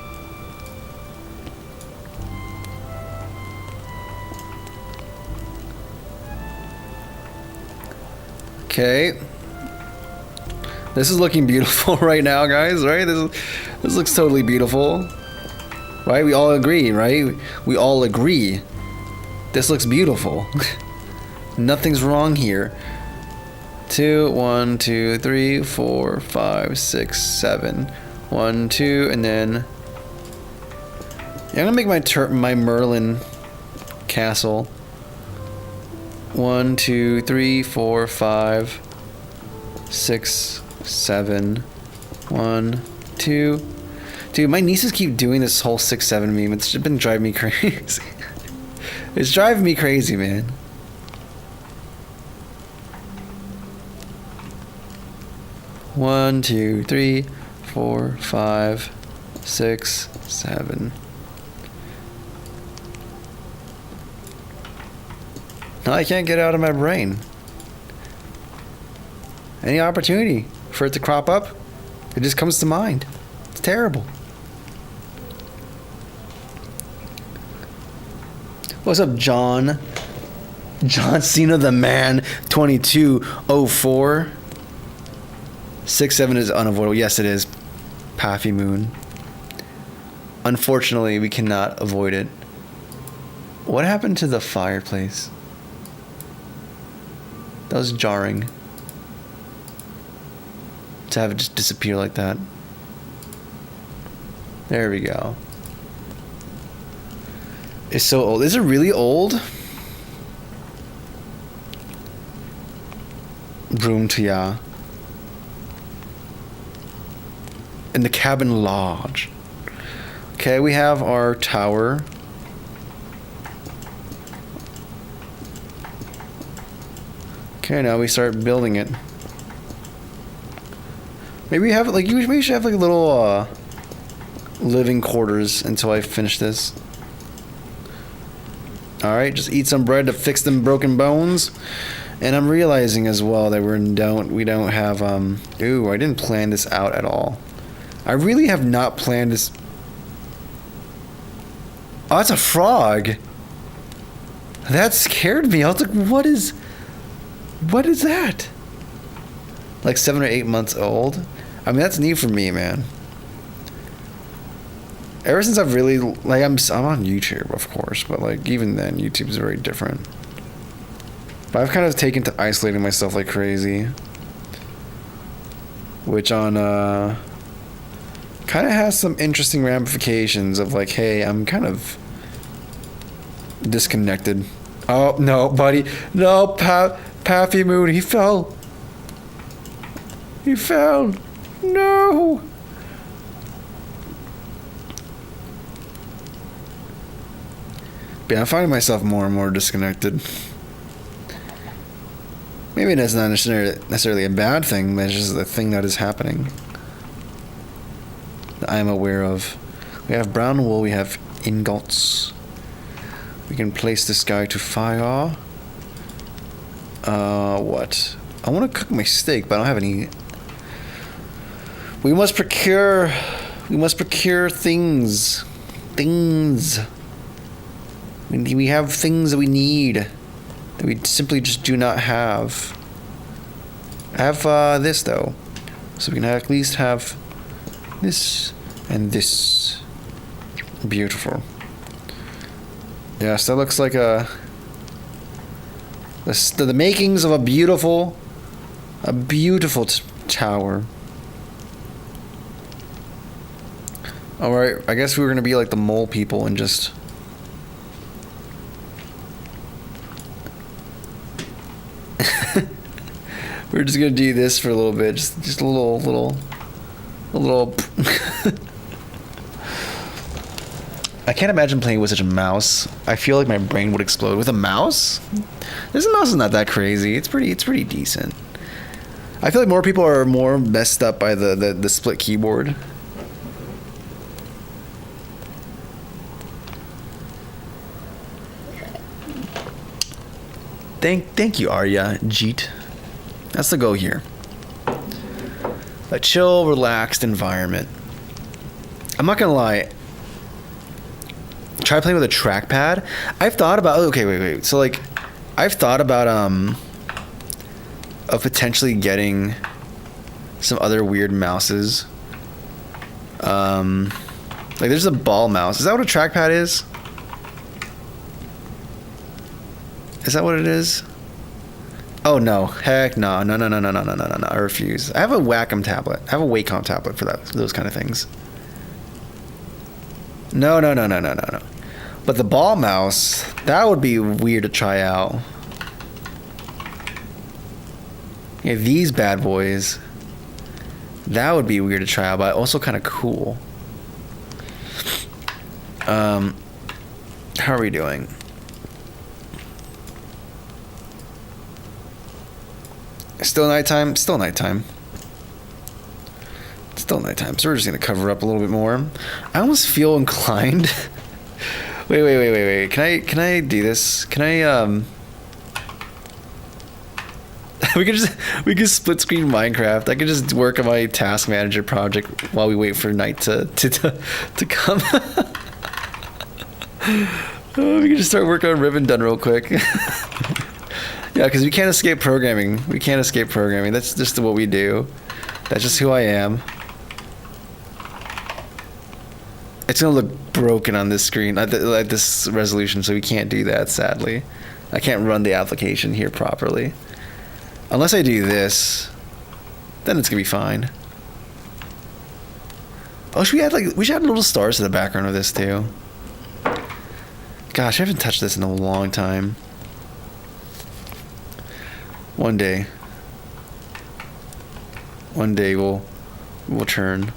Okay. This is looking beautiful right now, guys, right? This looks totally beautiful. Right? We all agree, right? We all agree. This looks beautiful. Nothing's wrong here. 2, 1, 2, 3, 4, 5, 6, 7. 1, 2, and then yeah, I'm gonna make my Merlin castle. 1, 2, 3, 4, 5, 6, 7. 1, 2. Dude, my nieces keep doing this whole 6, 7 meme. It's been driving me crazy. It's driving me crazy, man. One, 2, 3, 4, 5, 6, 7. No, I can't get it out of my brain. Any opportunity for it to crop up, it just comes to mind. It's terrible. What's up, John? John Cena the Man 2204. 6, 7 is unavoidable. Yes, it is. Paffy Moon. Unfortunately, we cannot avoid it. What happened to the fireplace? That was jarring. To have it just disappear like that. There we go. It's so old. Is it really old? Room to ya. In the cabin lodge. Okay, we have our tower. Okay, now we start building it. Maybe we have like we should have like a little living quarters until I finish this. All right, just eat some bread to fix them broken bones. And I'm realizing as well that we don't have ooh, I didn't plan this out at all. I really have not planned this. Oh, that's a frog. That scared me. I was like, what is that? Like 7 or 8 months old? I mean, that's neat for me, man. Ever since I've really, like, I'm on YouTube, of course, but like even then, YouTube is very different. But I've kind of taken to isolating myself like crazy, which on kind of has some interesting ramifications of like, hey, I'm kind of disconnected. Oh no, buddy, no, Paffy Moon, he fell. He fell. No. But yeah, I'm finding myself more and more disconnected. Maybe that's not necessarily a bad thing, but it's just a thing that is happening that I am aware of. We have brown wool, we have ingots. We can place this guy to fire. What? I want to cook my steak, but I don't have any. We must procure things. We have things that we need that we simply just do not have. I have this though, so we can at least have this and this. Beautiful. Yes, that looks like the makings of a beautiful tower. Alright, I guess we were gonna be like the mole people and just we're just gonna do this for a little bit, just a little I can't imagine playing with such a mouse. I feel like my brain would explode with a mouse. This mouse is not that crazy. It's pretty decent. I feel like more people are more messed up by the split keyboard. Thank you, Arya Jeet. That's the go here. A chill, relaxed environment. I'm not gonna lie. Try playing with a trackpad. I've thought about. Okay, wait. So like, I've thought about of potentially getting some other weird mouses. Like there's a ball mouse. Is that what a trackpad is? Is that what it is? Oh no! Heck no! No! I refuse. I have a Wacom tablet. I have a Wacom tablet for those kind of things. No. But the ball mouse, that would be weird to try out. Yeah, these bad boys. That would be weird to try out, but also kind of cool. How are we doing? Still nighttime? Still nighttime. Still nighttime. So we're just going to cover up a little bit more. I almost feel inclined. Wait. Can I do this? Can I, we could split screen Minecraft. I could just work on my task manager project while we wait for night to come. We can just start working on Ribbon Done real quick. Yeah, because we can't escape programming. That's just what we do. That's just who I am. It's gonna look broken on this screen, at this resolution, so we can't do that, sadly. I can't run the application here properly. Unless I do this, then it's gonna be fine. Oh, we should add little stars to the background of this too. Gosh, I haven't touched this in a long time. One day we'll turn.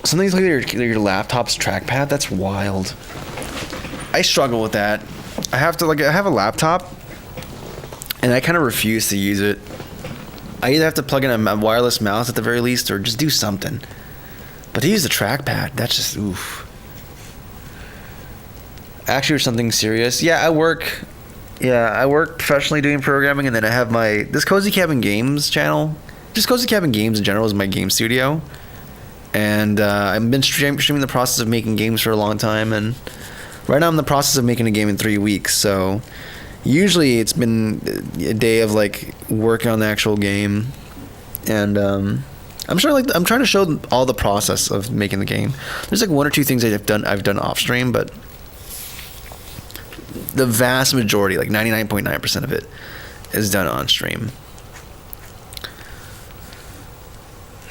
Something like your laptop's trackpad, that's wild. I struggle with that. I have a laptop and I kind of refuse to use it. I either have to plug in a wireless mouse at the very least or just do something. But to use the trackpad, that's just oof. Actually, or something serious. Yeah, I work professionally doing programming, and then I have this Cozy Cabin Games channel. Just Cozy Cabin Games in general is my game studio. And I've been streaming the process of making games for a long time, and right now I'm in the process of making a game in 3 weeks. So usually it's been a day of like working on the actual game, and I'm trying to show all the process of making the game. There's like one or two things that I've done off stream, but the vast majority, like 99.9% of it, is done on stream.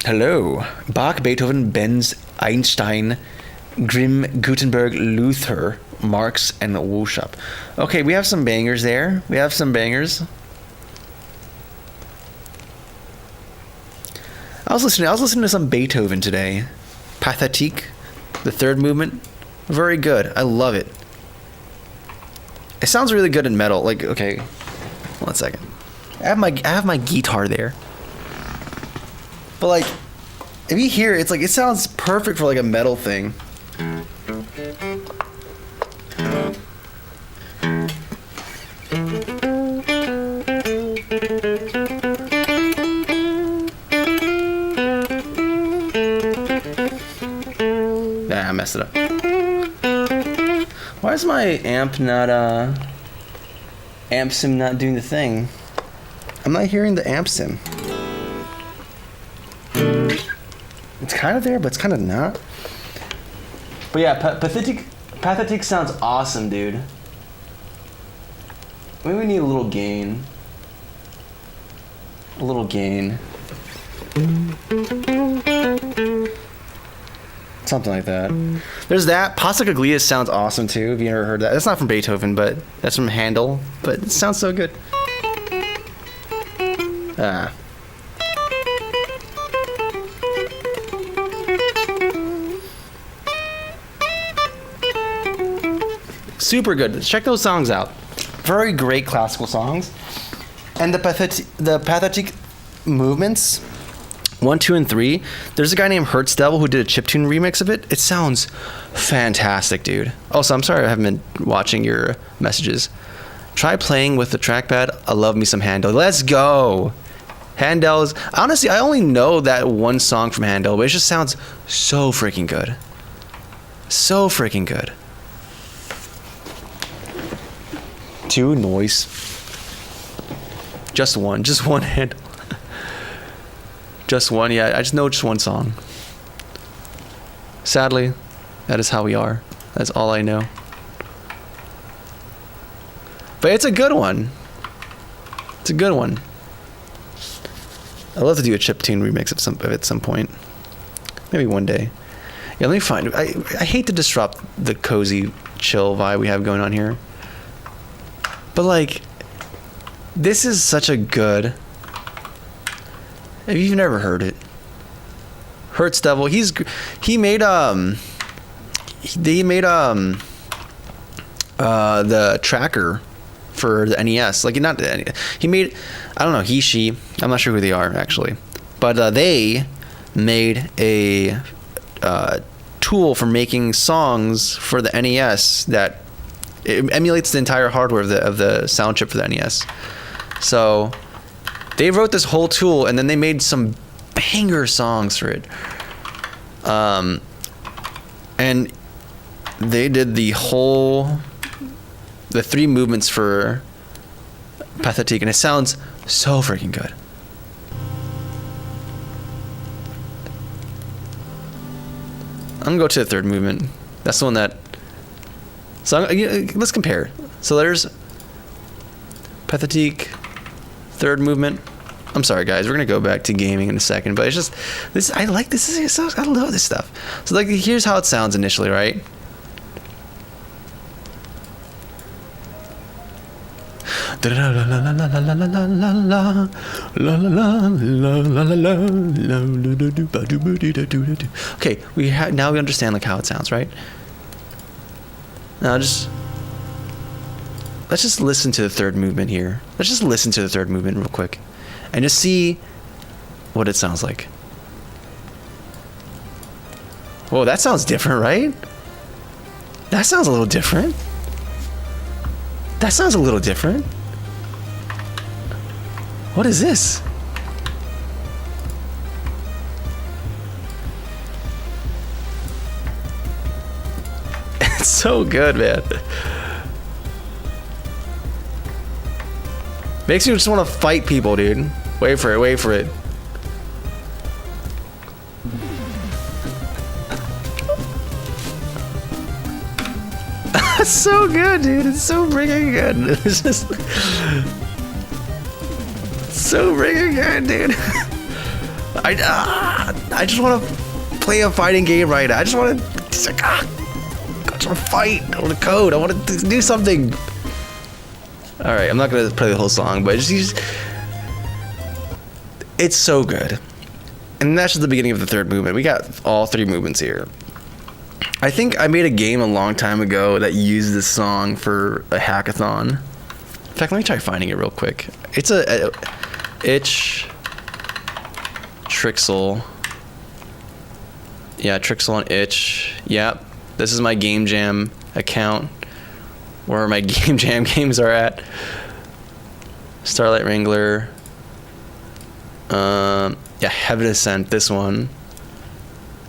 Hello. Bach, Beethoven, Benz, Einstein, Grimm, Gutenberg, Luther, Marx, and Woshop. Okay, we have some bangers there. I was listening to some Beethoven today. Pathétique, the third movement. Very good. I love it. It sounds really good in metal. Like, okay, 1 second. I have my guitar there. But like, if you hear it, it's like it sounds perfect for like a metal thing. I messed it up. Why is my amp sim not doing the thing? I'm not hearing the amp sim. It's kind of there, but it's kind of not. But yeah, Pathetic sounds awesome, dude. Maybe we need a little gain. Something like that. There's that. Passacaglia sounds awesome too, if you never heard that. That's not from Beethoven, but that's from Handel. But it sounds so good. Super good. Check those songs out. Very great classical songs. And the pathetic movements, 1, 2, and 3. There's a guy named Hertz Devil who did a chiptune remix of it. It sounds fantastic, dude. Also, I'm sorry I haven't been watching your messages. Try playing with the trackpad. I love me some Handel. Let's go. Handel's. Honestly, I only know that one song from Handel, but it just sounds so freaking good. So freaking good. 2 noise. Just one Handel. Just one, yeah. I just know just one song. Sadly, that is how we are. That's all I know. But it's a good one. It's a good one. I'd love to do a chiptune remix at some point. Maybe one day. Yeah, let me find. I hate to disrupt the cozy, chill vibe we have going on here. But like, this is such a good. If you've never heard it, Hertz Devil. He made the tracker for the NES. Like, not the NES. He made, I don't know, he, she, I'm not sure who they are actually, but they made a tool for making songs for the NES that it emulates the entire hardware of the sound chip for the NES. So they wrote this whole tool, and then they made some banger songs for it. And they did the 3 movements for Pathetique, and it sounds so freaking good. I'm gonna go to the 3rd movement. That's the one that. So let's compare. So there's Pathetique, 3rd movement. I'm sorry, guys. We're gonna go back to gaming in a second, but it's just this. I like this. I love this stuff. So like, here's how it sounds initially, right? Okay, now we understand like how it sounds, right? Now let's just listen to the 3rd movement here. Let's just listen to the 3rd movement real quick, and just see what it sounds like. Whoa, that sounds different, right? That sounds a little different. That sounds a little different. What is this? It's so good, man. Makes you just want to fight people, dude. Wait for it, wait for it. It's so good, dude. It's so freaking good. It's just so freaking good, dude. I just want to play a fighting game right now. I just want to fight. I want to code. I want to do something. All right, I'm not gonna play the whole song, but it's so good. And that's just the beginning of the 3rd movement. We got all 3 movements here. I think I made a game a long time ago that used this song for a hackathon. In fact, let me try finding it real quick. It's Itch Trixel. Yeah, Trixel and Itch. Yep. This is my Game Jam account, where my Game Jam games are at. Starlight Wrangler. Yeah, Heaven Ascent, this one.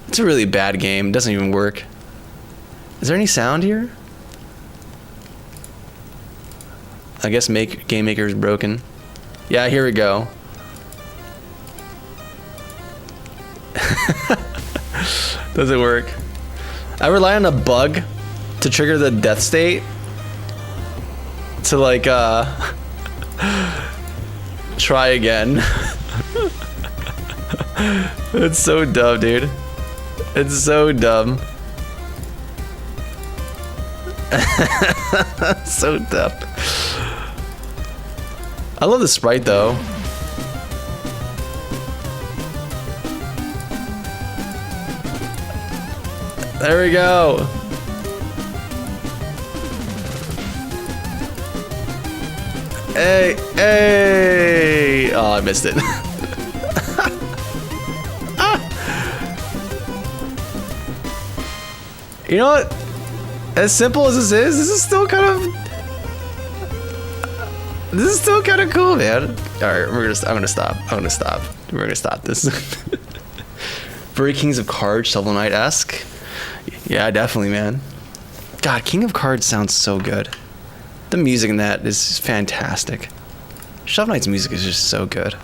It's a really bad game. It doesn't even work. Is there any sound here? I guess Game Maker is broken. Yeah, here we go. Doesn't work. I rely on a bug to trigger the death state to like try again. It's so dumb, dude. It's so dumb. So dumb. I love the sprite though. There we go. Hey, hey! Oh, I missed it. You know what? As simple as this is still kind of cool, man. All right, I'm gonna stop. We're gonna stop this. Very Kings of Cards, Shovel Knight-esque. Yeah, definitely, man. God, King of Cards sounds so good. The music in that is fantastic. Shovel Knight's music is just so good.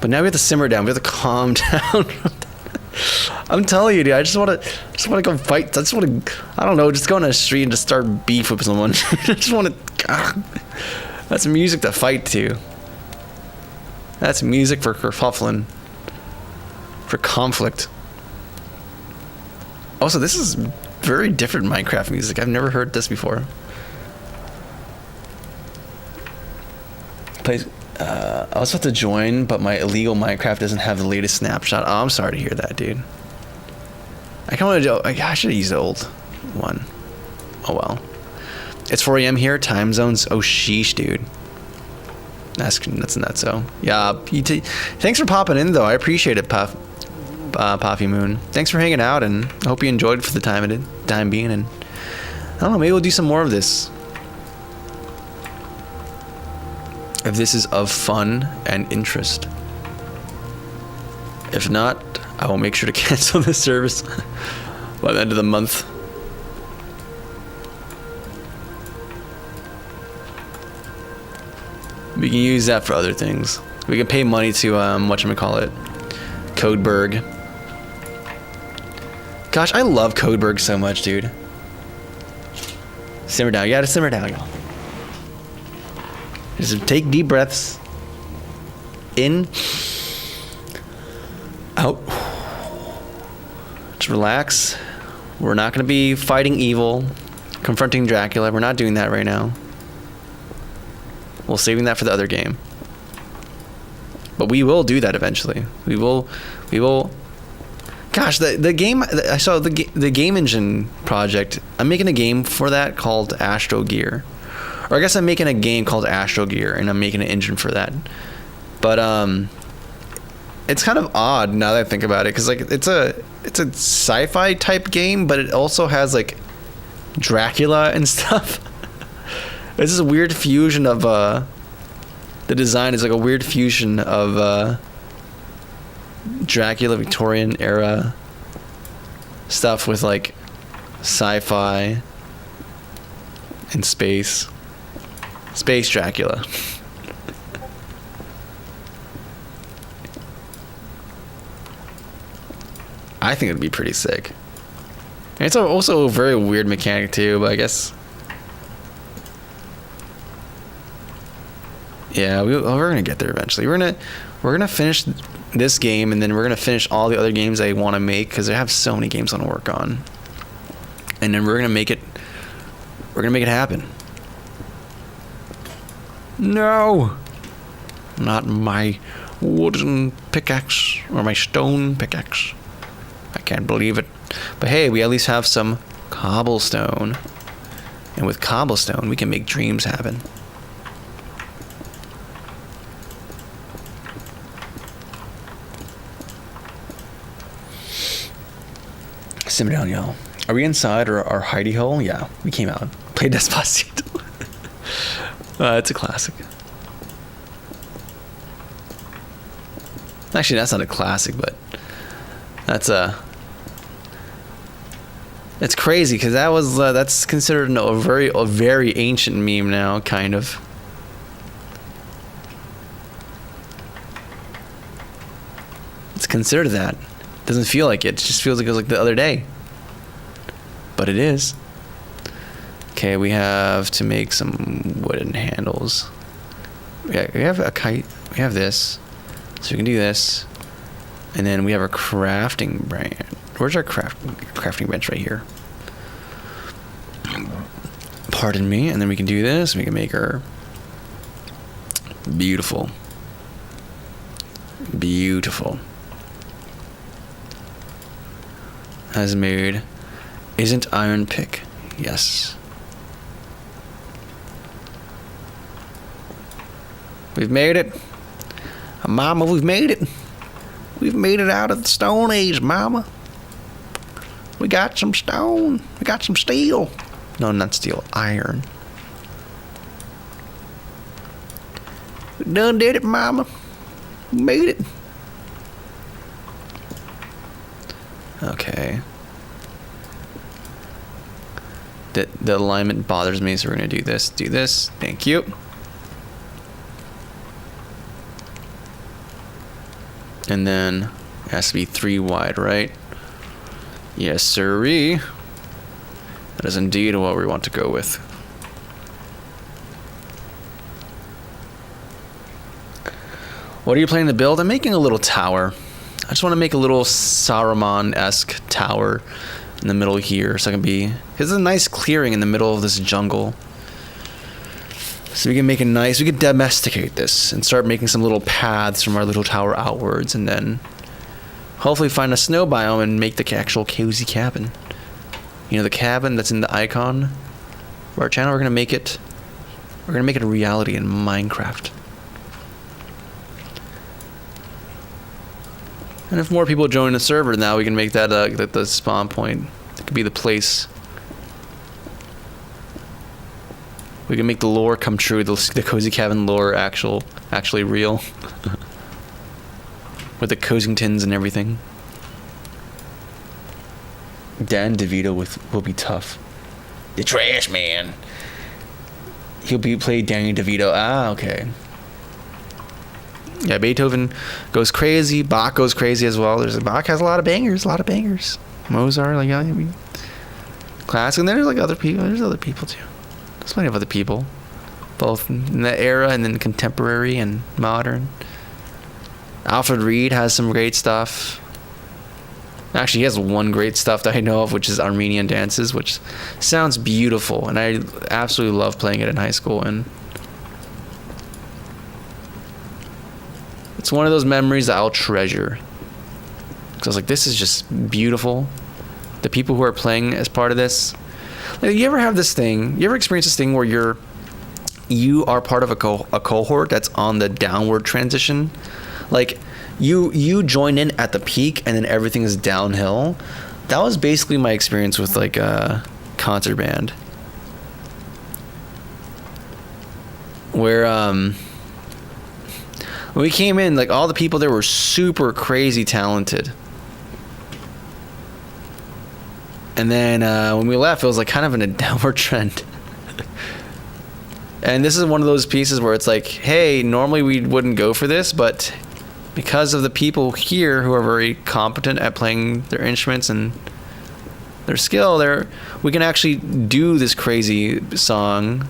But now we have to simmer down. We have to calm down. I'm telling you, dude. I just want to go fight. I just want to. I don't know. Just go on the street and just start beef with someone. I just want to. That's music to fight to. That's music for kerfuffling. For conflict. Also, this is very different Minecraft music. I've never heard this before. I was about to join, but my illegal Minecraft doesn't have the latest snapshot. Oh, I'm sorry to hear that, dude. I should have used the old one. Oh well. It's 4 a.m. here. Time zones. Oh sheesh, dude. That's nuts. So yeah. Thanks for popping in, though. I appreciate it, Poppy Moon. Thanks for hanging out, and I hope you enjoyed it for the time being. And I don't know. Maybe we'll do some more of this. If this is of fun and interest. If not, I will make sure to cancel this service by the end of the month. We can use that for other things. We can pay money to whatchamacallit, Codeberg. Gosh, I love Codeberg so much, dude. Simmer down. You gotta simmer down, y'all. Just take deep breaths. In. Out. Just relax. We're not going to be fighting evil, confronting Dracula. We're not doing that right now. We're saving that for the other game. But we will do that eventually. We will. Gosh, the game. I saw the game engine project. I'm making a game for that called Astro Gear. Or I guess I'm making a game called Astro Gear, and I'm making an engine for that. But it's kind of odd now that I think about it, because like it's a sci-fi type game, but it also has like Dracula and stuff. It's this weird fusion of the design is like a weird fusion of Dracula Victorian era stuff with like sci-fi and space Dracula. I think it'd be pretty sick. And it's also a very weird mechanic too, but I guess yeah, we're gonna get there eventually. We're gonna finish this game, and then we're gonna finish all the other games I want to make, because I have so many games I want to work on. And then we're gonna make it happen. No, not my wooden pickaxe or my stone pickaxe. I can't believe it. But hey, we at least have some cobblestone, and with cobblestone we can make dreams happen. Simmer down, y'all. Are we inside our hidey hole? Yeah, we came out. Played Despacito. It's a classic. Actually, that's not a classic, but it's crazy, because that's considered a very ancient meme now, kind of. It's considered that. It doesn't feel like it. It just feels like it was like the other day. But it is. Okay, we have to make some wooden handles. Yeah, we have a kite. We have this. So we can do this. And then we have our crafting bench. Where's our crafting bench? Right here. Pardon me. And then we can do this. We can make our beautiful. Has made. Isn't iron pick? Yes. We've made it. Mama, we've made it. We've made it out of the Stone Age, Mama. We got some stone. We got some steel. No, not steel. Iron. We done did it, Mama. We made it. Okay. The alignment bothers me, so we're going to do this. Do this. Thank you. And then it has to be 3 wide, right? Yes, sirree. That is indeed what we want to go with. What are you planning to build? I'm making a little tower. I just want to make a little Saruman-esque tower in the middle here, so I can be... Because it's a nice clearing in the middle of this jungle. So we can make a nice... We could domesticate this and start making some little paths from our little tower outwards, and then hopefully find a snow biome and make the actual cozy cabin. You know, the cabin that's in the icon of our channel. We're gonna make it a reality in Minecraft. And if more people join the server now, we can make that the spawn point. It could be the place. We can make the lore come true. The cozy cabin lore actually real. With the Cosingtons and everything. Dan DeVito will be tough. The trash man. He'll play Danny DeVito. Ah, okay. Yeah, Beethoven goes crazy. Bach goes crazy as well. Bach has a lot of bangers. Mozart, like, yeah, I mean, classic. And there's like other people. There's other people too. There's plenty of other people, both in that era and then contemporary and modern. Alfred Reed has some great stuff. Actually, he has one great stuff that I know of, which is Armenian Dances, which sounds beautiful, and I absolutely love playing it in high school. And it's one of those memories that I'll treasure. Because I was like, this is just beautiful. The people who are playing as part of this. Like, you ever have this thing? You ever experience this thing where you are part of a cohort that's on the downward transition? Like, you join in at the peak and then everything is downhill. That was basically my experience with like a concert band. Where when we came in, like, all the people there were super crazy talented. And then when we left, it was like kind of in a downward trend. And this is one of those pieces where it's like, hey, normally we wouldn't go for this, but because of the people here who are very competent at playing their instruments and their skill, we can actually do this crazy song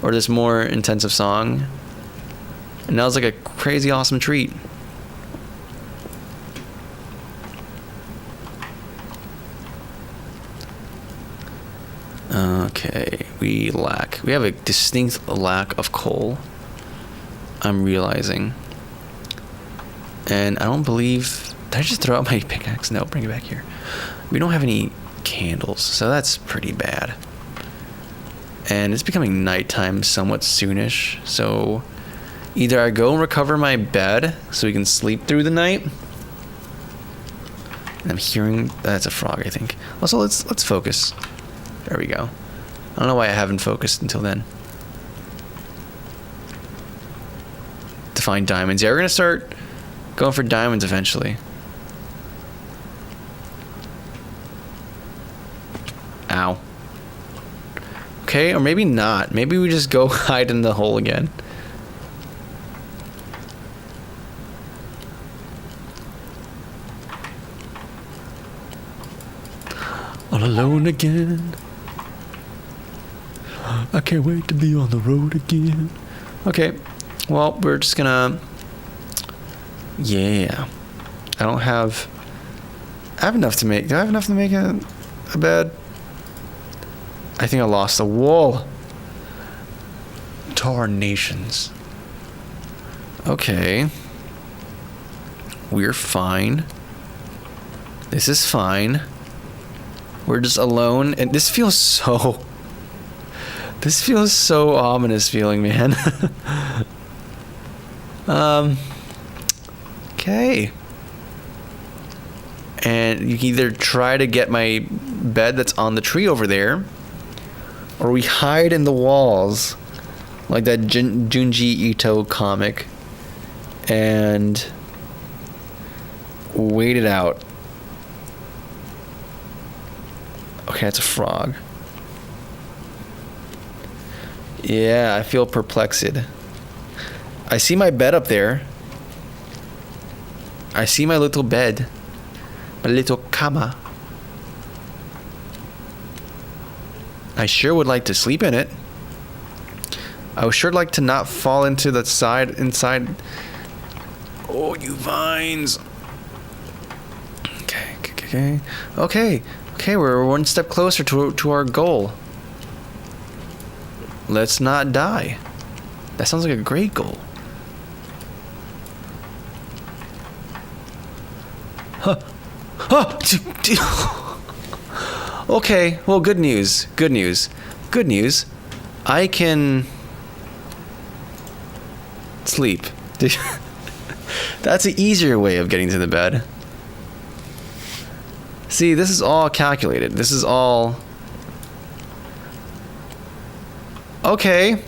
or this more intensive song. And that was like a crazy awesome treat. Okay, we have a distinct lack of coal, I'm realizing. And I don't believe, did I just throw out my pickaxe? No, bring it back here. We don't have any candles, so that's pretty bad. And it's becoming nighttime somewhat soonish, so either I go and recover my bed so we can sleep through the night. And I'm hearing, that's a frog, I think. Also, let's focus. There we go. I don't know why I haven't focused until then. To find diamonds. Yeah, we're gonna start going for diamonds eventually. Ow. Okay, or maybe not. Maybe we just go hide in the hole again. All alone again. I can't wait to be on the road again. Okay, well, we're just gonna... Yeah. I have enough to make... Do I have enough to make a bed? I think I lost the wool. Tarnations. Okay. We're fine. This is fine. We're just alone, and this feels so ominous feeling, man. Okay. And you can either try to get my bed that's on the tree over there, or we hide in the walls like that Junji Ito comic and wait it out. Okay, that's a frog. Yeah, I feel perplexed. I see my bed up there. I see my little bed. My little kama. I sure would like to sleep in it. I would sure like to not fall into the side inside. Oh, you vines. Okay, we're one step closer to our goal. Let's not die. That sounds like a great goal. Huh. Okay, well, good news. I can sleep. That's an easier way of getting to the bed. See, this is all calculated. This is all... Okay.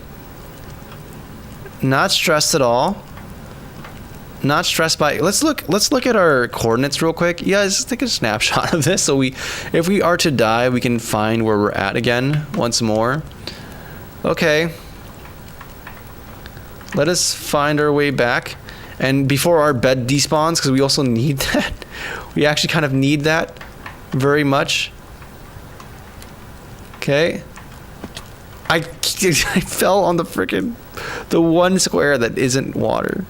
Not stressed at all. Not stressed by... Let's look at our coordinates real quick. Yeah, let's take a snapshot of this. So if we are to die, we can find where we're at again once more. Okay. Let us find our way back. And before our bed despawns, because we also need that. We actually kind of need that very much. Okay. I fell on the one square that isn't water.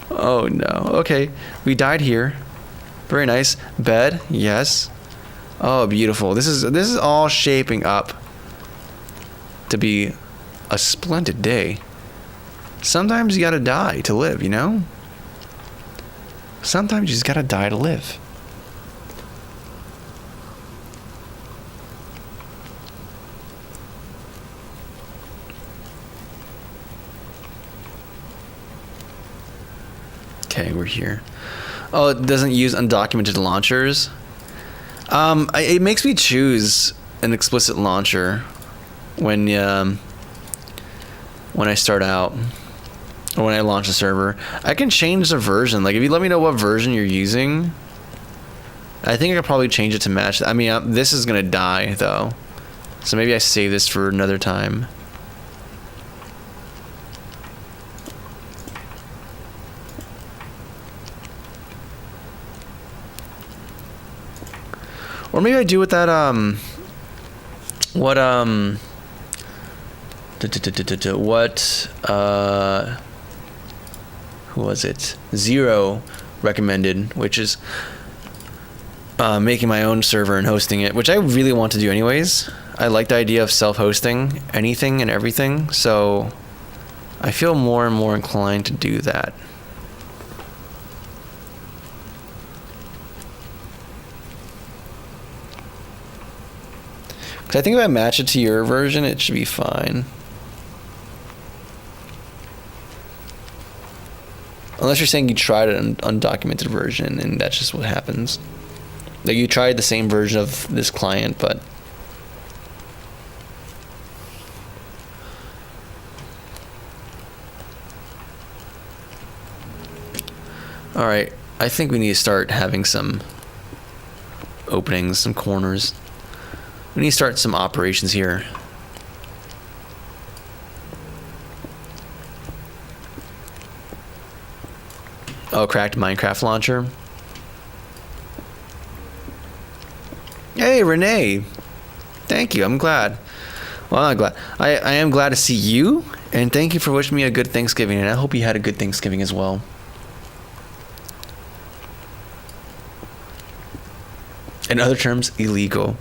Oh no. Okay. We died here. Very nice. Bed. Yes. Oh, beautiful. This is all shaping up to be a splendid day. Sometimes you gotta die to live, you know? Sometimes you just gotta die to live. Okay, we're here. Oh, it doesn't use undocumented launchers. It makes me choose an explicit launcher when I start out or when I launch a server. I can change the version. Like if you let me know what version you're using, I think I could probably change it to match. I mean, this is gonna die though, so maybe I save this for another time. Or maybe I do with that, who was it? Zero recommended, which is making my own server and hosting it, which I really want to do anyways. I like the idea of self-hosting anything and everything, so I feel more and more inclined to do that. I think if I match it to your version, it should be fine. Unless you're saying you tried an undocumented version and that's just what happens. Like you tried the same version of this client, but... Alright, I think we need to start having some openings, some corners. We need to start some operations here. Oh, cracked Minecraft launcher. Hey, Renee. Thank you. I'm glad. Well, I'm not glad. I am glad to see you, and thank you for wishing me a good Thanksgiving, and I hope you had a good Thanksgiving as well. In other terms, illegal.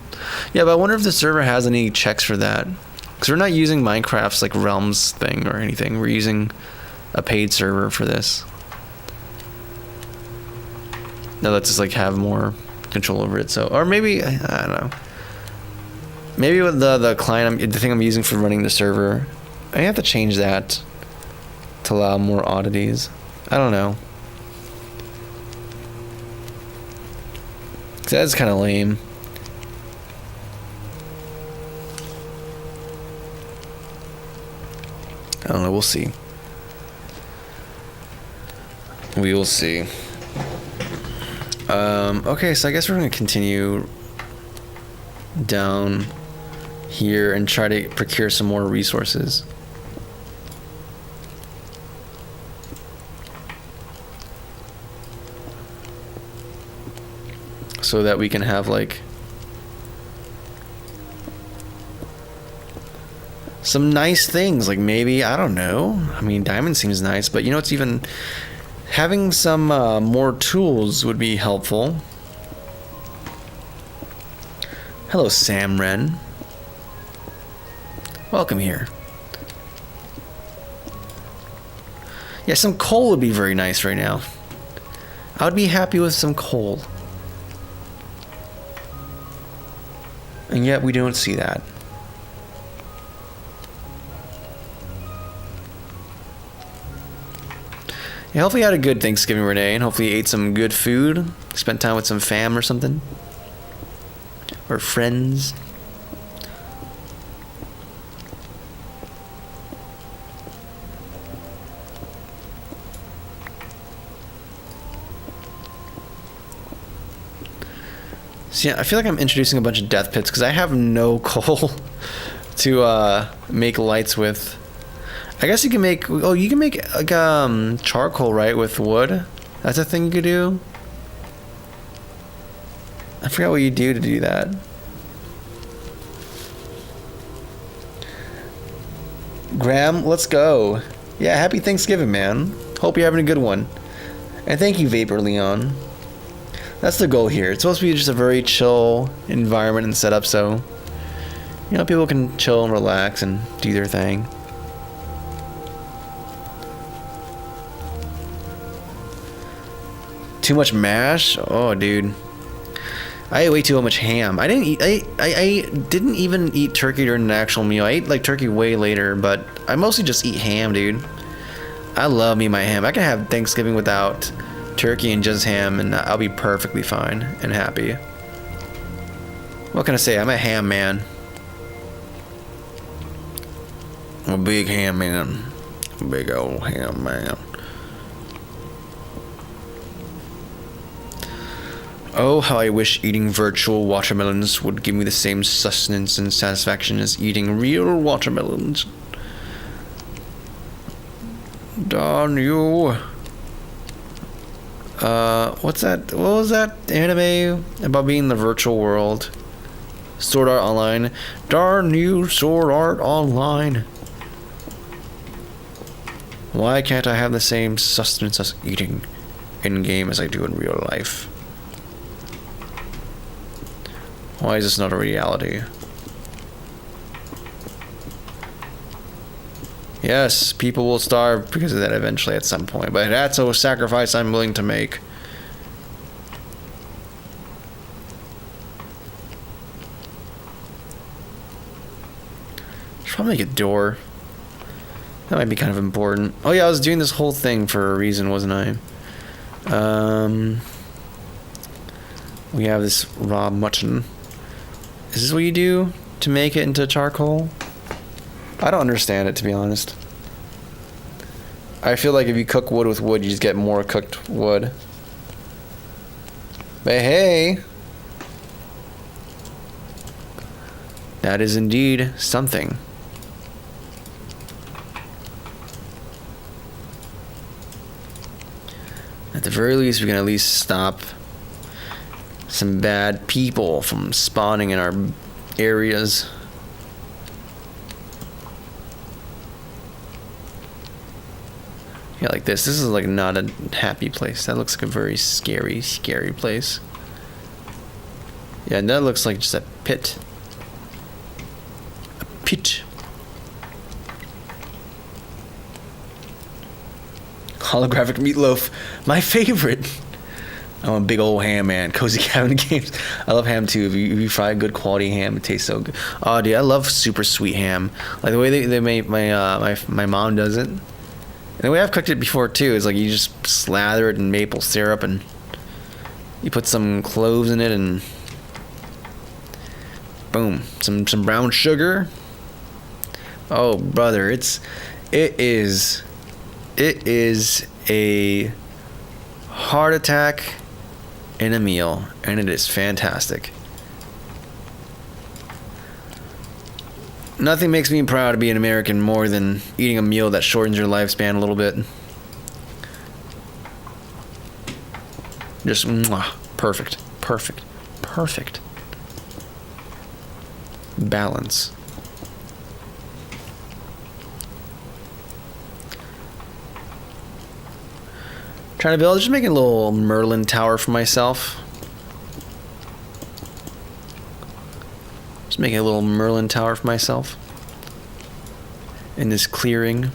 Yeah, but I wonder if the server has any checks for that. Because we're not using Minecraft's like Realms thing or anything. We're using a paid server for this. That lets us like have more control over it. So, or maybe, I don't know. Maybe with the client, the thing I'm using for running the server, I have to change that to allow more oddities. I don't know. That's kind of lame. I don't know, we'll see. We will see. Okay, so I guess we're gonna continue down here and try to procure some more resources. So that we can have like some nice things, like maybe, I don't know. I mean, diamond seems nice, but you know, it's even having some more tools would be helpful. Hello, Sam Wren. Welcome here. Yeah, some coal would be very nice right now. I would be happy with some coal. And yet we don't see that. Yeah, hopefully you had a good Thanksgiving, Renee, and hopefully you ate some good food, spent time with some fam or something. Or friends. So yeah, I feel like I'm introducing a bunch of death pits because I have no coal to make lights with. I guess you can make, oh, you can make like charcoal, right, with wood? That's a thing you could do? I forgot what you do to do that. Graham, let's go. Yeah, happy Thanksgiving, man. Hope you're having a good one. And thank you, Vapor Leon. That's the goal here. It's supposed to be just a very chill environment and setup, so you know, people can chill and relax and do their thing. Too much mash? Oh, dude. I ate way too much ham. I didn't eat. I didn't even eat turkey during an actual meal. I ate like turkey way later, but I mostly just eat ham, dude. I love me my ham. I can have Thanksgiving without turkey and just ham, and I'll be perfectly fine and happy. What can I say? I'm a ham man. I'm a big ham man. Big old ham man. Oh, how I wish eating virtual watermelons would give me the same sustenance and satisfaction as eating real watermelons. Darn you. What's that? What was that anime about being in the virtual world? Sword Art Online. Darn you, Sword Art Online. Why can't I have the same sustenance as eating in game as I do in real life? Why is this not a reality? Yes, people will starve because of that eventually at some point, but that's a sacrifice I'm willing to make. Should probably make a door. That might be kind of important. Oh yeah, I was doing this whole thing for a reason, wasn't I? We have this raw mutton. Is this what you do to make it into charcoal? I don't understand it, to be honest. I feel like if you cook wood with wood, you just get more cooked wood. But hey, that is indeed something. At the very least, we can at least stop some bad people from spawning in our areas. Yeah, like this. This is like not a happy place. That looks like a very scary, scary place. Yeah, and that looks like just a pit. A pit. Holographic meatloaf. My favorite. I'm a big old ham man. Cozy Cabin Games. I love ham too. If you fry good quality ham, it tastes so good. Oh, dude, I love super sweet ham. Like the way they make my mom does it. the way I've cooked it before too is like you just slather it in maple syrup and you put some cloves in it and boom, some brown sugar. Oh brother, it is a heart attack in a meal, and it is fantastic. Nothing makes me proud to be an American more than eating a meal that shortens your lifespan a little bit. Just perfect. Balance. Trying to build, just making a little Merlin tower for myself. Just making a little Merlin tower for myself in this clearing.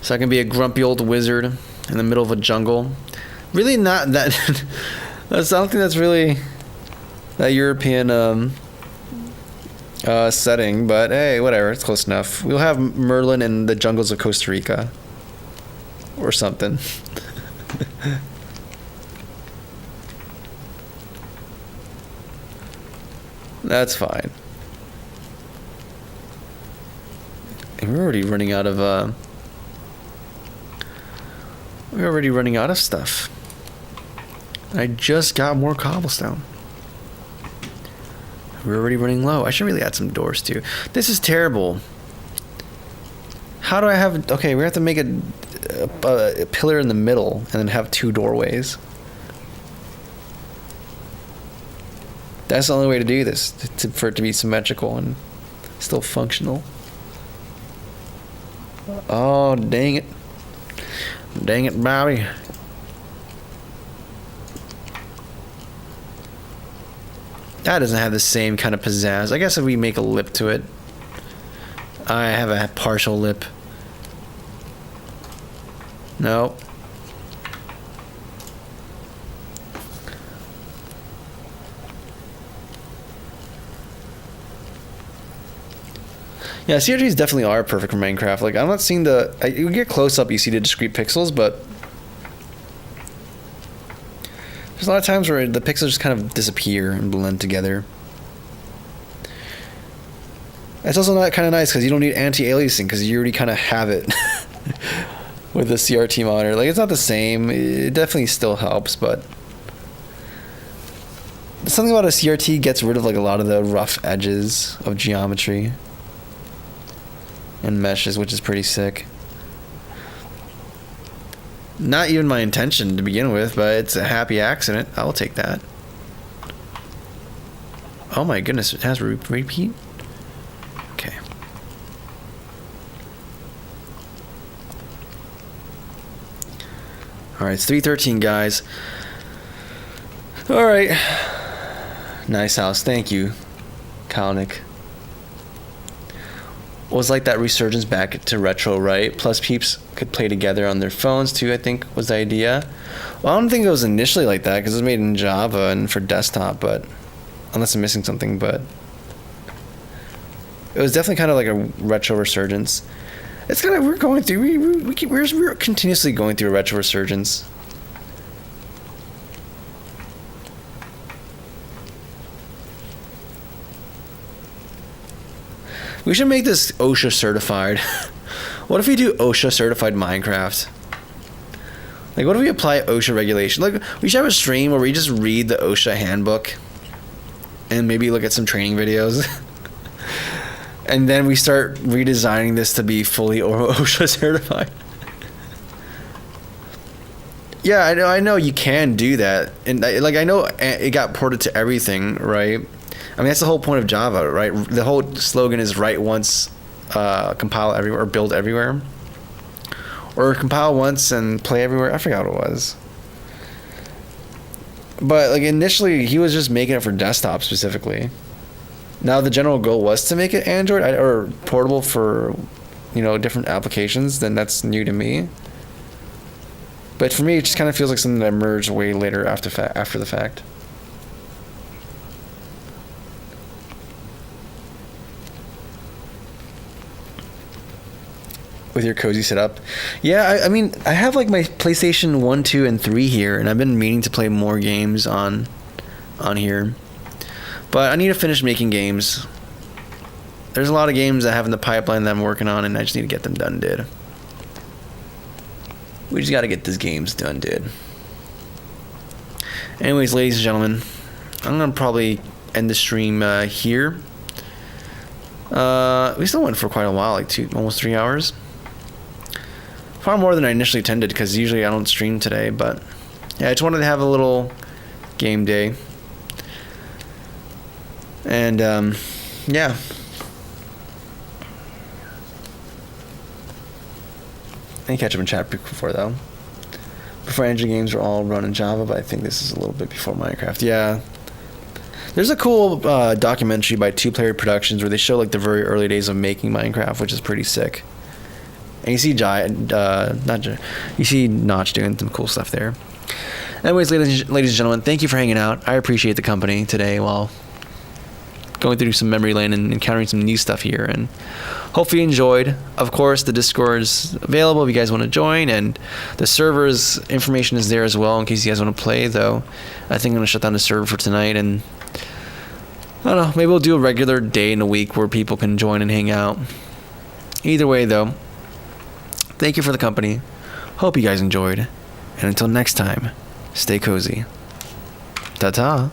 So I can be a grumpy old wizard in the middle of a jungle. Really not that... I don't think that's really that European setting, but hey, whatever, it's close enough. We'll have Merlin in the jungles of Costa Rica. Or something. That's fine. And we're already running out of stuff. I just got more cobblestone. We're already running low. I should really add some doors too. This is terrible. How do I have... Okay, we have to make a pillar in the middle and then have 2 doorways. That's the only way to do this, for it to be symmetrical and still functional. Oh, dang it. Dang it, Bobby. That doesn't have the same kind of pizzazz. I guess if we make a lip to it. I have a partial lip. No. Yeah, CRTs definitely are perfect for Minecraft. Like, I'm not seeing you get close up, you see the discrete pixels, but there's a lot of times where the pixels just kind of disappear and blend together. It's also not kind of nice because you don't need anti-aliasing because you already kind of have it with the CRT monitor. Like, it's not the same. It definitely still helps, but something about a CRT gets rid of like a lot of the rough edges of geometry and meshes, which is pretty sick. Not even my intention to begin with, but it's a happy accident. I'll take that. Oh my goodness, it has repeat? Okay. Alright, it's 3:13, guys. Alright. Nice house. Thank you, Kalnick. Was like that resurgence back to retro, right? Plus peeps could play together on their phones too, I think was the idea. Well, I don't think it was initially like that because it was made in Java and for desktop, but unless I'm missing something, but it was definitely kind of like a retro resurgence. It's kind of, we're going through, we're continuously going through a retro resurgence. We should make this OSHA certified. What if we do OSHA certified Minecraft? Like, what if we apply OSHA regulation? Like, we should have a stream where we just read the OSHA handbook and maybe look at some training videos. And then we start redesigning this to be fully OSHA certified. Yeah, I know you can do that. And like, I know it got ported to everything, right? I mean, that's the whole point of Java, right? The whole slogan is write once, compile everywhere, or build everywhere. Or compile once and play everywhere. I forgot what it was. But like initially, he was just making it for desktop specifically. Now the general goal was to make it Android or portable for, different applications. Then that's new to me. But for me, it just kind of feels like something that emerged way later after the fact. with your cozy setup. Yeah, I mean, I have like my PlayStation 1, 2, and 3 here, and I've been meaning to play more games on here. But I need to finish making games. There's a lot of games I have in the pipeline that I'm working on, and I just need to get them done, dude. We just got to get these games done, dude. Anyways, ladies and gentlemen, I'm going to probably end the stream here. We still went for quite a while, like almost 3 hours. Far more than I initially intended, because usually I don't stream today, but yeah, I just wanted to have a little game day. And yeah. I didn't catch up in chat before, though. Before engine games were all run in Java, but I think this is a little bit before Minecraft. Yeah. There's a cool documentary by Two Player Productions where they show like the very early days of making Minecraft, which is pretty sick. And you see you see Notch doing some cool stuff there. Anyways, ladies and gentlemen, thank you for hanging out. I appreciate the company today while going through some memory lane and encountering some new stuff here, and hopefully you enjoyed. Of course, the Discord is available if you guys want to join, and the server's information is there as well in case you guys want to play, though I think I'm going to shut down the server for tonight, and I don't know, maybe we'll do a regular day in a week where people can join and hang out. Either way, though, thank you for the company. Hope you guys enjoyed, and until next time, stay cozy. Ta-ta.